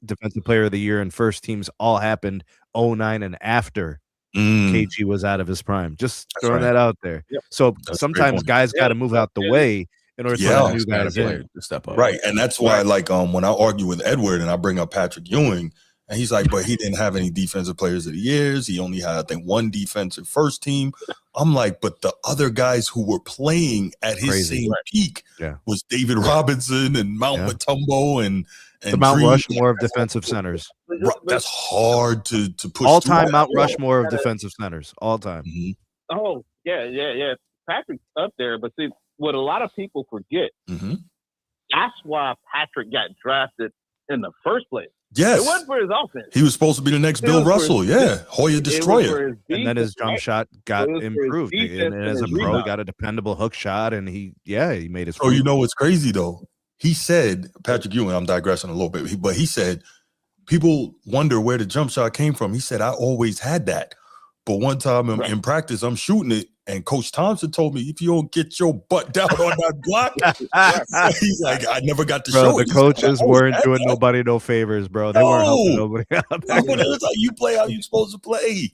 Defensive Player of the Year and first teams all happened 2009 and after KG was out of his prime. Just throwing that out there. Yep. So sometimes guys got to move out the way in order for the new guys to step up. Right, and that's why, like, when I argue with Edward and I bring up Patrick Ewing, and he's like, but he didn't have any defensive players of the years. He only had, I think, one defensive first team. I'm like, but the other guys who were playing at his same peak was David Robinson and Mount Mutombo and the Mount Rushmore of defensive centers. That's hard to push. All time Mount Rushmore of defensive centers. All time. Oh, yeah. Patrick's up there, but see, what a lot of people forget, that's why Patrick got drafted in the first place. Yes. It wasn't for his offense. He was supposed to be the next Bill Russell. Yeah. Hoya Destroyer. And then his jump shot got improved. And as a pro, he got a dependable hook shot, and he made his. So you know what's crazy though? He said, Patrick Ewing, I'm digressing a little bit, but he said, people wonder where the jump shot came from. He said, I always had that. But one time in practice, I'm shooting it, and Coach Thompson told me, if you don't get your butt down on that block, he's like, I never got to show it. The coaches weren't doing nobody no favors, bro. They weren't helping nobody out. It was like, you play how you supposed to play.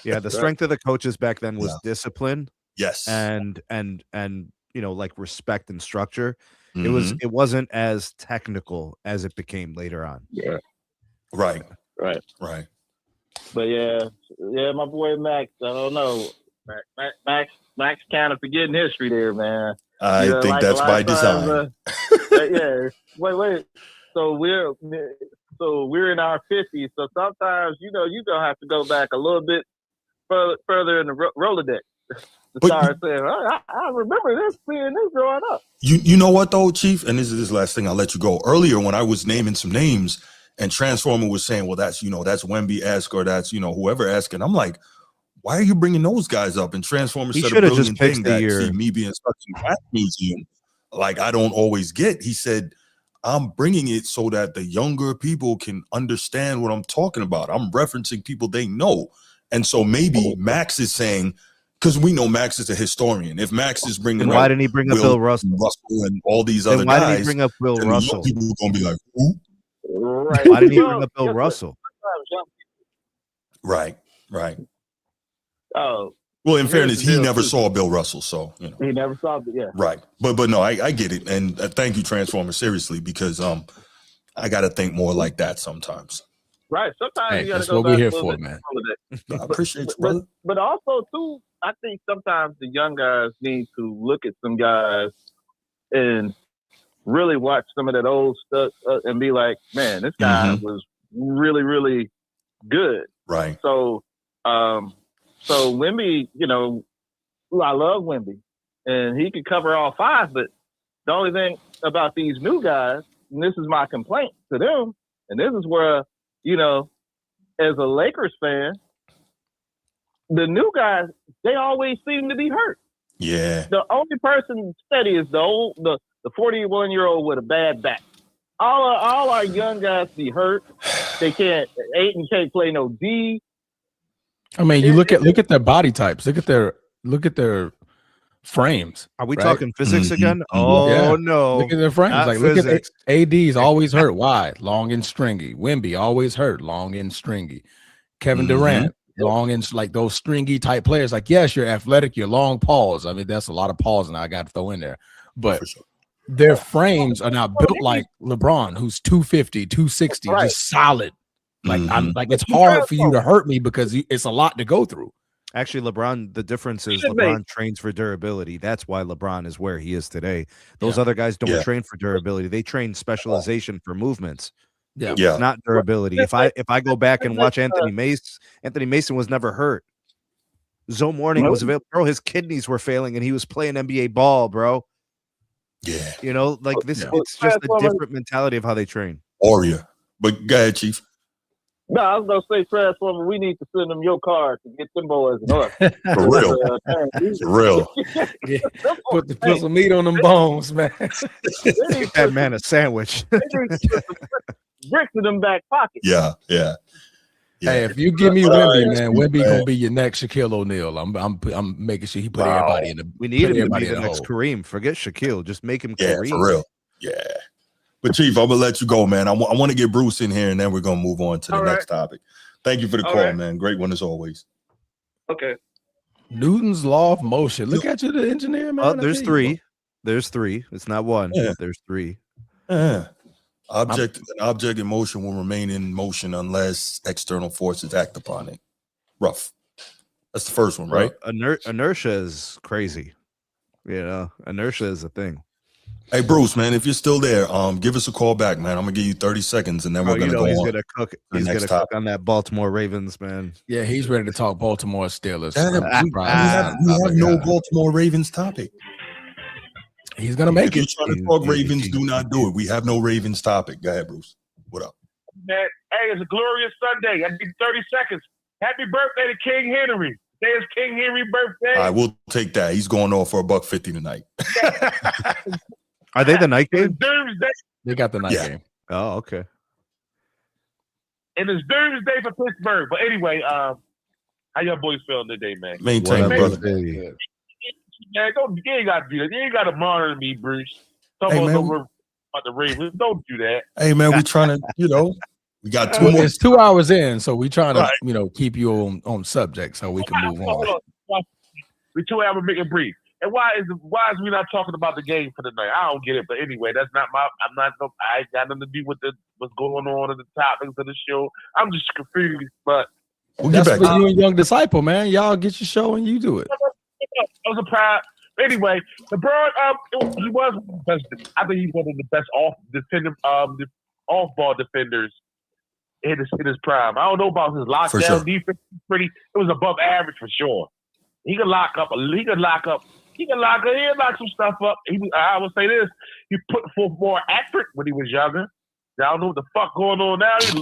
Yeah, the strength of the coaches back then was discipline. Yes. And like respect and structure. It wasn't as technical as it became later on. Yeah. Right. But yeah, my boy Max, I don't know. Max kind of forgetting history there, man. I think like that's by design. Wait. So we're in our 50s. So sometimes, you're gonna have to go back a little bit further in the Rolodex to start saying, I remember this seeing this growing up. You know what though, Chief? And this is this last thing, I'll let you go. Earlier when I was naming some names and Transformer was saying, well, that's Wemby-esque or that's, whoever-esque. And I'm like, why are you bringing those guys up? And Transformer said a brilliant thing that, see, me being such an athlete, like I don't always get. He said, I'm bringing it so that the younger people can understand what I'm talking about. I'm referencing people they know. And so maybe Max is saying, because we know Max is a historian. If Max is bringing why didn't he bring up Bill Russell and all these other guys? Why didn't he bring up Bill Russell? People are going to be like, who? Right. Why didn't he bring up Bill Russell? Right. Oh. Well, in fairness, he never saw Bill Russell, so he never saw it. Yeah. Right, but no, I get it, and thank you, Transformer, seriously, because I got to think more like that sometimes. Right. Sometimes you got to go. That's what we're here for, man. I appreciate you, brother. But also too, I think sometimes the young guys need to look at some guys and really watch some of that old stuff and be like, man, this guy was really, really good. Right. So Wemby, I love Wemby, and he could cover all five. But the only thing about these new guys, and this is my complaint to them, and this is where, as a Lakers fan, the new guys, they always seem to be hurt. Yeah. The only person steady is the 41-year-old with a bad back. All our young guys be hurt. They can't. Ayton can't play no D. I mean, you look at their body types. Look at their frames. Are we talking physics again? Oh no! Look at their frames. Not like physics. Look at AD's always hurt. Why? Long and stringy. Wemby always hurt. Long and stringy. Kevin Durant, long and like those stringy type players. Like, yes, you're athletic. You're long pause. I mean, that's a lot of pause, and I got to throw in there. But their frames are not built like LeBron, who's 250, 260, just solid. Like it's hard for you to hurt me because it's a lot to go through. Actually, LeBron, the difference is LeBron trains for durability. That's why LeBron is where he is today. Those other guys don't train for durability. They train specialization for movements. It's not durability. If I go back and watch Anthony Mason was never hurt. Zoe Morning was available. Bro, his kidneys were failing and he was playing NBA ball, bro. Yeah. This it's just a different mentality of how they train. Warrior. But go ahead, Chief. No, I was gonna say, Transformer. We need to send them your card to get them boys north. For real. For real. Put some meat on them bones, man. Get that man a sandwich. Bricks in them back pockets. Yeah. Hey, if you give me Wemby, man, Wemby gonna be your next Shaquille O'Neal. I'm making sure he put everybody in the. We need him to be the next Kareem. Forget Shaquille. Just make him Kareem. For real. Yeah. But Chief, I'm gonna let you go, man. I want to get Bruce in here, and then we're gonna move on to the next topic. Thank you for the call, man. Great one as always. Okay. Newton's law of motion. Look at you, the engineer, man. There's three. There's three. It's not one. Yeah. There's three. An object in motion will remain in motion unless external forces act upon it. Rough. That's the first one, right? Inertia is crazy. Inertia is a thing. Hey, Bruce, man, if you're still there, give us a call back, man. I'm gonna give you 30 seconds, and then we're gonna go on. He's gonna cook. He's gonna cook on that Baltimore Ravens, man. Yeah, he's ready to talk Baltimore Steelers. We have no Baltimore Ravens topic. He's gonna make it. If you're trying to talk Ravens, do not do it. We have no Ravens topic. Go ahead, Bruce. What up? man. Hey, it's a glorious Sunday. I need 30 seconds. Happy birthday to King Henry. Today is King Henry's birthday. I will take that. He's going off for $150 tonight. Are they the night game? Doomsday. They got the night game. Oh, okay. And it's doomsday for Pittsburgh. But anyway, how y'all boys feeling today, man? Maintain, brother. Man, you ain't got to do that. You ain't got to monitor me, Bruce. Talk Hey, about man, about the Ravens. Don't do that. Hey, man, we trying to, we got 2 more. It's 2 hours in, so we trying to, keep you on subject so we can move on. Hold on. We 2 hours make it brief. And why is we not talking about the game for the night? I don't get it. But anyway, that's not I ain't got nothing to do with what's going on in the topics of the show. I'm just confused. But we'll that's for you and Young Disciple, man. Y'all get your show and you do it. I was surprised. Anyway, LeBron, he was best. I think he's one of the best off-ball defenders in his prime. I don't know about his lockdown defense. It was above average for sure. He could lock some stuff up. I would say this: he put forth more effort when he was younger. I don't know what the fuck going on now. He's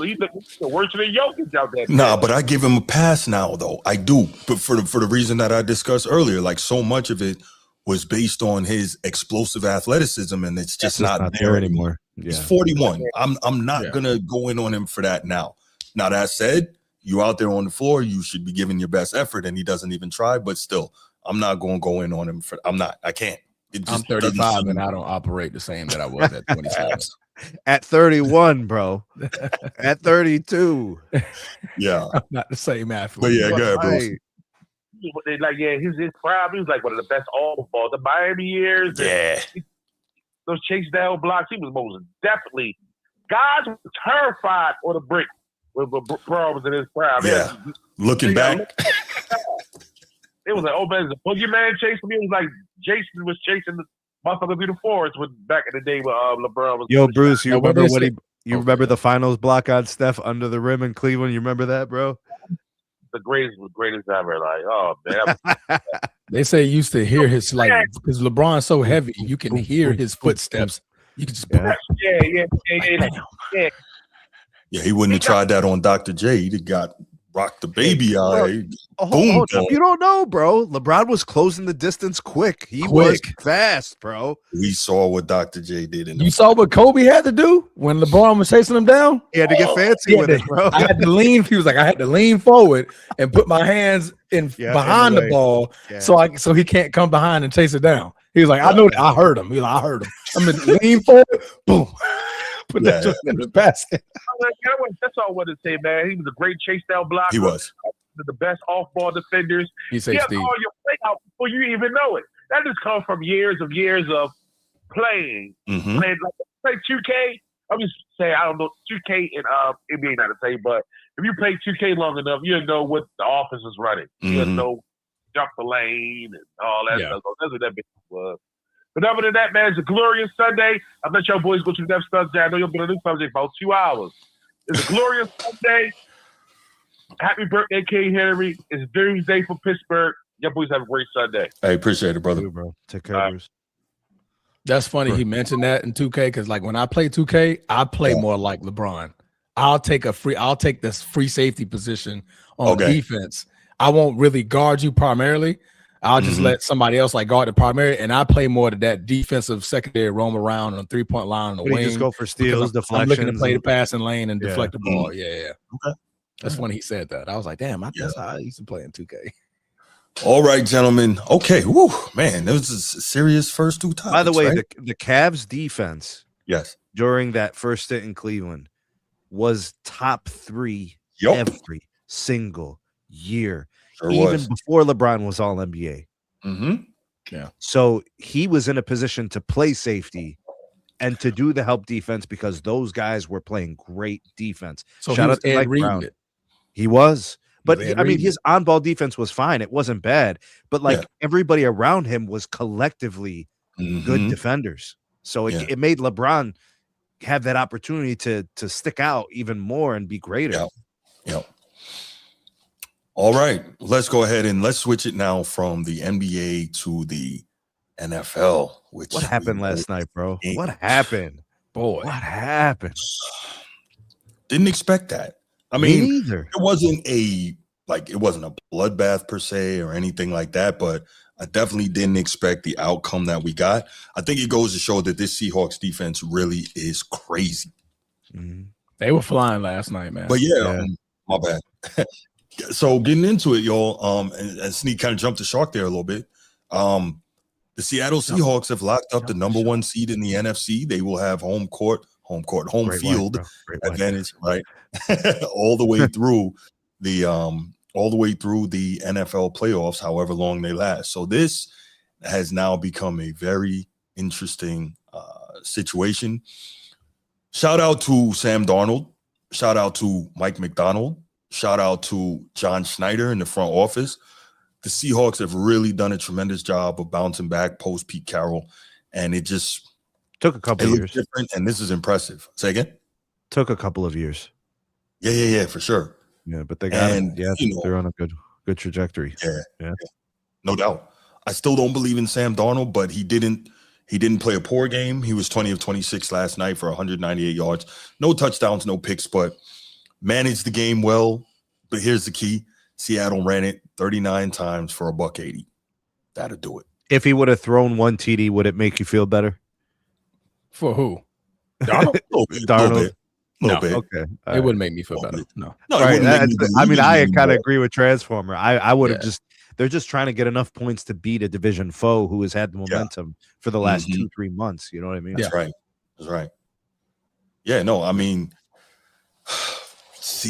worse than Jokic out there. Nah, but I give him a pass now, though. I do, but for the reason that I discussed earlier, like so much of it was based on his explosive athleticism, and it's just not there anymore. Yeah. He's 41. I'm not gonna go in on him for that now. Now that said, you out there on the floor, you should be giving your best effort, and he doesn't even try. But still, I'm not gonna go in on him for. I'm not. I can't. I'm 35 and I don't operate the same that I was at 27. At 31, bro. At 32. Yeah. I'm not the same athlete. But yeah, go ahead, bro. Like, his prime, he was like one of the best all-ball. The Miami years. Yeah. Those chase down blocks, he was most definitely. Guys were terrified on the brick when LeBron was in his prime. Yeah. Looking back. It was like, oh man, the boogeyman chasing me. It was like Jason was chasing the motherfucker through the forest back in the day when LeBron was. Yo, Bruce, you remember what you remember the finals block on Steph under the rim in Cleveland? You remember that, bro? The greatest ever. Like, oh man. They say you used to hear his because LeBron's so heavy, you can hear his footsteps. You can just yeah. Yeah, he wouldn't have tried that on Dr. J. He'd have got rocked the baby out. Boom. You don't know, bro. LeBron was closing the distance quick. He was fast, bro. We saw what Dr. J did. You saw what Kobe had to do when LeBron was chasing him down? He had to get fancy with it, bro. I had to lean. He was like, I had to lean forward and put my hands behind the ball so he can't come behind and chase it down. He was like, I know that. I heard him. He was like, I heard him. I'm going to lean forward. Boom. Put that in the basket. That's all I wanted to say, man. He was a great chase down blocker. He was. The best off-ball defenders. He said, Steve. All your play out before you even know it. That just comes from years of playing. Mm-hmm. Play 2K. I'm just saying, I don't know, 2K and NBA not to say, but if you play 2K long enough, you'll know what the offense is running. Mm-hmm. You'll know jump the lane and all that stuff. That's what that bitch was. But other than that, man, it's a glorious Sunday. I bet y'all boys go to the next Sunday. I know you'll be on this subject for about 2 hours. It's a glorious Sunday. Happy birthday, King Henry. It's doomsday for Pittsburgh. Y'all boys have a great Sunday. Hey, appreciate it, brother. Bro. Take care, Bruce. That's funny. He mentioned that in 2K because, like, when I play 2K, I play more like LeBron. I'll take this free safety position on defense. I won't really guard you primarily. I'll just let somebody else like guard the primary, and I play more to that defensive secondary roam around on the 3-point line on the wing. Just go for steals, deflections. I'm looking to play the passing lane and deflect the ball. Yeah. Okay. That's funny he said that. I was like, damn, that's how I used to play in 2K. All right, gentlemen. Okay. Woo, man, it was a serious first two topics. By the way, right? the Cavs defense during that first stint in Cleveland was top 3 every single year. Even before LeBron was all NBA. Mm-hmm. Yeah. So he was in a position to play safety and to do the help defense because those guys were playing great defense. So shout out to Mike Brown. He was. But his on-ball defense was fine. It wasn't bad. But everybody around him was collectively good defenders. So it made LeBron have that opportunity to stick out even more and be greater. Yeah. All right, let's go ahead and let's switch it now from the NBA to the NFL. What happened last night, bro? What happened? Boy, what happened? Didn't expect that. I Me mean, neither. it wasn't a bloodbath per se or anything like that, but I definitely didn't expect the outcome that we got. I think it goes to show that this Seahawks defense really is crazy. They were flying last night, man. But my bad. So getting into it, y'all, and Sneak kind of jumped the shark there a little bit. The Seattle Seahawks have locked up the number 1 seed in the NFC. They will have home field advantage, right? all the way through the NFL playoffs, however long they last. So this has now become a very interesting situation. Shout out to Sam Darnold. Shout out to Mike McDonald. Shout out to John Schneider in the front office. The Seahawks have really done a tremendous job of bouncing back post Pete Carroll, and it just took a couple of years. Different, and this is impressive. Say again? Took a couple of years. Yeah, for sure. Yeah, but they got it. Yeah, they're on a good trajectory. Yeah, no doubt. I still don't believe in Sam Darnold, but he didn't play a poor game. He was 20 of 26 last night for 198 yards, no touchdowns, no picks, but managed the game well. But here's the key: Seattle ran it 39 times for $180. That'll do it. If he would have thrown one TD, would it make you feel better? For who? Darnold? Darnold. No, bit. Okay. It wouldn't make me feel better. No. Right. I kind of agree with Transformer. I would have they're just trying to get enough points to beat a division foe who has had the momentum for the last 2-3 months. You know what I mean? That's right. Yeah, no, I mean,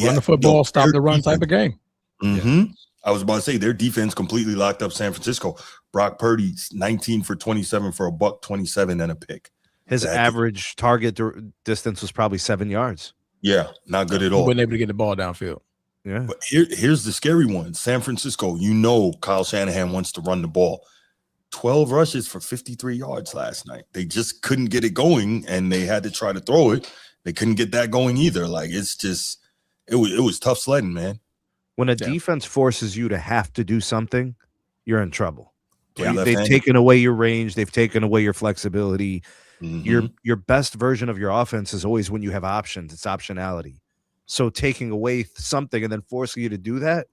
run the football, stop the run type of game. I was about to say their defense completely locked up San Francisco. Brock Purdy 19 for 27 for $127 and a pick. His average target distance was probably 7 yards. Yeah, not good at all. He wasn't able to get the ball downfield. Yeah. But here's the scary one. San Francisco, Kyle Shanahan wants to run the ball. 12 rushes for 53 yards last night. They just couldn't get it going, and they had to try to throw it. They couldn't get that going either. Like, it's just it was tough sledding, man. When a defense forces you to have to do something, you're in trouble. They've taken away your range. They've taken away your flexibility. Your best version of your offense is always when you have options. It's optionality. So taking away something and then forcing you to do that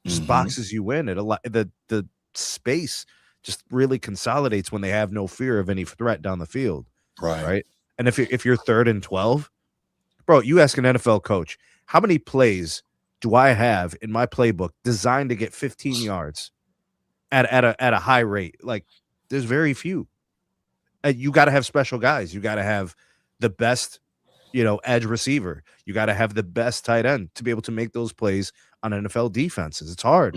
just boxes you in. The space just really consolidates when they have no fear of any threat down the field. Right. And if you're 3rd and 12, bro, you ask an NFL coach, how many plays do I have in my playbook designed to get 15 yards at a high rate? Like, there's very few. You got to have special guys. You got to have the best, edge receiver. You got to have the best tight end to be able to make those plays on NFL defenses. It's hard.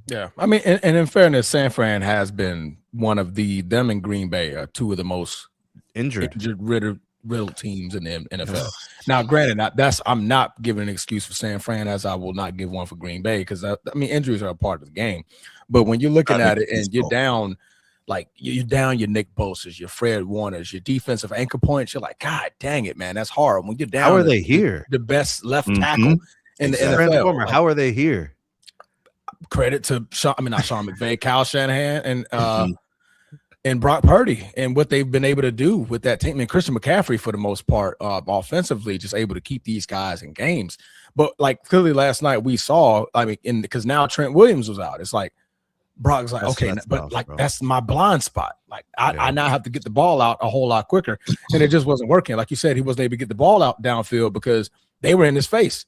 Yeah. I mean, and in fairness, San Fran has been one of them and Green Bay are two of the most riddled teams in the NFL. Now, granted, I'm not giving an excuse for San Fran, as I will not give one for Green Bay, because injuries are a part of the game. But when you're looking at it and you're down, like you're down your Nick Bosa's, your Fred Warner's, your defensive anchor points, you're like, God dang it, man, that's hard. When you're down, how are they here? The best left tackle in the NFL. How are they here? Credit to not Sean McVay, Kyle Shanahan, and Brock Purdy, and what they've been able to do with that team. And Christian McCaffrey, for the most part, offensively, just able to keep these guys in games. But like clearly last night, we saw, because now Trent Williams was out. It's like Brock's like, that's my blind spot. Like I now have to get the ball out a whole lot quicker, and it just wasn't working. Like you said, he wasn't able to get the ball out downfield because they were in his face.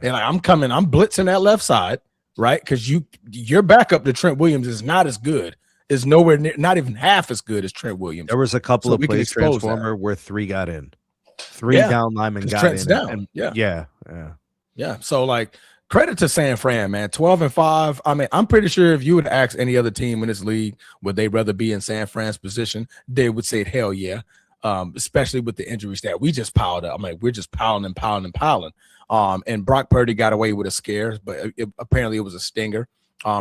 And like, I'm blitzing that left side, right? Because your backup to Trent Williams is not as good. Is nowhere near, not even half as good as Trent Williams. There was a couple of plays, Transformer, where 3 got in. 3 down linemen got Trent's in. Down. Yeah. So like, credit to San Fran, man. 12-5. I mean, I'm pretty sure if you would ask any other team in this league, would they rather be in San Fran's position? They would say hell yeah. Especially with the injuries that we just piled up. I mean, we're just piling. And Brock Purdy got away with a scare, but apparently it was a stinger.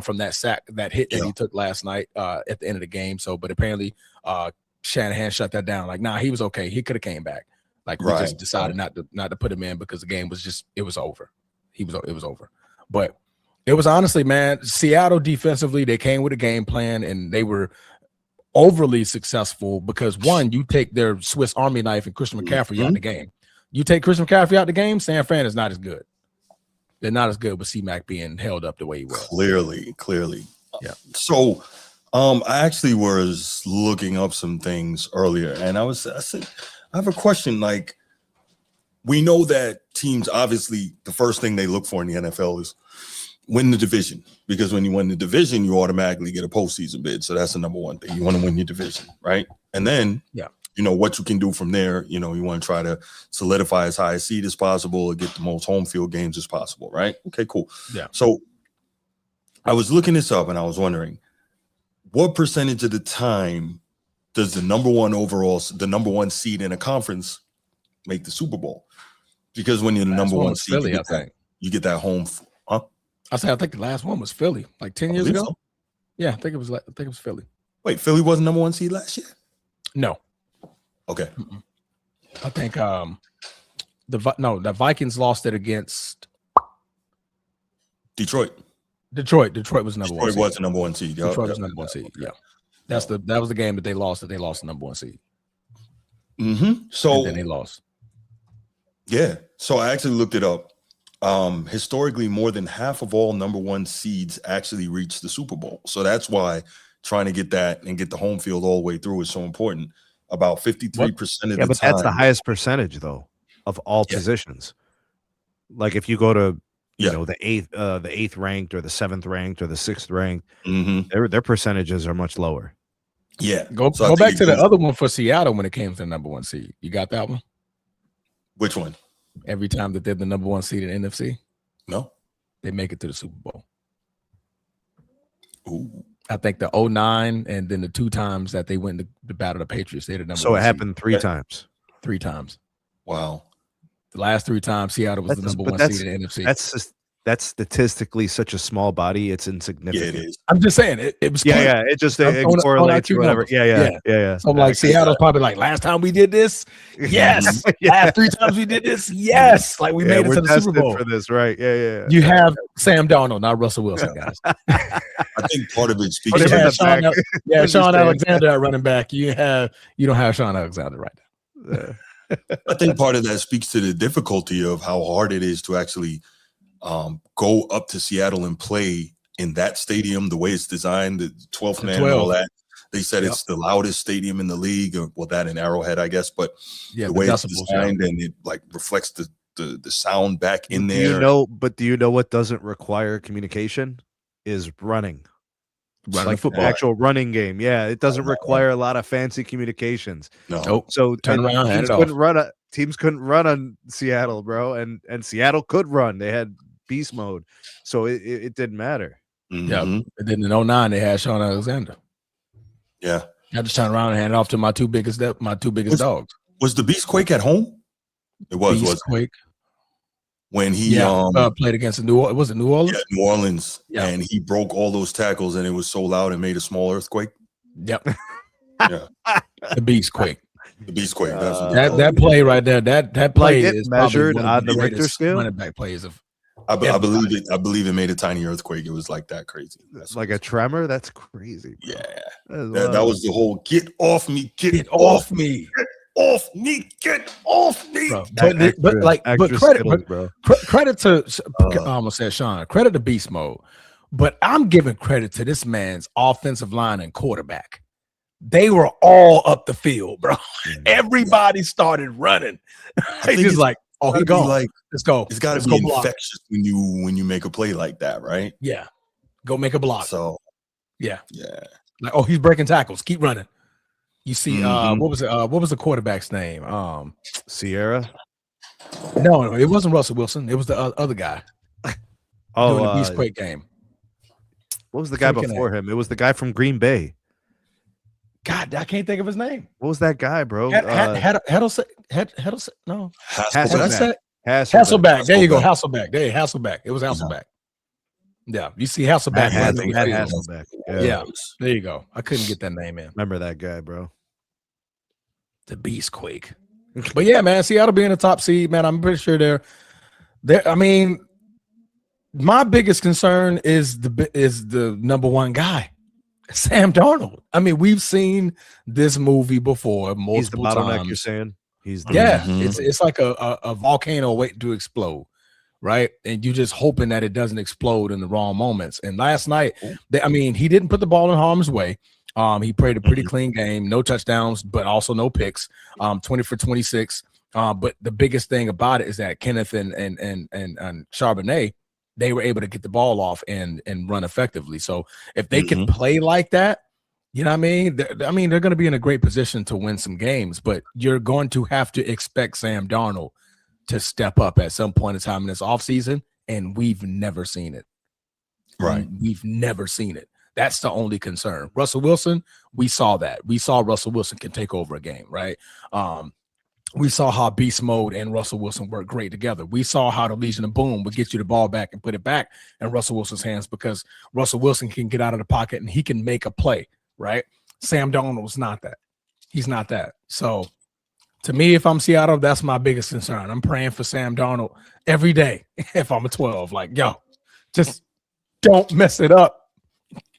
From that sack, that hit that he took last night at the end of the game. So, but apparently Shanahan shut that down. Like, nah, he was okay. He could have came back. Like, we just decided not to put him in because the game was it was over. It was over. But it was honestly, man, Seattle defensively, they came with a game plan and they were overly successful because one, you take their Swiss Army knife and Christian McCaffrey out of the game. You take Christian McCaffrey out the game, San Fran is not as good. They're not as good with C-Mac being held up the way he was. Clearly. Yeah. So I actually was looking up some things earlier, and I said, I have a question. Like, we know that teams, obviously, the first thing they look for in the NFL is win the division, because when you win the division, you automatically get a postseason bid. So that's the number one thing. You want to win your division, right? And then, what you can do from there, you want to try to solidify as high a seed as possible or get the most home field games as possible, right? Okay, cool. Yeah. So I was looking this up and I was wondering, what percentage of the time does the number one seed in a conference make the Super Bowl? Because when you're the number one seed, Philly, you get that home. I think the last one was Philly, like 10 years ago. So. Yeah, I think it was Philly. Wait, Philly wasn't number one seed last year? No. Okay. I think the Vikings lost it against Detroit. Detroit was number one. Detroit was the number one seed. Detroit was number one seed. Yeah. That was the game that they lost the number one seed. Mm-hmm. So and then they lost. Yeah. So I actually looked it up. Historically, more than half of all number one seeds actually reach the Super Bowl. So that's why trying to get that and get the home field all the way through is so important. About 53% of the time. But that's the highest percentage though of all positions. Like if you go to the eighth ranked or the seventh ranked or the sixth ranked, their percentages are much lower. Yeah. Go back to the other one for Seattle when it came to the number one seed. You got that one? Which one? Every time that they're the number one seed in NFC? No. They make it to the Super Bowl. Ooh. I think the 2009 and then the two times that they went to battle the Patriots, they're the number one. So it happened three times. 3 times. Wow. The last 3 times Seattle was the number one seed in the NFC. That's statistically such a small body. It's insignificant. Yeah, it is. I'm just saying it was. Yeah. It just correlates or whatever. Yeah. So like Seattle's probably like last time we did this, yes. Last 3 times we did this, yes. Like we made it to the Super Bowl for this, right? Yeah. You have Sam Darnold, not Russell Wilson, guys. I think part of it speaks to Sean Alexander at running back. You don't have Sean Alexander right now. I think part of that speaks to the difficulty of how hard it is to actually go up to Seattle and play in that stadium, the way it's designed, the 12th man and all that. They said it's the loudest stadium in the league, well, that in Arrowhead, I guess, but the way it's designed and it like reflects the sound back in there. Do you know what doesn't require communication is running like football, actual running game. Yeah, it doesn't require a lot of fancy communications. No. So turn around, teams couldn't run on Seattle, bro, and Seattle could run. They had beast mode, so it didn't matter. Yeah, and then in 2009 they had Sean Alexander. Yeah, I just turned around and handed off to my two biggest dogs. Was the Beast Quake at home? It was. Beast Quake. When he played against New Orleans. New Orleans, and he broke all those tackles, and it was so loud it made a small earthquake. Yep. Yeah. The Beast Quake. The Beast Quake. That play right there. That play is measured on the Richter scale. Running back plays of. I believe it. I believe it made a tiny earthquake. It was like that crazy. That's like a tremor. That's crazy. Bro. Yeah. That was the whole get off me. Get off me. Off me, get off me. Bro, but credit to I almost said Sean, credit to beast mode, but I'm giving credit to this man's offensive line and quarterback. They were all up the field, bro. Everybody started running. It's just like, he gone. Like, let's go. It's got to be infectious when you make a play like that, right? Yeah, go make a block. So yeah. Like, he's breaking tackles. Keep running. You see, what was the quarterback's name? Sierra? No, it wasn't Russell Wilson. It was the other guy. Doing the Beast Quake game. What was the guy before him? It was the guy from Green Bay. God, I can't think of his name. What was that guy, bro? Hasselbeck. No, Hasselbeck. There you go, Hasselbeck. There, Hasselbeck. It was Hasselbeck. Yeah, you see Hasselbeck. Hasselbeck. Yeah, there you go. I couldn't get that name in. Remember that guy, bro? The Beast Quake. But yeah, man, Seattle being a top seed, man, I'm pretty sure they're. I mean, my biggest concern is the number one guy, Sam Darnold. I mean, we've seen this movie before multiple He's the bottleneck. times. You're saying It's like a volcano waiting to explode, right? And you just hoping that it doesn't explode in the wrong moments. And last night, he didn't put the ball in harm's way. He played a pretty clean game, no touchdowns, but also no picks. 20 for 26. But the biggest thing about it is that Kenneth and Charbonnet, they were able to get the ball off and run effectively. So if they can play like that, you know what I mean? They're going to be in a great position to win some games, but you're going to have to expect Sam Darnold to step up at some point in time in this offseason, and we've never seen it. Right. We've never seen it. That's the only concern. Russell Wilson, we saw that. We saw Russell Wilson can take over a game, right? We saw how Beast Mode and Russell Wilson work great together. We saw how the Legion of Boom would get you the ball back and put it back in Russell Wilson's hands because Russell Wilson can get out of the pocket and he can make a play, right? Sam Darnold's not that. He's not that. So to me, if I'm Seattle, that's my biggest concern. I'm praying for Sam Darnold every day if I'm a 12. Like, yo, just don't mess it up.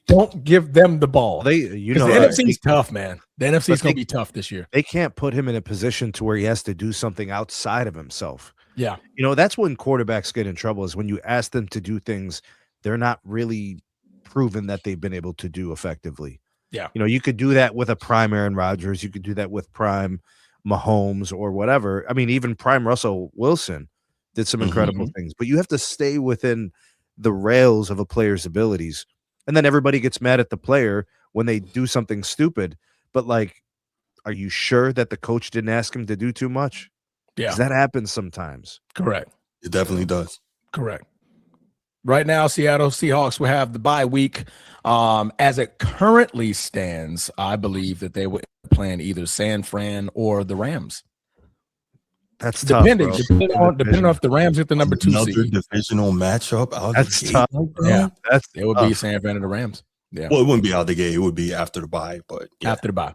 Don't give them the ball. The NFC's tough, man. The NFC's going to be tough this year. They can't put him in a position to where he has to do something outside of himself. Yeah. That's when quarterbacks get in trouble, is when you ask them to do things they're not really proven that they've been able to do effectively. Yeah. You could do that with a prime Aaron Rodgers. You could do that with prime Mahomes or whatever. Even prime Russell Wilson did some incredible things. But you have to stay within the rails of a player's abilities. And then everybody gets mad at the player when they do something stupid. But, are you sure that the coach didn't ask him to do too much? Yeah. Because that happens sometimes. Correct. It definitely does. Correct. Right now, Seattle Seahawks will have the bye week. As it currently stands, I believe that they will play either San Fran or the Rams. That's depending tough, depending on if the Rams get the number 2 Another seed. divisional matchup. That's tough. It would be San Fran and the Rams. Yeah. Well, it wouldn't be out the gate. It would be after the bye, but after the bye,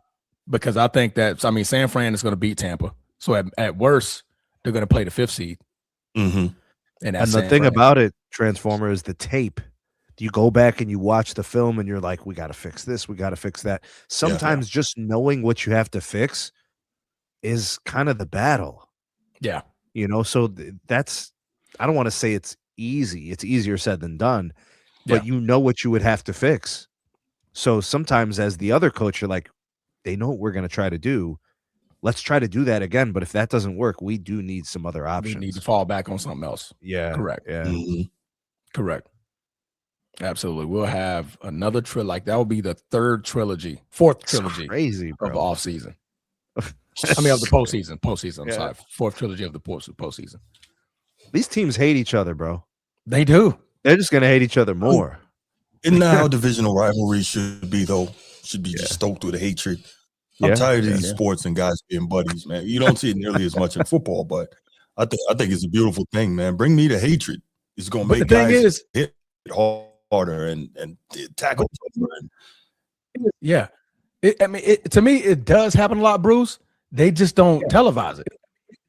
because I think that San Fran is going to beat Tampa. So at worst, they're going to play the 5th seed. Mm-hmm. And the thing about it, Transformer, is the tape. You go back and you watch the film, and you're like, "We got to fix this. We got to fix that." Sometimes just knowing what you have to fix is kind of the battle. Yeah. So that's, I don't want to say it's easy. It's easier said than done, but you know what you would have to fix. So sometimes as the other coach, you're like, they know what we're going to try to do. Let's try to do that again. But if that doesn't work, we do need some other options. We need to fall back on something else. Yeah. Correct. Yeah. Mm-hmm. Correct. Absolutely. We'll have another that will be the 4th trilogy crazy, of the off season. Of the postseason. I'm sorry. 4th trilogy of the postseason. These teams hate each other, bro. They do. They're just going to hate each other more. And now divisional rivalry should be just stoked with hatred. I'm tired of these sports and guys being buddies, man. You don't see it nearly as much in football, but I think it's a beautiful thing, man. Bring me the hatred. It's going to make guys hit harder and tackle. Yeah. To me, it does happen a lot, Bruce. They just don't televise it.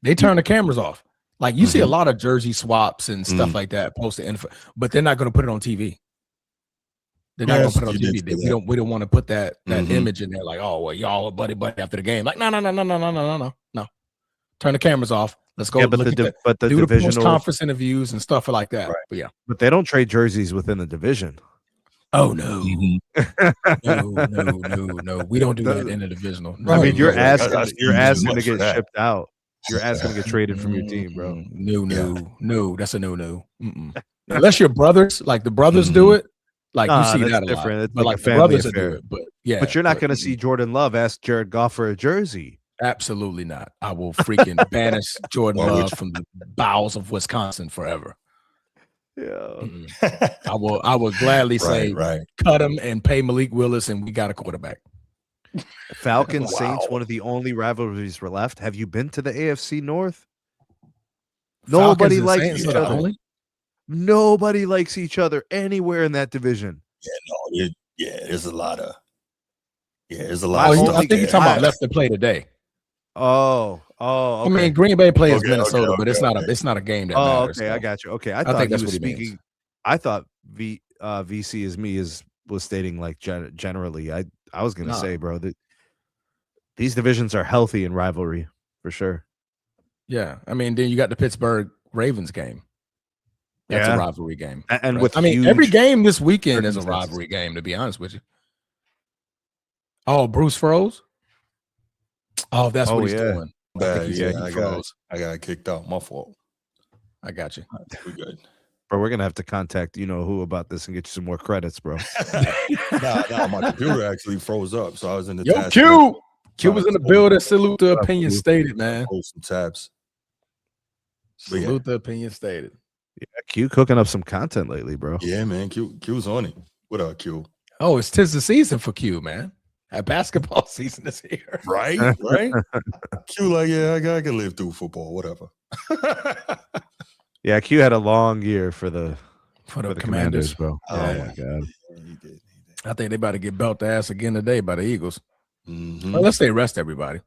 They turn the cameras off. Like you see a lot of jersey swaps and stuff like that posted, but they're not going to put it on TV. They're not going to put it on TV. We don't want to put that image in there. Like, oh well, y'all are buddy after the game. Like, no. Turn the cameras off. Let's go. But the do divisional the conference interviews and stuff like that. Right. But they don't trade jerseys within the division. Oh no. No. We don't do that in the divisional. No, you're asking to get shipped out. You're asking to get traded from your team, bro. No. That's a no. Unless you're brothers, like the brothers do it. Like you see that a different. lot. It's but like like a the family brothers affair. do it. But you're not going to see Jordan Love ask Jared Goff for a jersey. Absolutely not. I will freaking banish Jordan Love from the bowels of Wisconsin forever. Yeah. I will gladly say cut him and pay Malik Willis, and we got a quarterback. Falcons Saints, one of the only rivalries we're left. Have you been to the AFC North? Nobody likes each other. Nobody likes each other anywhere in that division. There's a lot of of stuff. I think you're talking about left to play today. Okay. I mean, Green Bay plays Minnesota, but it's not a game that matters. Okay, I got you. Okay, I thought that's what he means. I thought VC is me was stating like generally. I was gonna say, bro, that these divisions are healthy in rivalry for sure. Yeah, I mean, then you got the Pittsburgh Ravens game. That's a rivalry game. And right? with every game this weekend is a rivalry game, to be honest with you. Oh, Bruce froze? Oh, that's what he's doing. I got kicked out. My fault. I got you. We good. Bro, we're going to have to contact who about this and get you some more credits, bro. Nah, my computer actually froze up, so I was in the task. Q was in the building. Salute the opinion stated, man. Some tabs. Salute the opinion stated. Yeah, Q cooking up some content lately, bro. Yeah, man. Q's on it. What up, Q? Oh, it's 'tis the season for Q, man. That basketball season is here. Right? Q, like, yeah, I can live through football, whatever. Yeah, Q had a long year for the Commanders, bro. Oh my God. He did. I think they about to get belt the ass again today by the Eagles. Mm-hmm. Well, let's say rest everybody.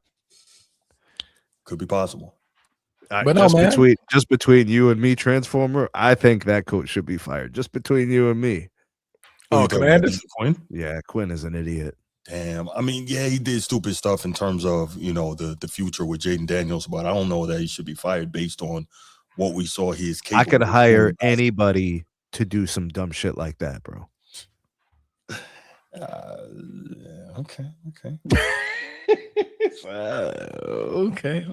Could be possible. But just between you and me, Transformer, I think that coach should be fired. Just between you and me. Oh, Commanders? Quinn? Yeah, Quinn is an idiot. Damn. I mean, yeah, he did stupid stuff in terms of, the future with Jayden Daniels, but I don't know that he should be fired based on what we saw he is capable I could of hire anybody to do some dumb shit like that, bro. Okay. Okay.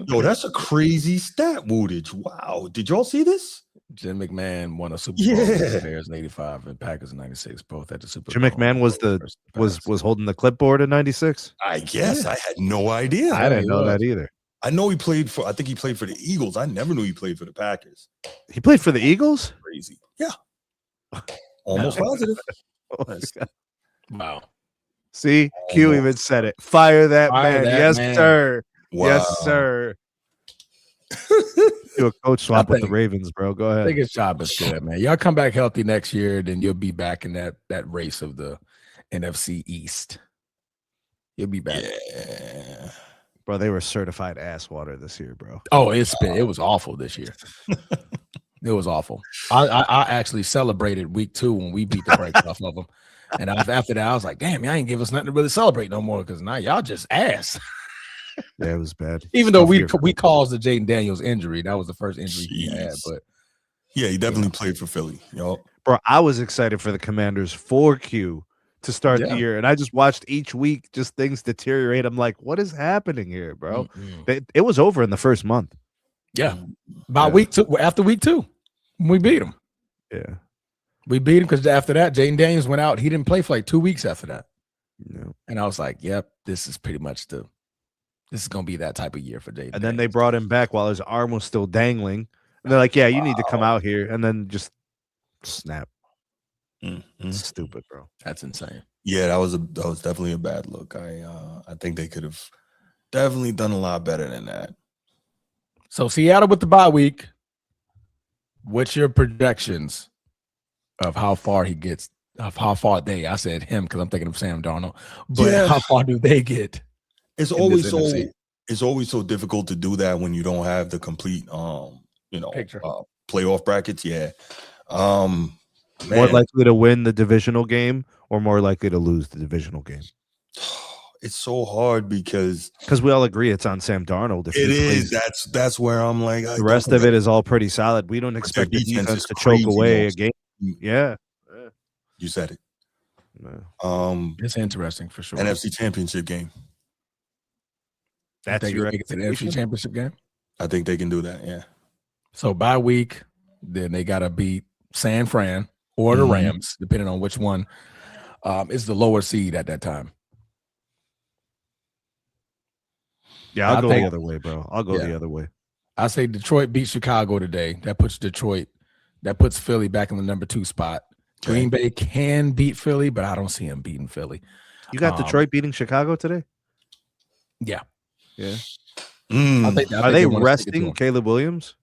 Yo, that's a crazy stat, Woodage. Wow. Did y'all see this? Jim McMahon won a Super Bowl with the Bears in '85 and Packers in '96, both at the Super Bowl. Jim McMahon was holding the clipboard in '96. I guess. I had no idea. I didn't know that either. I know I think he played for the Eagles. I never knew he played for the Packers. He played for the Eagles? Crazy. Yeah. Almost positive. Wow. See, Q even said it. Fire that man. Yes, sir. Wow. Yes, sir. Do a coach swap with the Ravens, bro. Go ahead. I think his job is good, man. Y'all come back healthy next year, then you'll be back in that race of the NFC East. You'll be back. Yeah. Bro, they were certified ass water this year, bro. Oh, it was awful this year. It was awful. I actually celebrated week 2 when we beat the brakes off of them. And after that, I was like, damn, y'all ain't give us nothing to really celebrate no more because now y'all just ass. Yeah, it was bad. Even though we caused the Jayden Daniels injury. That was the first injury he had. But yeah, he definitely played for Philly. Bro, I was excited for the Commanders for Q to start the year. And I just watched each week just things deteriorate. I'm like, what is happening here, bro? It was over in the first month. Yeah. Week 2, after week 2, we beat them. Yeah. We beat him because after that, Jayden Daniels went out. He didn't play for like 2 weeks after that. No. And I was like, yep, this is pretty much this is going to be that type of year for Jayden. And then they brought him back while his arm was still dangling. And they're like, yeah, you need to come out here. And then just snap. Stupid, bro. That's insane. Yeah, that was definitely a bad look. I think they could have definitely done a lot better than that. So Seattle with the bye week. What's your projections of how far he gets? Of how far I said him because I'm thinking of Sam Darnold. But how far do they get? It's always so difficult to do that when you don't have the complete playoff brackets. Yeah. More likely to win the divisional game or more likely to lose the divisional game? It's so hard because we all agree it's on Sam Darnold. It is. That's where I'm like, the rest of it is all pretty solid. We don't expect the defense to choke away a game. Yeah. You said it. It's interesting for sure. NFC Championship game. That's your the NFC Championship game? I think they can do that, yeah. So bye week, then they got to beat San Fran or the Rams, depending on which one is the lower seed at that time. Yeah, I'll go the other way, bro. I'll go the other way. I say Detroit beat Chicago today. That puts Philly back in the number 2 spot. Okay. Green Bay can beat Philly, but I don't see him beating Philly. You got Detroit beating Chicago today? Yeah. Yeah. I think Are they resting Caleb Williams?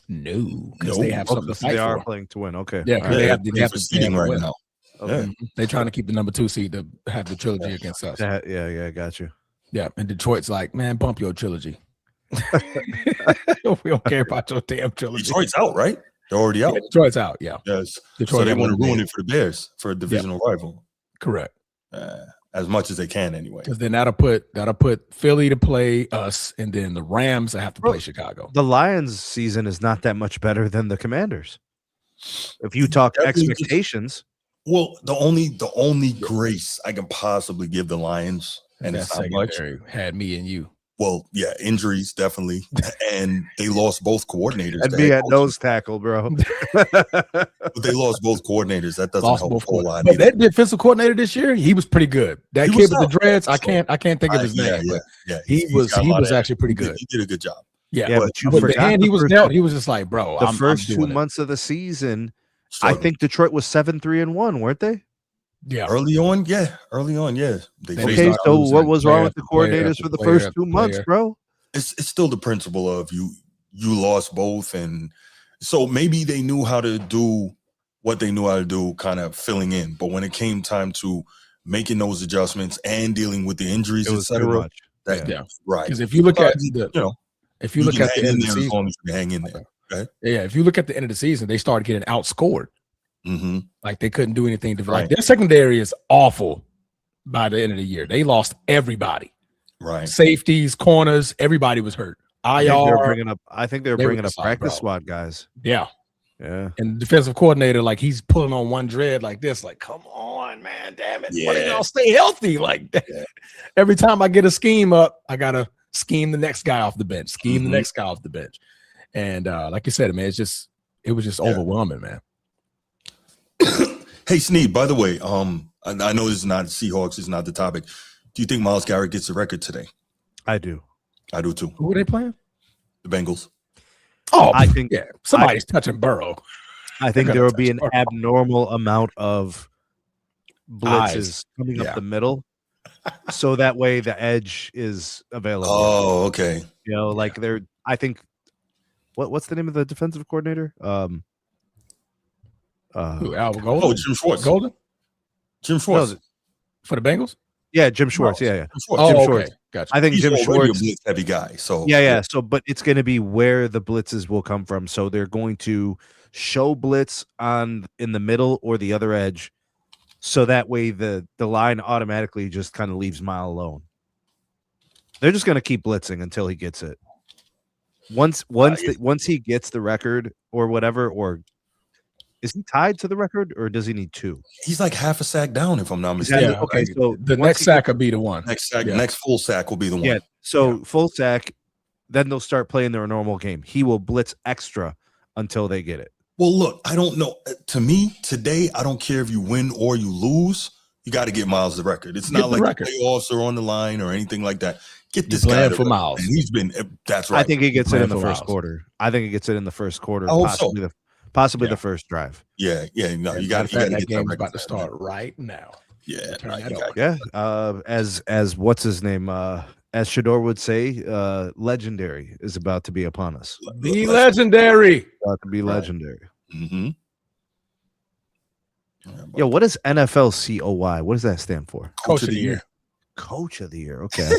No, because they have something to fight for. They are playing to win. Okay. Yeah, because they have to seeding right now. Okay. They're trying to keep the number 2 seed to have the trilogy against us. Yeah, got you. Yeah, and Detroit's like, man, bump your trilogy. We don't care about your damn trilogy. Detroit's out, right? They're already out. Yeah, Detroit's out. Yeah. Yes. Detroit so they want to ruin it for the Bears for a divisional rival. Correct. as much as they can anyway. Because then that'll put Philly to play us, and then the Rams that have to play Chicago. The Lions' season is not that much better than the Commanders. If you talk expectations, well, the only grace I can possibly give the Lions, and that it's not much, had me and you. Well, yeah, injuries definitely, and they lost both coordinators. And be at nose tackle, bro. But they lost both coordinators. That doesn't help a whole lot. But that defensive coordinator this year, he was pretty good. That kid with the dreads, I can't think of his name. Yeah, he was actually pretty good. He did a good job. Yeah, but you forgot the hand he was dealt. He was just like, bro. The first 2 months of the season, I think Detroit was 7-3-1, weren't they? Yeah, early on, yeah. Okay, so what was wrong with the coordinators for the first 2 months, bro? It's still the principle of you lost both, and so maybe they knew how to do what they knew how to do, kind of filling in. But when it came time to making those adjustments and dealing with the injuries, etc., right. Because if you look at if you look at the end of the season, as long as you hang in there. Okay? Yeah, if you look at the end of the season, they started getting outscored. Mm-hmm. Like they couldn't do anything to like their secondary is awful by the end of the year. They lost everybody. Right. Safeties, corners, everybody was hurt. I think they're bringing up practice squad guys. Yeah. Yeah. And the defensive coordinator, like he's pulling on one dread like this, like, come on, man, damn it. Yeah. Why do y'all stay healthy like that? Yeah. Every time I get a scheme up, I gotta scheme the next guy off the bench, the next guy off the bench. And like you said, man, it was just overwhelming, man. Hey, Sneed, by the way, I know this is not Seahawks, it's not the topic. Do you think Myles Garrett gets a record today? I do. I do too. Who are they playing? The Bengals. Oh, I think somebody's touching Burrow. I think there will be an abnormal amount of blitzes coming up the middle, so that way the edge is available. Oh, okay. You know, like I think what's the name of the defensive coordinator? Who, Albert Golden? Oh, Jim Schwartz. Golden? Jim Schwartz. For the Bengals? Yeah, Jim Schwartz. Yeah. Jim Schwartz. Okay. Gotcha. I think he's Jim Schwartz a blitz heavy guy. So So, but it's going to be where the blitzes will come from. So they're going to show blitz in the middle or the other edge, so that way the line automatically just kind of leaves Mile alone. They're just going to keep blitzing until he gets it. Once he gets the record or whatever, or is he tied to the record, or does he need 2? He's like half a sack down, if I'm not mistaken. Yeah, okay, so the next sack will be the one. Next full sack will be the one. Yeah. So full sack, then they'll start playing their normal game. He will blitz extra until they get it. Well, look, I don't know. To me, today, I don't care if you win or you lose. You got to get Myles the record. It's not like the playoffs are on the line or anything like that. Get this guy for Myles. And he's been. That's right. I think he gets it in the first quarter. Possibly the first drive. Yeah. No, you got to that get game that about to start right now. Yeah. As what's his name? As Shador would say, legendary is about to be upon us. The legendary. About to be legendary. Mm-hmm. Yo, what is NFL COY? What does that stand for? Coach of the year. Coach of the year. Okay, I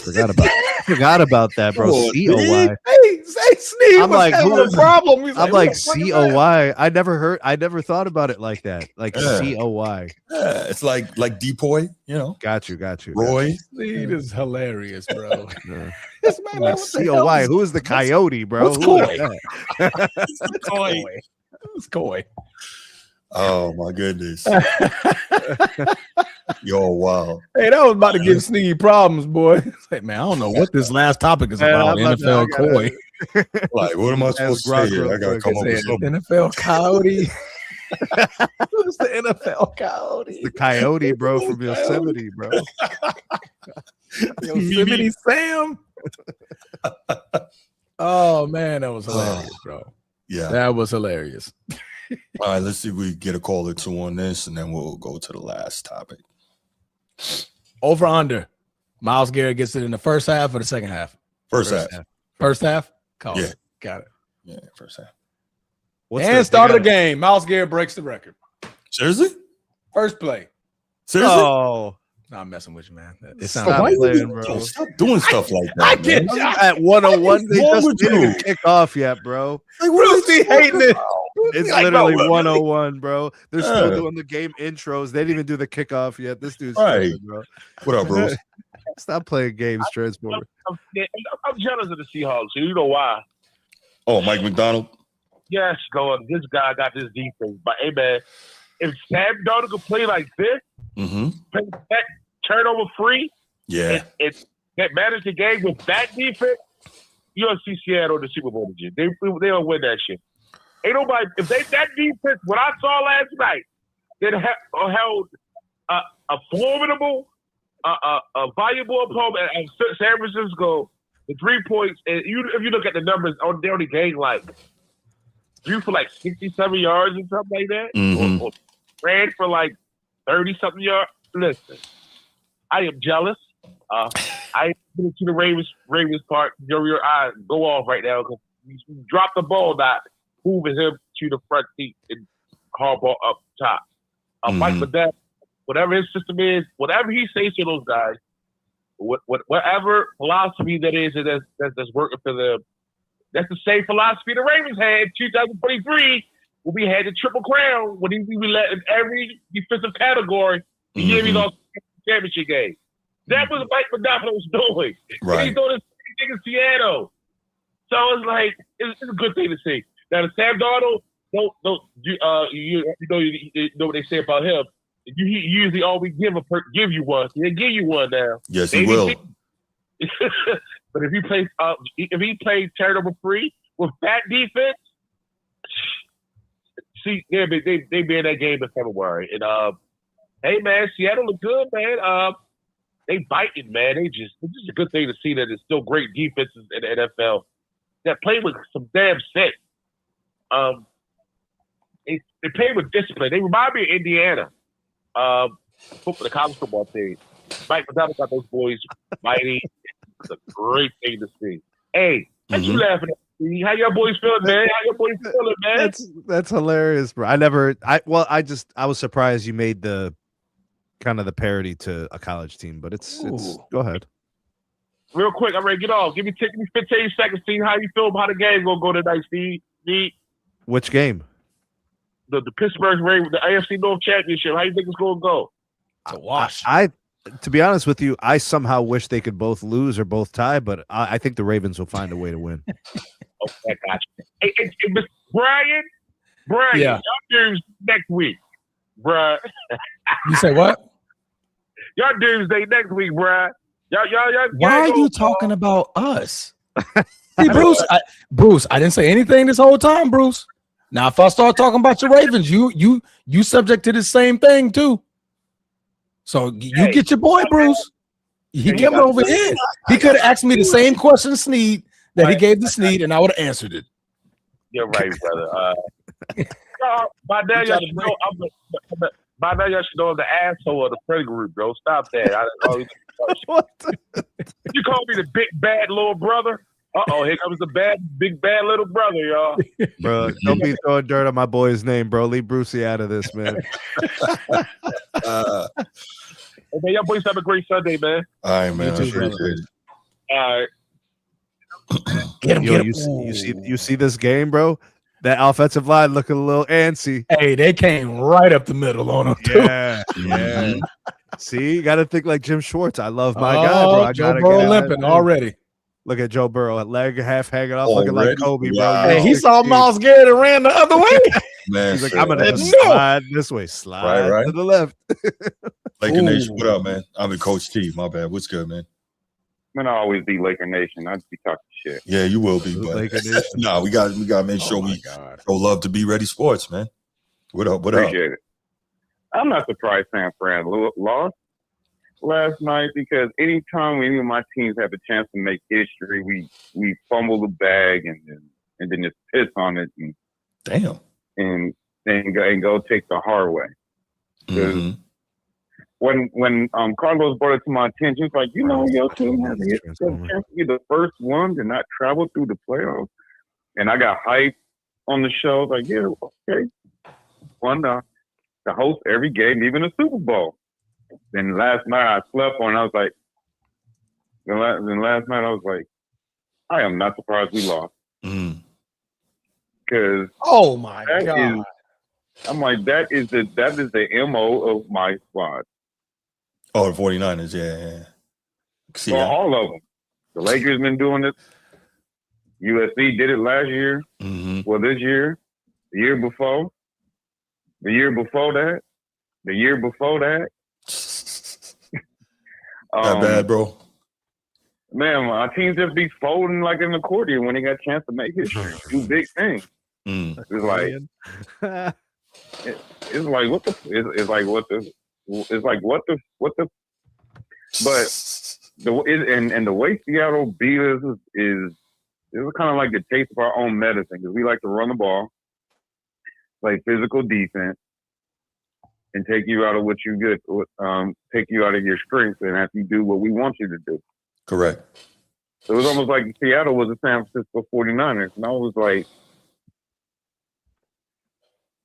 forgot about that, bro. COY. Hey, Sneed. I'm like, who's the problem? I'm like COY. I never thought about it like that. Like COY. Yeah, it's like Depoy, you know. Got you. Roy. Sneed is hilarious, bro. This man, like, COY. Who is the coyote, bro? What's COY? It's COY. Oh my goodness. Yo, wow. Hey, that was about to give Sneed problems, boy. It's like, man, I don't know what this last topic is about. NFL COY. Like, what am I supposed to say here? I gotta come up with something. NFL Coyote. Who's the NFL Coyote? The coyote, bro, from Yosemite, bro. Yosemite Sam. Oh man, that was hilarious, bro. Yeah, that was hilarious. All right, let's see if we get a call or two on this, and then we'll go to the last topic. Over under. Myles Garrett gets it in the first half or the second half? First half. First half? Call yeah. it. Got it. Yeah, first half. And start of the game. Myles Garrett breaks the record. Seriously? First play. Seriously? Oh. No, I'm messing with you, man. It sounds like playing, bro. Stop doing stuff like that. I get at 101. They just didn't even kick off yet, bro. Like, what is he hating it? It's Like, literally no, 101, bro. They're still Yeah. doing the game intros. They didn't even do the kickoff yet. This dude's Right. tripping, bro. What up, bros? Stop playing games, Transformer. I'm jealous of the Seahawks. You know why? Oh, Mike McDonald. Yes, going. This guy got this defense, but hey, man, if Sam Darnold could play like this, play that turnover free, Yeah. That manage the game with that defense, you'll see Seattle in the Super Bowl again. They'll win that shit. Ain't nobody if that defense. What I saw last night, that held a formidable, a valuable opponent at San Francisco. The 3 points, and if you look at the numbers, they only gained like threw for like 67 yards and something like that, or ran for like 30 something yards. Listen, I am jealous. I didn't see the Ravens part. Your eyes go off right now because you dropped the ball, not moving him to the front seat and Harbaugh up top. Mike, but that whatever his system is, whatever he says to those guys, whatever philosophy that is that's working for them, that's the same philosophy the Ravens had in 2023 when we had the Triple Crown, when we let in every defensive category to give you those championship games. That was Mike McDonald was doing. Right. And he's doing this thing in Seattle. So it's like it's a good thing to see. Now Sam Darnold, you know what they say about him. You usually always give you one. They give you one now. Yes, he will. But if he plays turnover free with that defense, see, they be in that game in February. And hey man, Seattle look good, man. They biting, man. It's just a good thing to see that there's still great defenses in the NFL that play with some damn sense. They play with discipline. They remind me of Indiana. The college football team. Mike McDonald got those boys mighty. It's a great thing to see. Hey, what you laughing at? How your boys feeling, man? How your boys feeling, man? That's hilarious, bro. I was surprised you made the kind of the parody to a college team, but it's go ahead. Real quick, I'm ready to get off. Take me 15 seconds, see how you feel about the game gonna go tonight, Steve. Which game? The Pittsburgh Ravens, the AFC North Championship. How you think it's gonna go? To wash. To be honest with you, I somehow wish they could both lose or both tie, but I think the Ravens will find a way to win. Okay, gotcha. Hey, Brian, yeah. Y'all dudes next week, bruh. You say what? Y'all Doomsday next week, bruh. Y'all, why are you talking about us? See, Bruce, I didn't say anything this whole time, Bruce. Now, if I start talking about your Ravens, you subject to the same thing too. So you get your boy, Bruce. He came over here. He could have asked me the same question, Sneed, that he gave to Sneed, and I would have answered it. You're right, brother. By now, y'all should know I'm the asshole of the friend group, bro. Stop that. You call me the big bad little brother? Here comes the big bad little brother, y'all. Bro, don't be throwing dirt on my boy's name, bro. Leave Brucey out of this, man. Hey, man, y'all boys have a great Sunday, man. All right, man. I appreciate it. All right. Get him. You see this game, bro? That offensive line looking a little antsy. Hey, they came right up the middle on him, too. Yeah. See, you got to think like Jim Schwartz. I love my guy, bro. I Joe Burrow limping already. Look at Joe Burrow, leg half hanging off, looking like Kobe, wow. bro. Hey, he saw Myles Garrett and ran the other way. Man, he's like, I'm gonna slide this way, slide to the left. Laker Nation, what up, man? I'm in Coach T. My bad. What's good, man? Man, I always be Laker Nation. I just be talking shit. Yeah, you will be, but no, we got to make sure we show love to Be Ready Sports, man. What up? Appreciate it. I'm not surprised San Fran lost last night because anytime any of my teams have a chance to make history, we fumble the bag and then just piss on it and damn and go take the hard way. When Carlos brought it to my attention, it's like, your team has a chance to be the first one to not travel through the playoffs, and I got hyped on the show. Like, yeah, okay, one to host every game, even a Super Bowl. Then last night I slept on. I was like, I am not surprised we lost. Because because oh my god, I'm like that is the MO of my squad. Oh, the 49ers, yeah. So all of them. The Lakers been doing it. USC did it last year. Well, this year, the year before, the year before that, the year before that. Not bad, bro. Man, my teams just be folding like an accordion when they got a chance to make history, do big things. It's like, it's like what the, it's like what the, it's like what the, but the way Seattle beat us is kind of like the taste of our own medicine because we like to run the ball, play physical defense, and take you out of what you get, take you out of your strengths and have you do what we want you to do. Correct. So it was almost like Seattle was the San Francisco 49ers. And I was like,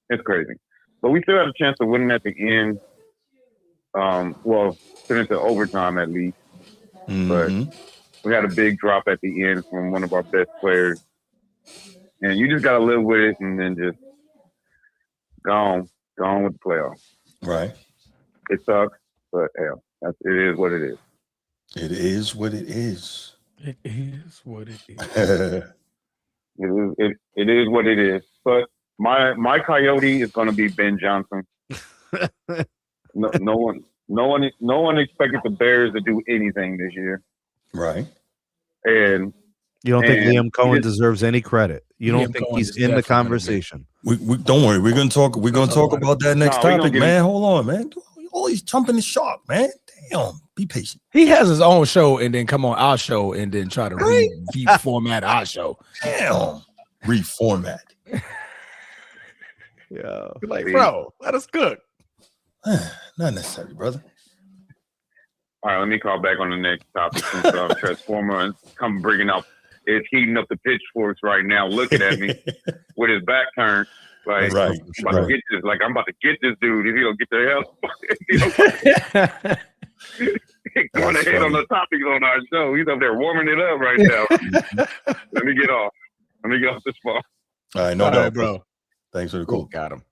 it's crazy. But we still had a chance of winning at the end. Well, finish to overtime at least. But we had a big drop at the end from one of our best players. And you just got to live with it and then just go on with the playoffs. Right. It sucks, but hell, it is what it is. It is what it is. It is what it is. It is what it is. But my coyote is going to be Ben Johnson. No one expected the Bears to do anything this year. Right. And you don't think Liam Cohen deserves any credit? You don't think he's in the conversation? We don't worry. We're gonna talk. We're gonna talk about that next topic, man. Hold on, man. Always jumping the shark, man. Damn. Be patient. He has his own show and then come on our show and then try to reformat our show. Damn. Reformat. Yeah. You're like, bro, let us cook. Not necessary, brother. All right, let me call back on the next topic. Since Transformer come bringing up, is heating up the pitchforks right now, looking at me with his back turned. Like, right, I'm about to get this. Like, I'm about to get this dude if he don't get the hell. Going ahead on the topics on our show. He's up there warming it up right now. Let me get off. Let me get off this phone. All right, no doubt, bro. Thanks for the call. Got him.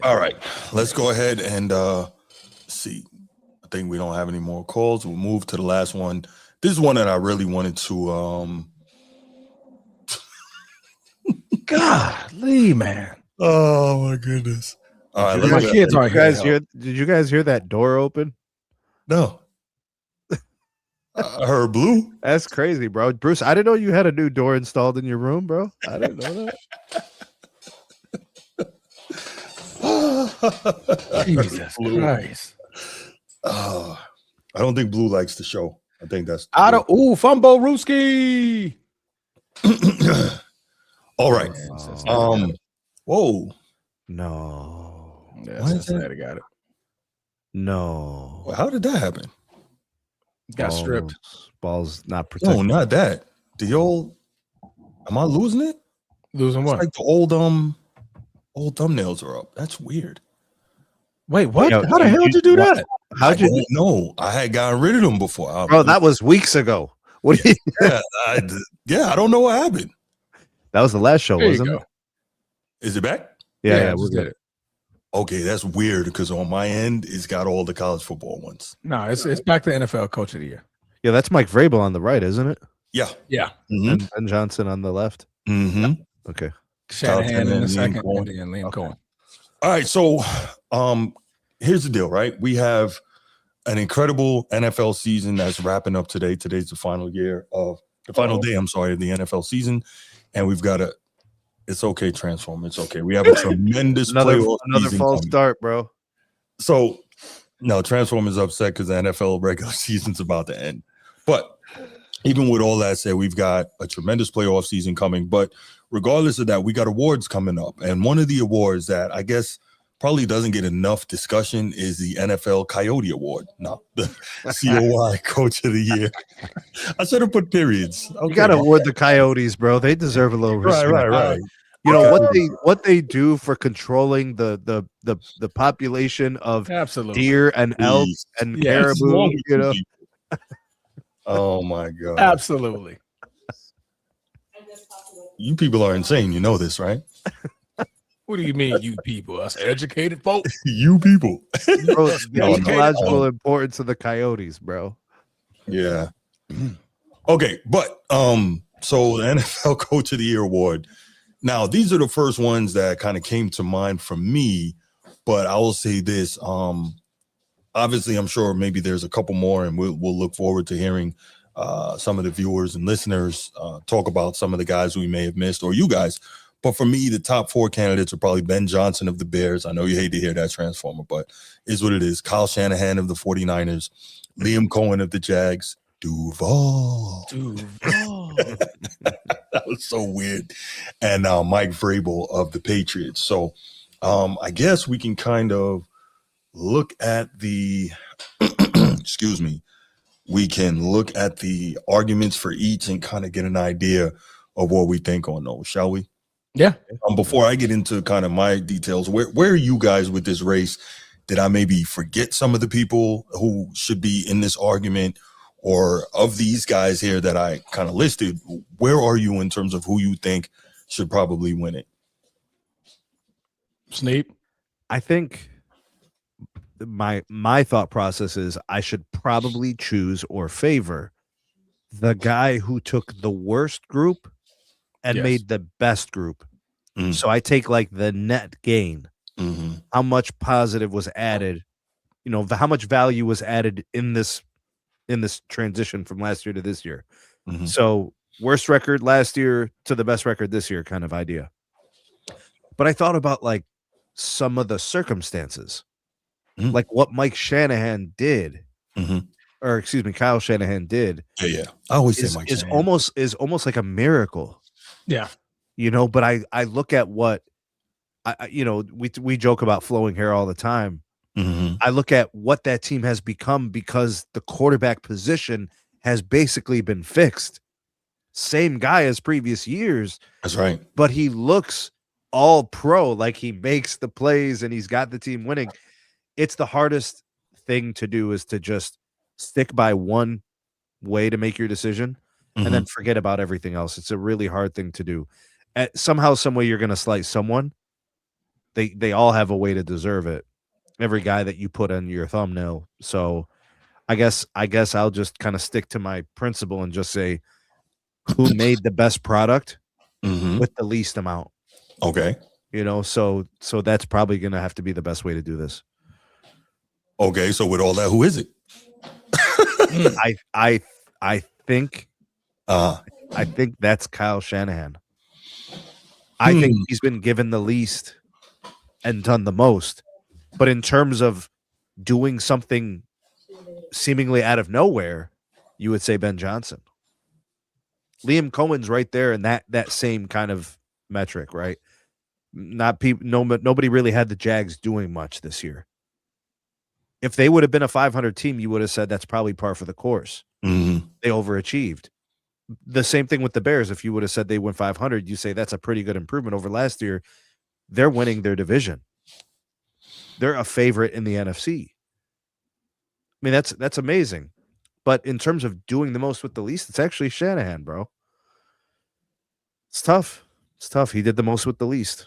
All right, let's go ahead and see. I think we don't have any more calls. We'll move to the last one. This is one that I really wanted to. Golly, man. Oh my goodness. All right, my kids aren't here. Did you guys hear that door open? No. I heard blue. That's crazy, bro. Bruce, I didn't know you had a new door installed in your room, bro. I didn't know that. Jesus Christ. I don't think Blue likes the show. I think that's Fumbo Rooski. All right. Whoa. No. Yeah, Cincinnati got it. No. Well, how did that happen? Got stripped. Ball's not protected. No, not that. Am I losing it? Losing what? It's like the old thumbnails are up. That's weird. Wait, what? How the hell did you do that? How'd you know? I had gotten rid of them before. Bro, that was weeks ago. What do you I don't know what happened. That was the last show, wasn't it? Is it back? Yeah, we'll get it. Okay, that's weird because on my end, it's got all the college football ones. No, it's back to NFL Coach of the Year. Yeah, that's Mike Vrabel on the right, isn't it? Yeah. Mm-hmm. And Ben Johnson on the left. Mm-hmm. Okay. Shanahan in the second, and then Liam Cohen. All right, so here's the deal, right? We have an incredible NFL season that's wrapping up today. Today's the final day of the NFL season, and we've got it's okay, Transform. It's okay. We have a tremendous another season false coming. start, bro. So, no, Transform is upset because the NFL regular season's about to end. But even with all that said, we've got a tremendous playoff season coming. But regardless of that, we got awards coming up. And one of the awards that I guess probably doesn't get enough discussion is the NFL Coyote Award. No, the COY Coach of the Year. I should have put periods. Okay. You got to award the Coyotes, bro. They deserve a little respect. Right. You know what they do for controlling the population of deer and elk and caribou. You know. Oh my God. Absolutely. You people are insane. You know this, right? What do you mean, you people? Us educated folks? You people. Bro, the ecological importance of the Coyotes, bro. Yeah. Okay, but so the NFL Coach of the Year award. Now, these are the first ones that kind of came to mind for me, but I will say this. Obviously, I'm sure maybe there's a couple more, and we'll look forward to hearing some of the viewers and listeners talk about some of the guys we may have missed, or you guys. But for me, the top 4 candidates are probably Ben Johnson of the Bears. I know you hate to hear that, Transformer, but is what it is. Kyle Shanahan of the 49ers, Liam Cohen of the Jags, Duval. That was so weird. And Mike Vrabel of the Patriots. So I guess we can kind of look at the excuse me. We can look at the arguments for each and kind of get an idea of what we think on those, shall we? Yeah. Before I get into kind of my details, where are you guys with this race? Did I maybe forget some of the people who should be in this argument, or of these guys here that I kind of listed? Where are you in terms of who you think should probably win it? Sneap? I think my thought process is I should probably choose or favor the guy who took the worst group and made the best group. So I take like the net gain, how much positive was added, how much value was added in this transition from last year to this year. So worst record last year to the best record this year kind of idea. But I thought about like some of the circumstances, like what Mike Shanahan did, or excuse me, Kyle Shanahan did. Yeah. I always say Mike is Shanahan. almost like a miracle. Yeah. But I look at what we joke about flowing hair all the time. I look at what that team has become because the quarterback position has basically been fixed. Same guy as previous years. That's right. But he looks all pro, like he makes the plays and he's got the team winning. It's the hardest thing to do is to just stick by one way to make your decision and then forget about everything else. It's a really hard thing to do. Somehow, some way you're going to slice someone. They all have a way to deserve it. Every guy that you put on your thumbnail. So I guess I'll just kind of stick to my principle and just say who made the best product with the least amount. Okay. So that's probably going to have to be the best way to do this. Okay. So with all that, who is it? I think that's Kyle Shanahan. I think he's been given the least and done the most. But in terms of doing something seemingly out of nowhere, you would say Ben Johnson. Liam Cohen's right there in that same kind of metric, right? Nobody really had the Jags doing much this year. If they would have been a 500 team, you would have said that's probably par for the course. They overachieved. The same thing with the Bears. If you would have said they went 500, you say that's a pretty good improvement over last year. They're winning their division. They're a favorite in the NFC. I mean, that's amazing. But in terms of doing the most with the least, it's actually Shanahan, bro. It's tough. It's tough. He did the most with the least.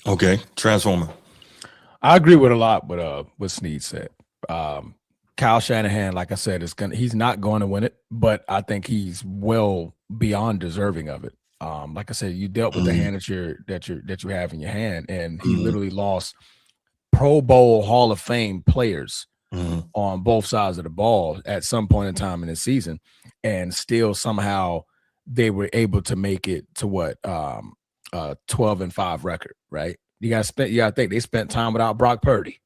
Okay. Transformer. I agree with a lot what Snead said. Kyle Shanahan, like I said, he's not going to win it, but I think he's well beyond deserving of it. Like I said, you dealt with the hand that you have in your hand, and he literally lost Pro Bowl Hall of Fame players on both sides of the ball at some point in time in the season, and still somehow they were able to make it to 12-5 record, right? You gotta think they spent time without Brock Purdy.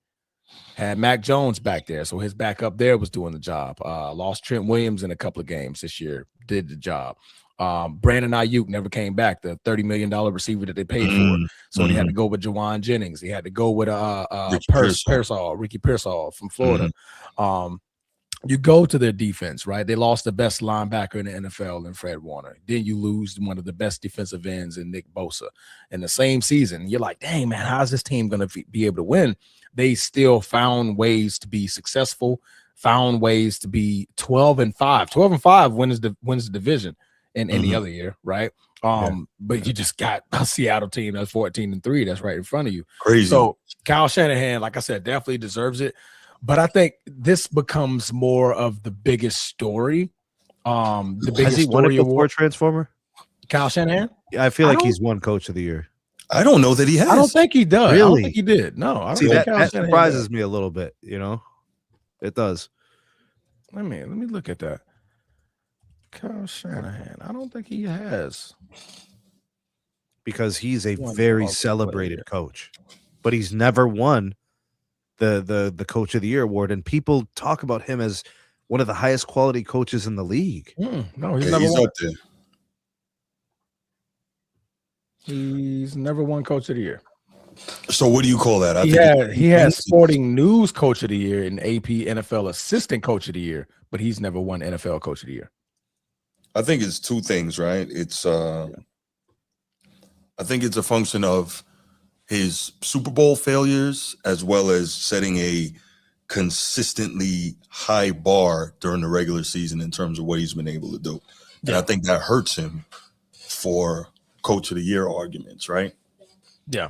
Had Mac Jones back there, so his backup there was doing the job. Lost Trent Williams in a couple of games this year, did the job. Brandon Ayuk never came back, the $30 million receiver that they paid for. So they had to go with Jawan Jennings. They had to go with Ricky Pearsall from Florida. You go to their defense, right? They lost the best linebacker in the NFL in Fred Warner. Then you lose one of the best defensive ends in Nick Bosa. In the same season, you're like, dang, man, how's this team going to be able to win? They still found ways to be successful. found ways to be 12-5. 12-5 wins the division in any other year, right? But you just got a Seattle team that's 14-3 that's right in front of you. Crazy. So Kyle Shanahan, like I said, definitely deserves it. But I think this becomes more of the biggest story. The biggest Has he won it before award. Transformer? Kyle Shanahan? Yeah, I feel like he's won Coach of the Year. I don't know that he has. I don't think he does. Really? I don't think he did. No, I don't See, think that surprises me a little bit, you know? It does. Let me look at that. Kyle Shanahan. I don't think he has. Because he's a very celebrated coach. But he's never won the Coach of the Year award. And people talk about him as one of the highest quality coaches in the league. No, he's never won. Up there. He's never won Coach of the Year. So what do you call that? He has Sporting News Coach of the Year and AP NFL Assistant Coach of the Year, but he's never won NFL Coach of the Year. I think it's two things, right? It's I think it's a function of his Super Bowl failures as well as setting a consistently high bar during the regular season in terms of what he's been able to do. And I think that hurts him for Coach of the Year arguments, right? Yeah.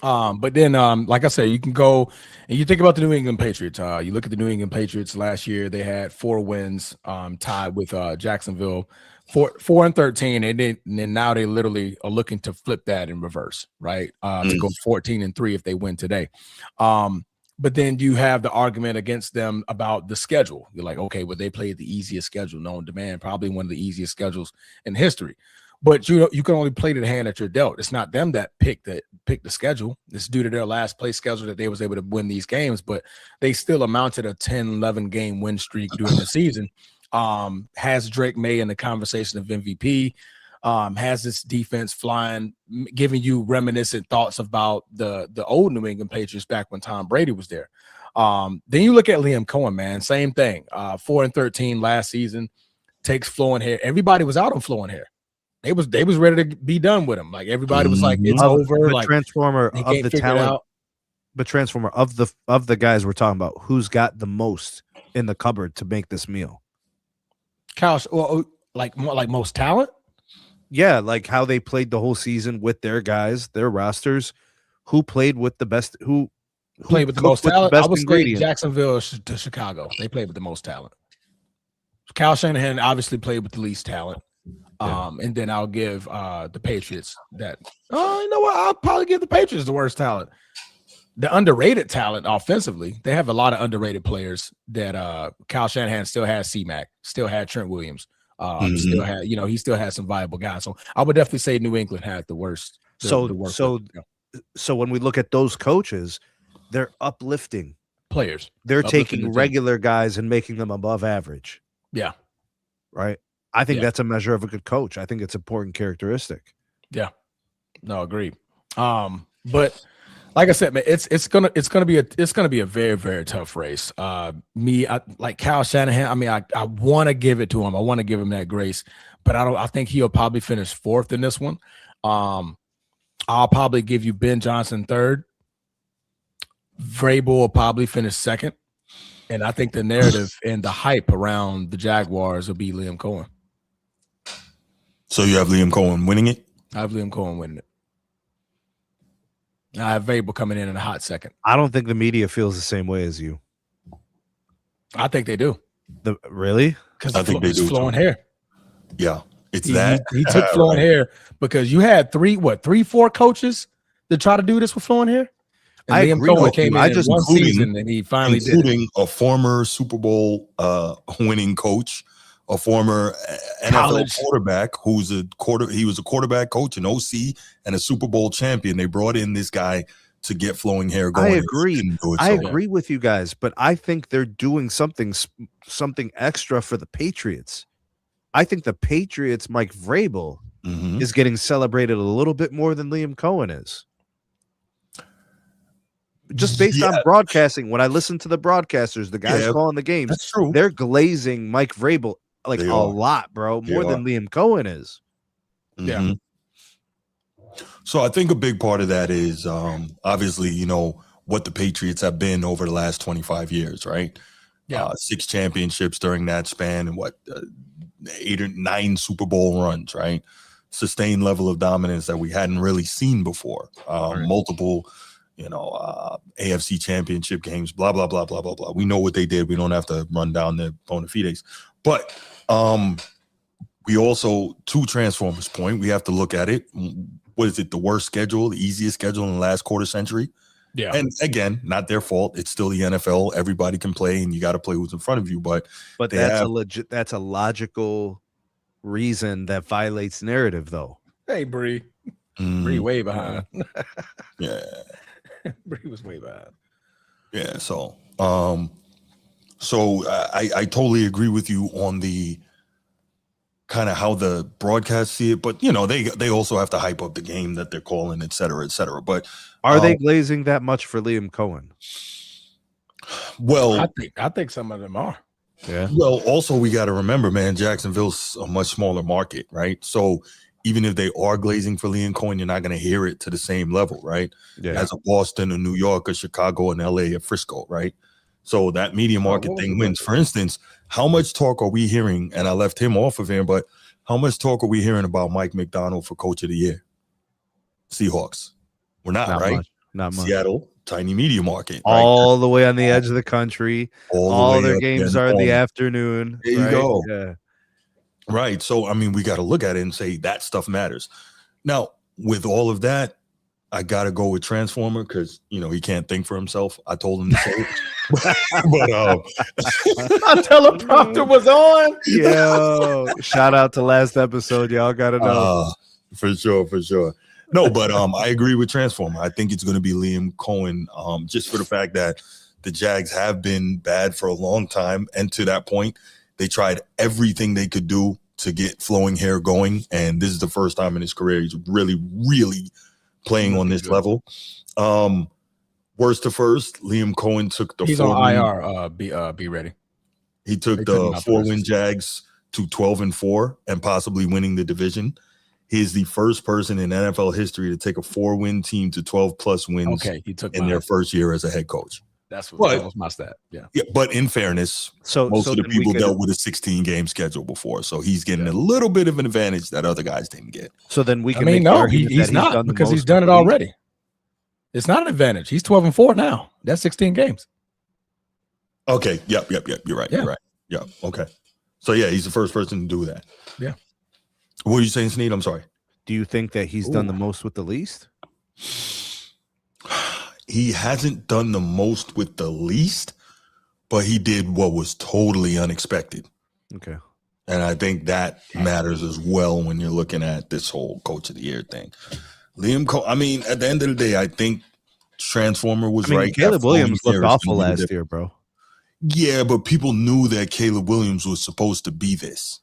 But then, like I said, you can go and you think about the New England Patriots. You look at the New England Patriots last year; they had 4 wins, tied with Jacksonville, 4-13, and then now they literally are looking to flip that in reverse, right? To go 14-3 if they win today. But then you have the argument against them about the schedule. You're like, okay, well, they played the easiest schedule known to man, probably one of the easiest schedules in history. But you can only play the hand that you're dealt. It's not them that picked the schedule. It's due to their last place schedule that they was able to win these games, but they still amounted a 10-11 game win streak during the season. Has Drake May in the conversation of MVP, has this defense flying, giving you reminiscent thoughts about the old New England Patriots back when Tom Brady was there. Then you look at Liam Cohen, man, same thing. 4-13 last season, takes flowing hair. Everybody was out on flowing hair. They was ready to be done with him. Like everybody was like, it's over. Like Transformer of the talent, but Transformer of the guys we're talking about, who's got the most in the cupboard to make this meal? Kyle, well, like most talent. Yeah, like how they played the whole season with their guys, their rosters. Who played with the best? Who played with the most talent? I would say Jacksonville to Chicago. They played with the most talent. Kyle Shanahan obviously played with the least talent. And then I'll give the Patriots that. Oh, you know what? I'll probably give the Patriots the worst talent. The underrated talent offensively. They have a lot of underrated players that Kyle Shanahan still has. C-Mac still had Trent Williams. Still had, he still has some viable guys. So I would definitely say New England had the worst. So when we look at those coaches, they're uplifting players. They're taking regular guys and making them above average. Yeah. Right. I think that's a measure of a good coach. I think it's an important characteristic. Yeah. No, agreed. But like I said, man, it's gonna be a very, very tough race. I like Kyle Shanahan. I mean, I want to give it to him. I want to give him that grace, but I think he'll probably finish 4th in this one. I'll probably give you Ben Johnson 3rd. Vrabel will probably finish 2nd, and I think the narrative and the hype around the Jaguars will be Liam Cohen. So you have Liam Cohen winning it? I have Liam Cohen winning it. I have Vrabel coming in a hot 2nd. I don't think the media feels the same way as you. I think they do. Really? Because I think they do flowing hair. Yeah, it's that he took flowing hair because you had 3-4 coaches to try to do this with flowing hair. And I Liam agree. Cohen came in one season and he finally did. Including a former Super Bowl winning coach, a former NFL quarterback he was a quarterback coach, an OC, and a Super Bowl champion. They brought in this guy to get flowing hair going. I agree. I agree with you guys, but I think they're doing something extra for the Patriots. I think the Patriots, Mike Vrabel, is getting celebrated a little bit more than Liam Cohen is. Just based on broadcasting, when I listen to the broadcasters, the guys calling the games, that's true. They're glazing Mike Vrabel like a lot, bro, more than Liam Cohen is. Yeah. So I think a big part of that is obviously, what the Patriots have been over the last 25 years, right? 6 championships during that span, and 8 or 9 Super Bowl runs, right? Sustained level of dominance that we hadn't really seen before. Multiple, AFC championship games, blah, blah, blah, blah, blah, blah. We know what they did. We don't have to run down their bona fides. But we also, to Transformers' point, we have to look at it. What is it? The worst schedule, the easiest schedule in the last quarter century? Yeah. And again, not their fault. It's still the NFL. Everybody can play, and you got to play who's in front of you. But that's a logical reason that violates narrative, though. Hey, Bree. Bree way behind. Yeah. Bree was way behind. Yeah. So I totally agree with you on the kind of how the broadcast see it, but they also have to hype up the game that they're calling, et cetera, et cetera. But are they glazing that much for Liam Cohen? Well, I think some of them are. Yeah. Well, also we got to remember, man, Jacksonville's a much smaller market, right? So even if they are glazing for Liam Cohen, you're not going to hear it to the same level, right? Yeah. As a Boston, a New York, a Chicago, and LA, a Frisco, right? So that media market thing wins. For instance, how much talk are we hearing? And I left him off of here, but how much talk are we hearing about Mike McDonald for Coach of the Year? Seahawks. We're not right? Not much. Seattle, tiny media market. All the way on the edge of the country. All their games are in the afternoon. There you go. Yeah. Right. So, I mean, we got to look at it and say that stuff matters. Now, with all of that, I got to go with Transformer because, he can't think for himself. I told him to say it. My teleprompter was on. Yo, shout out to last episode. Y'all got to know. For sure. No, but I agree with Transformer. I think it's going to be Liam Cohen just for the fact that the Jags have been bad for a long time. And to that point, they tried everything they could do to get Flowing Hair going. And this is the first time in his career he's really, really playing on this level. Worst to first, Liam Cohen took the He's on IR. Be ready. He took the 4-win Jags to 12-4 and possibly winning the division. He's the first person in NFL history to take a 4-win team to 12+ wins in their first year as a head coach. That was my stat. Yeah. But in fairness, most of the people dealt with a 16-game schedule before, so he's getting a little bit of an advantage that other guys didn't get. So then we can. He's not because he's done it already. It's not an advantage. He's 12-4 now. That's 16 games. Okay. Yep. You're right. Yeah. Okay. So he's the first person to do that. Yeah. What are you saying, Sneed? I'm sorry. Do you think that he's done the most with the least? He hasn't done the most with the least, but he did what was totally unexpected. Okay. And I think that matters as well when you're looking at this whole Coach of the Year thing. Liam Cohen, I mean, at the end of the day, I think Transformer was right. Caleb Williams looked awful last year, bro. Yeah, but people knew that Caleb Williams was supposed to be this.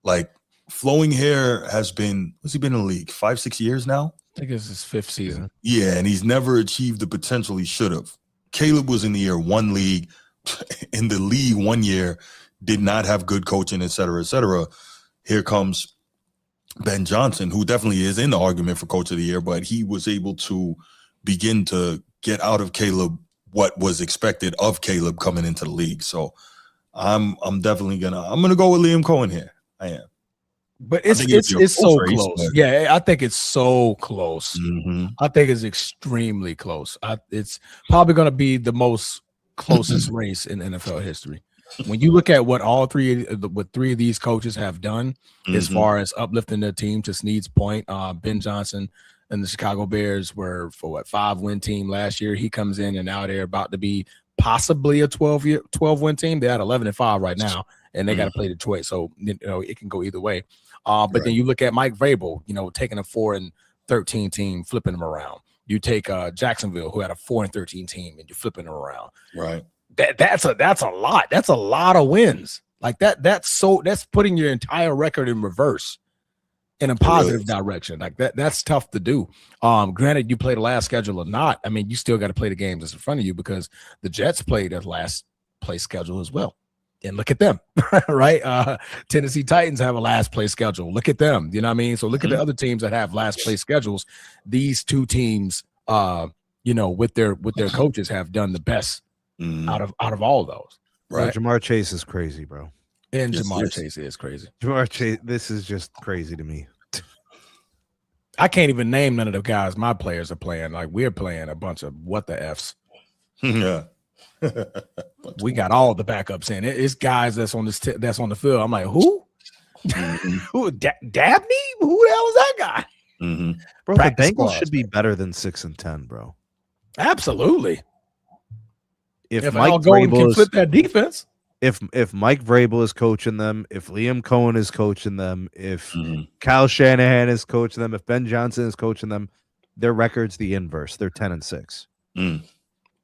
Like, Flowing Hair has been, what's he been in the league? 5-6 years now? I think it's his 5th season. Yeah, and he's never achieved the potential he should have. Caleb was in the year one league, in the league 1 year, did not have good coaching, et cetera, et cetera. Here comes Ben Johnson, who definitely is in the argument for Coach of the Year, but he was able to begin to get out of Caleb what was expected of Caleb coming into the league. So I'm definitely gonna go with Liam Cohen here. I am. But it's so close. Yeah, I think it's so close. Mm-hmm. I think it's extremely close. It's probably going to be the most closest race in NFL history. When you look at what three of these coaches have done as far as uplifting their team, to Sneed's point, Ben Johnson and the Chicago Bears were for 5-win team last year. He comes in and now they're about to be possibly a 12-win team. They're at 11-5 right now, and they got to play Detroit. So it can go either way. But then you look at Mike Vrabel, taking a 4-13 team, flipping them around. You take Jacksonville, who had a 4-13 team, and you're flipping them around. Right. That's a lot. That's a lot of wins. Like that's putting your entire record in reverse in a positive direction. Like that's tough to do. Granted, you play the last schedule or not. I mean, you still got to play the games that's in front of you because the Jets played their last place schedule as well. And look at them, right? Tennessee Titans have a last place schedule. Look at them. You know what I mean? So look at the other teams that have last place schedules. These two teams, with their coaches have done the best out of all of those. Right. Bro, Jamar Chase is crazy, bro. And Jamar Chase is crazy. Jamar Chase, this is just crazy to me. I can't even name none of the guys my players are playing. Like, we're playing a bunch of what the F's. Yeah. We got all the backups in. It's guys that's on that's on the field. I'm like, who? Who? Dabney? Who the hell is that guy? Bro, practice the Bengals should be better than 6-10, bro. Absolutely. If Mike Vrabel can flip that defense. If Mike Vrabel is coaching them, if Liam Cohen is coaching them, if Kyle Shanahan is coaching them, if Ben Johnson is coaching them, their record's the inverse. They're 10-6.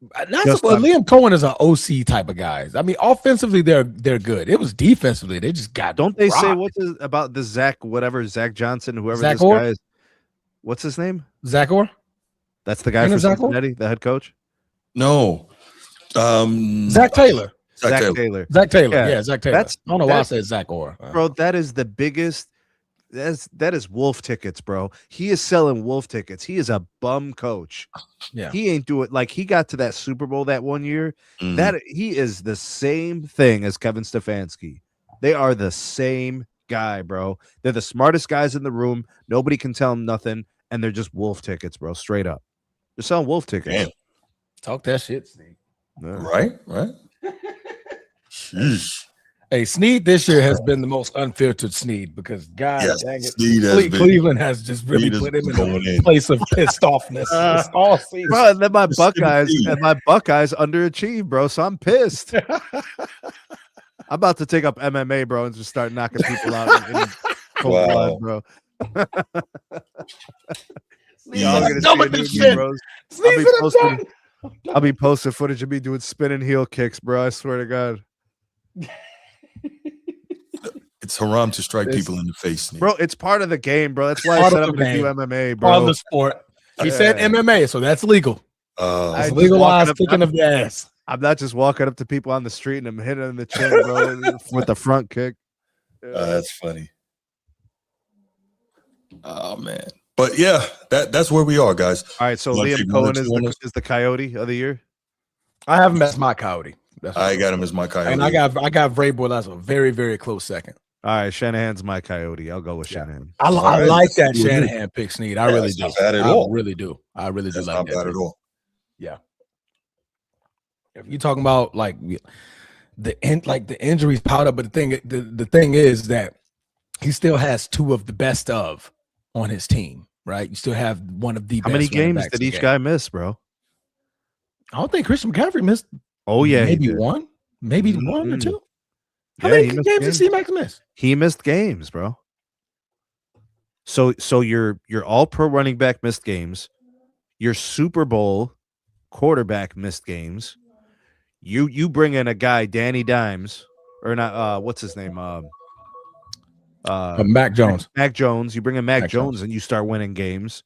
Liam Cohen is an OC type of guy. I mean, offensively, they're good. It was defensively, they just got. Don't they rocked. say about the Zach Johnson, whoever Zach this Orr? guy is? What's his name? Zach Orr? That's the guy for Cincinnati, the head coach? No. Zach Taylor. Zach Taylor. Zach Taylor. Yeah, Zach Taylor. I don't know why I said Zach Orr. Bro, that is the biggest. That is wolf tickets, bro. He is selling wolf tickets. He is a bum coach. Yeah, he ain't do it. Like, he got to that Super Bowl that one year. That he is the same thing as Kevin Stefanski. They are the same guy, bro. They're the smartest guys in the room. Nobody can tell them nothing, and they're just wolf tickets, bro. Straight up, they're selling wolf tickets. Damn. Talk that shit, Sneed. Right. Sheesh. Hey, Sneed this year has been the most unfiltered Sneed because God dang it, Cleveland has just really put him in a place of pissed offness all season. Bro, and then my Buckeyes underachieved, bro. So I'm pissed. I'm about to take up MMA, bro, and just start knocking people out in cold blood, bro. Y'all gonna see it, bro. I'll be posting footage of me doing spinning heel kicks, bro. I swear to God. It's haram to strike people in the face, bro. It's part of the game, bro. That's why I said I'm going to do MMA, bro. Part of the sport. He said MMA, so that's legal. It's legalized kicking of the ass. I'm not just walking up to people on the street and I'm hitting them in the chin, bro, with the front kick. That's funny. Oh man, but yeah, that's where we are, guys. All right, so Liam Cohen is the Coyote of the year. I have him as my Coyote. I got him as my Coyote, and I got Vrabel as a very, very close second. All right, Shanahan's my Coyote. I'll go with Shanahan. I like that Shanahan pick, Sneed. I really do. Not bad at all. I really do. I really do like not that. Bad at all. Yeah. If you're talking about like the injuries piled up, but the thing is that he still has two of the best of on his team, right? You still have one of the How many games did each guy miss, bro? I don't think Christian McCaffrey missed. Oh yeah, maybe one or two. How many games did C-Max miss? He missed games, bro. So your all-pro running back missed games. Your Super Bowl quarterback missed games. You bring in a guy, Danny Dimes, or not? What's his name? Mac Jones. Mac Jones. You bring in Mac Jones, and you start winning games.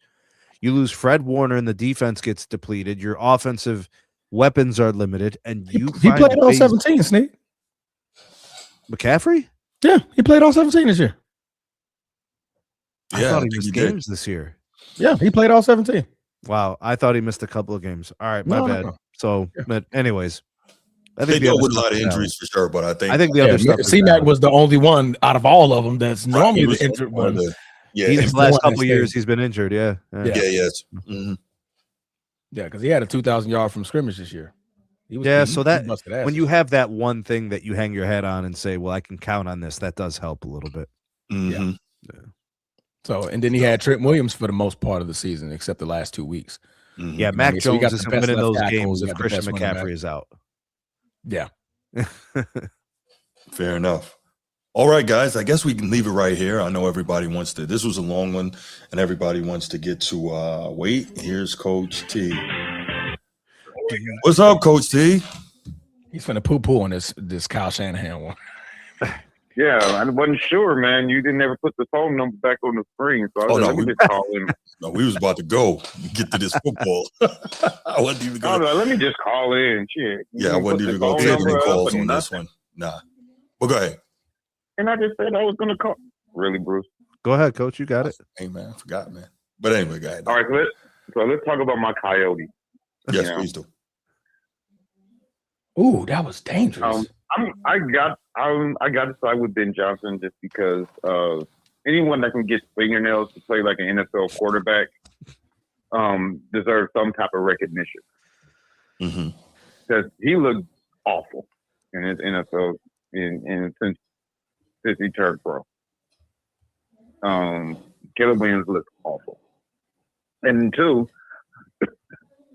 You lose Fred Warner, and the defense gets depleted. Your offensive weapons are limited, and he played all 17, Sneak. McCaffrey? Yeah, he played all 17 this year. I thought he missed games this year. Yeah, he played all 17. Wow, I thought he missed a couple of games. All right, my bad. No. So, but anyways, I think they dealt with a lot of injuries for sure, but I think the other stuff. C-Mac was the only one out of all of them that's normally the injured one. His last couple of years, he's been injured. Yeah. Yes. Mm-hmm. Yeah, because he had a 2,000 yard from scrimmage this year. So that when you have that one thing that you hang your head on and say, "Well, I can count on this," that does help a little bit. Mm-hmm. Yeah. So, and then he had Trent Williams for the most part of the season, except the last 2 weeks. Mm-hmm. Yeah, Mac Jones isn't winning those games if Christian McCaffrey is out. Yeah. Fair enough. All right, guys, I guess we can leave it right here. I know everybody wants to. This was a long one, and everybody wants to get to wait. Here's Coach T. What's up, Coach T? He's finna poo-poo on this Kyle Shanahan one. Yeah, I wasn't sure, man. You didn't ever put the phone number back on the screen, so I was let me just call in. No, we was about to go get to this football. I wasn't even going. Let me just call in. Shit. Yeah, I wasn't even going to take any calls on this one. Nah. Well, go ahead. And I just said I was going to call. Really, Bruce? Go ahead, Coach. You got it. Hey, man, I forgot, man. But anyway, go ahead. All right, so let's talk about my Coyote. Yes, please do. Ooh, that was dangerous. I got to side with Ben Johnson just because anyone that can get fingernails to play like an NFL quarterback deserves some type of recognition. Because he looked awful in his NFL since he turned pro. Caleb Williams looked awful, and two,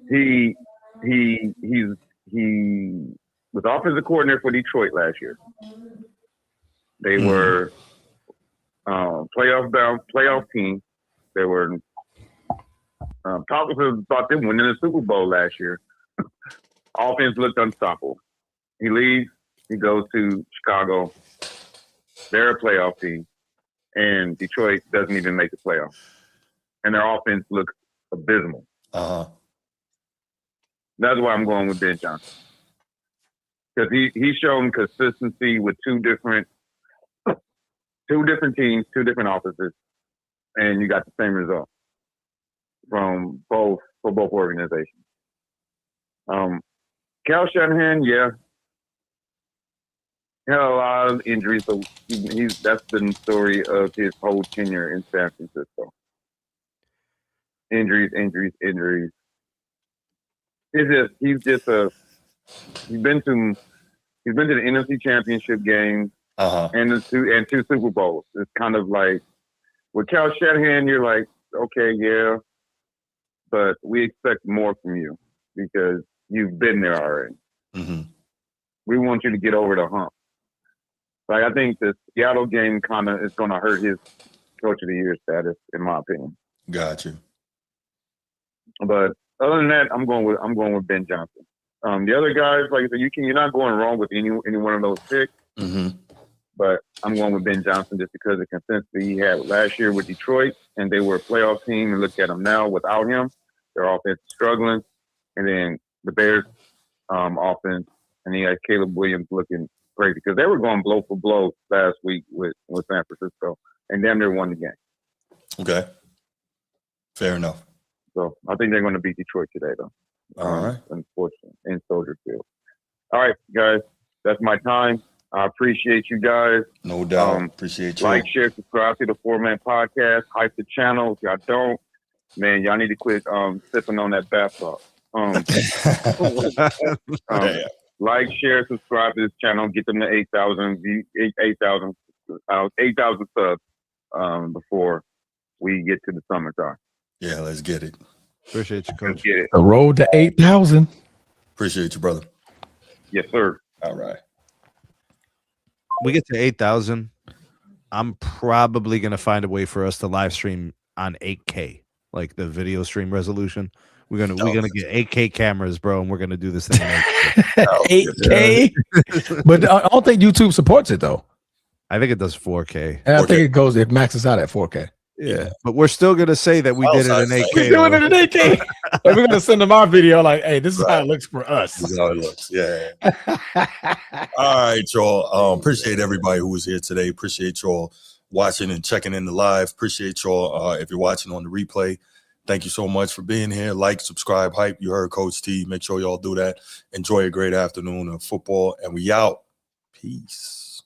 he was offensive coordinator for Detroit last year. They were playoff team. They were talking about them winning the Super Bowl last year. Offense looked unstoppable. He leaves. He goes to Chicago. They're a playoff team. And Detroit doesn't even make the playoffs. And their offense looks abysmal. That's why I'm going with Ben Johnson. Because he's shown consistency with two different teams, two different offices, and you got the same result for both organizations. Cal Shanahan, yeah, he had a lot of injuries, so that's the story of his whole tenure in San Francisco. Injuries. He's been to the NFC Championship game and two Super Bowls. It's kind of like with Cal Shanahan, you're like, okay, yeah, but we expect more from you because you've been there already. We want you to get over the hump. Like, I think the Seattle game kind of is going to hurt his Coach of the Year status, in my opinion. Got you. But other than that, I'm going with Ben Johnson. The other guys, like I said, you're not going wrong with any one of those picks. But I'm going with Ben Johnson just because of the consistency he had last year with Detroit, and they were a playoff team. And look at them now without him, their offense is struggling. And then the Bears' offense, and he had Caleb Williams looking crazy because they were going blow for blow last week with San Francisco, and damn near won the game. Okay, fair enough. So I think they're going to beat Detroit today, though. All right, unfortunately, in Soldier Field. All right, guys, that's my time. I appreciate you guys. No doubt. Appreciate you. Like, share, subscribe to the Format Podcast. Hype the channel. If y'all don't, man, y'all need to quit sipping on that bath salt. Like, share, subscribe to this channel. Get them to 8,000 subs before we get to the summertime. Yeah, let's get it. Appreciate you, Coach. Let's get it. The road to 8,000. Appreciate you, brother. Yes, sir. All right. We get to 8,000. I'm probably going to find a way for us to live stream on 8K, like the video stream resolution. We're gonna get 8K cameras, bro, and we're gonna do this thing. 8K, but I don't think YouTube supports it though. I think it does 4K. And I think it maxes out at 4K. Yeah, but we're still gonna say that we did it in 8K. We're doing it in 8K. Like, we're gonna send them our video. Like, hey, this is how it looks for us. This is how it looks. Yeah. All right, y'all. Appreciate everybody who was here today. Appreciate y'all watching and checking in the live. Appreciate y'all if you're watching on the replay. Thank you so much for being here. Like, subscribe, hype. You heard Coach T. Make sure y'all do that. Enjoy a great afternoon of football, and we out. Peace.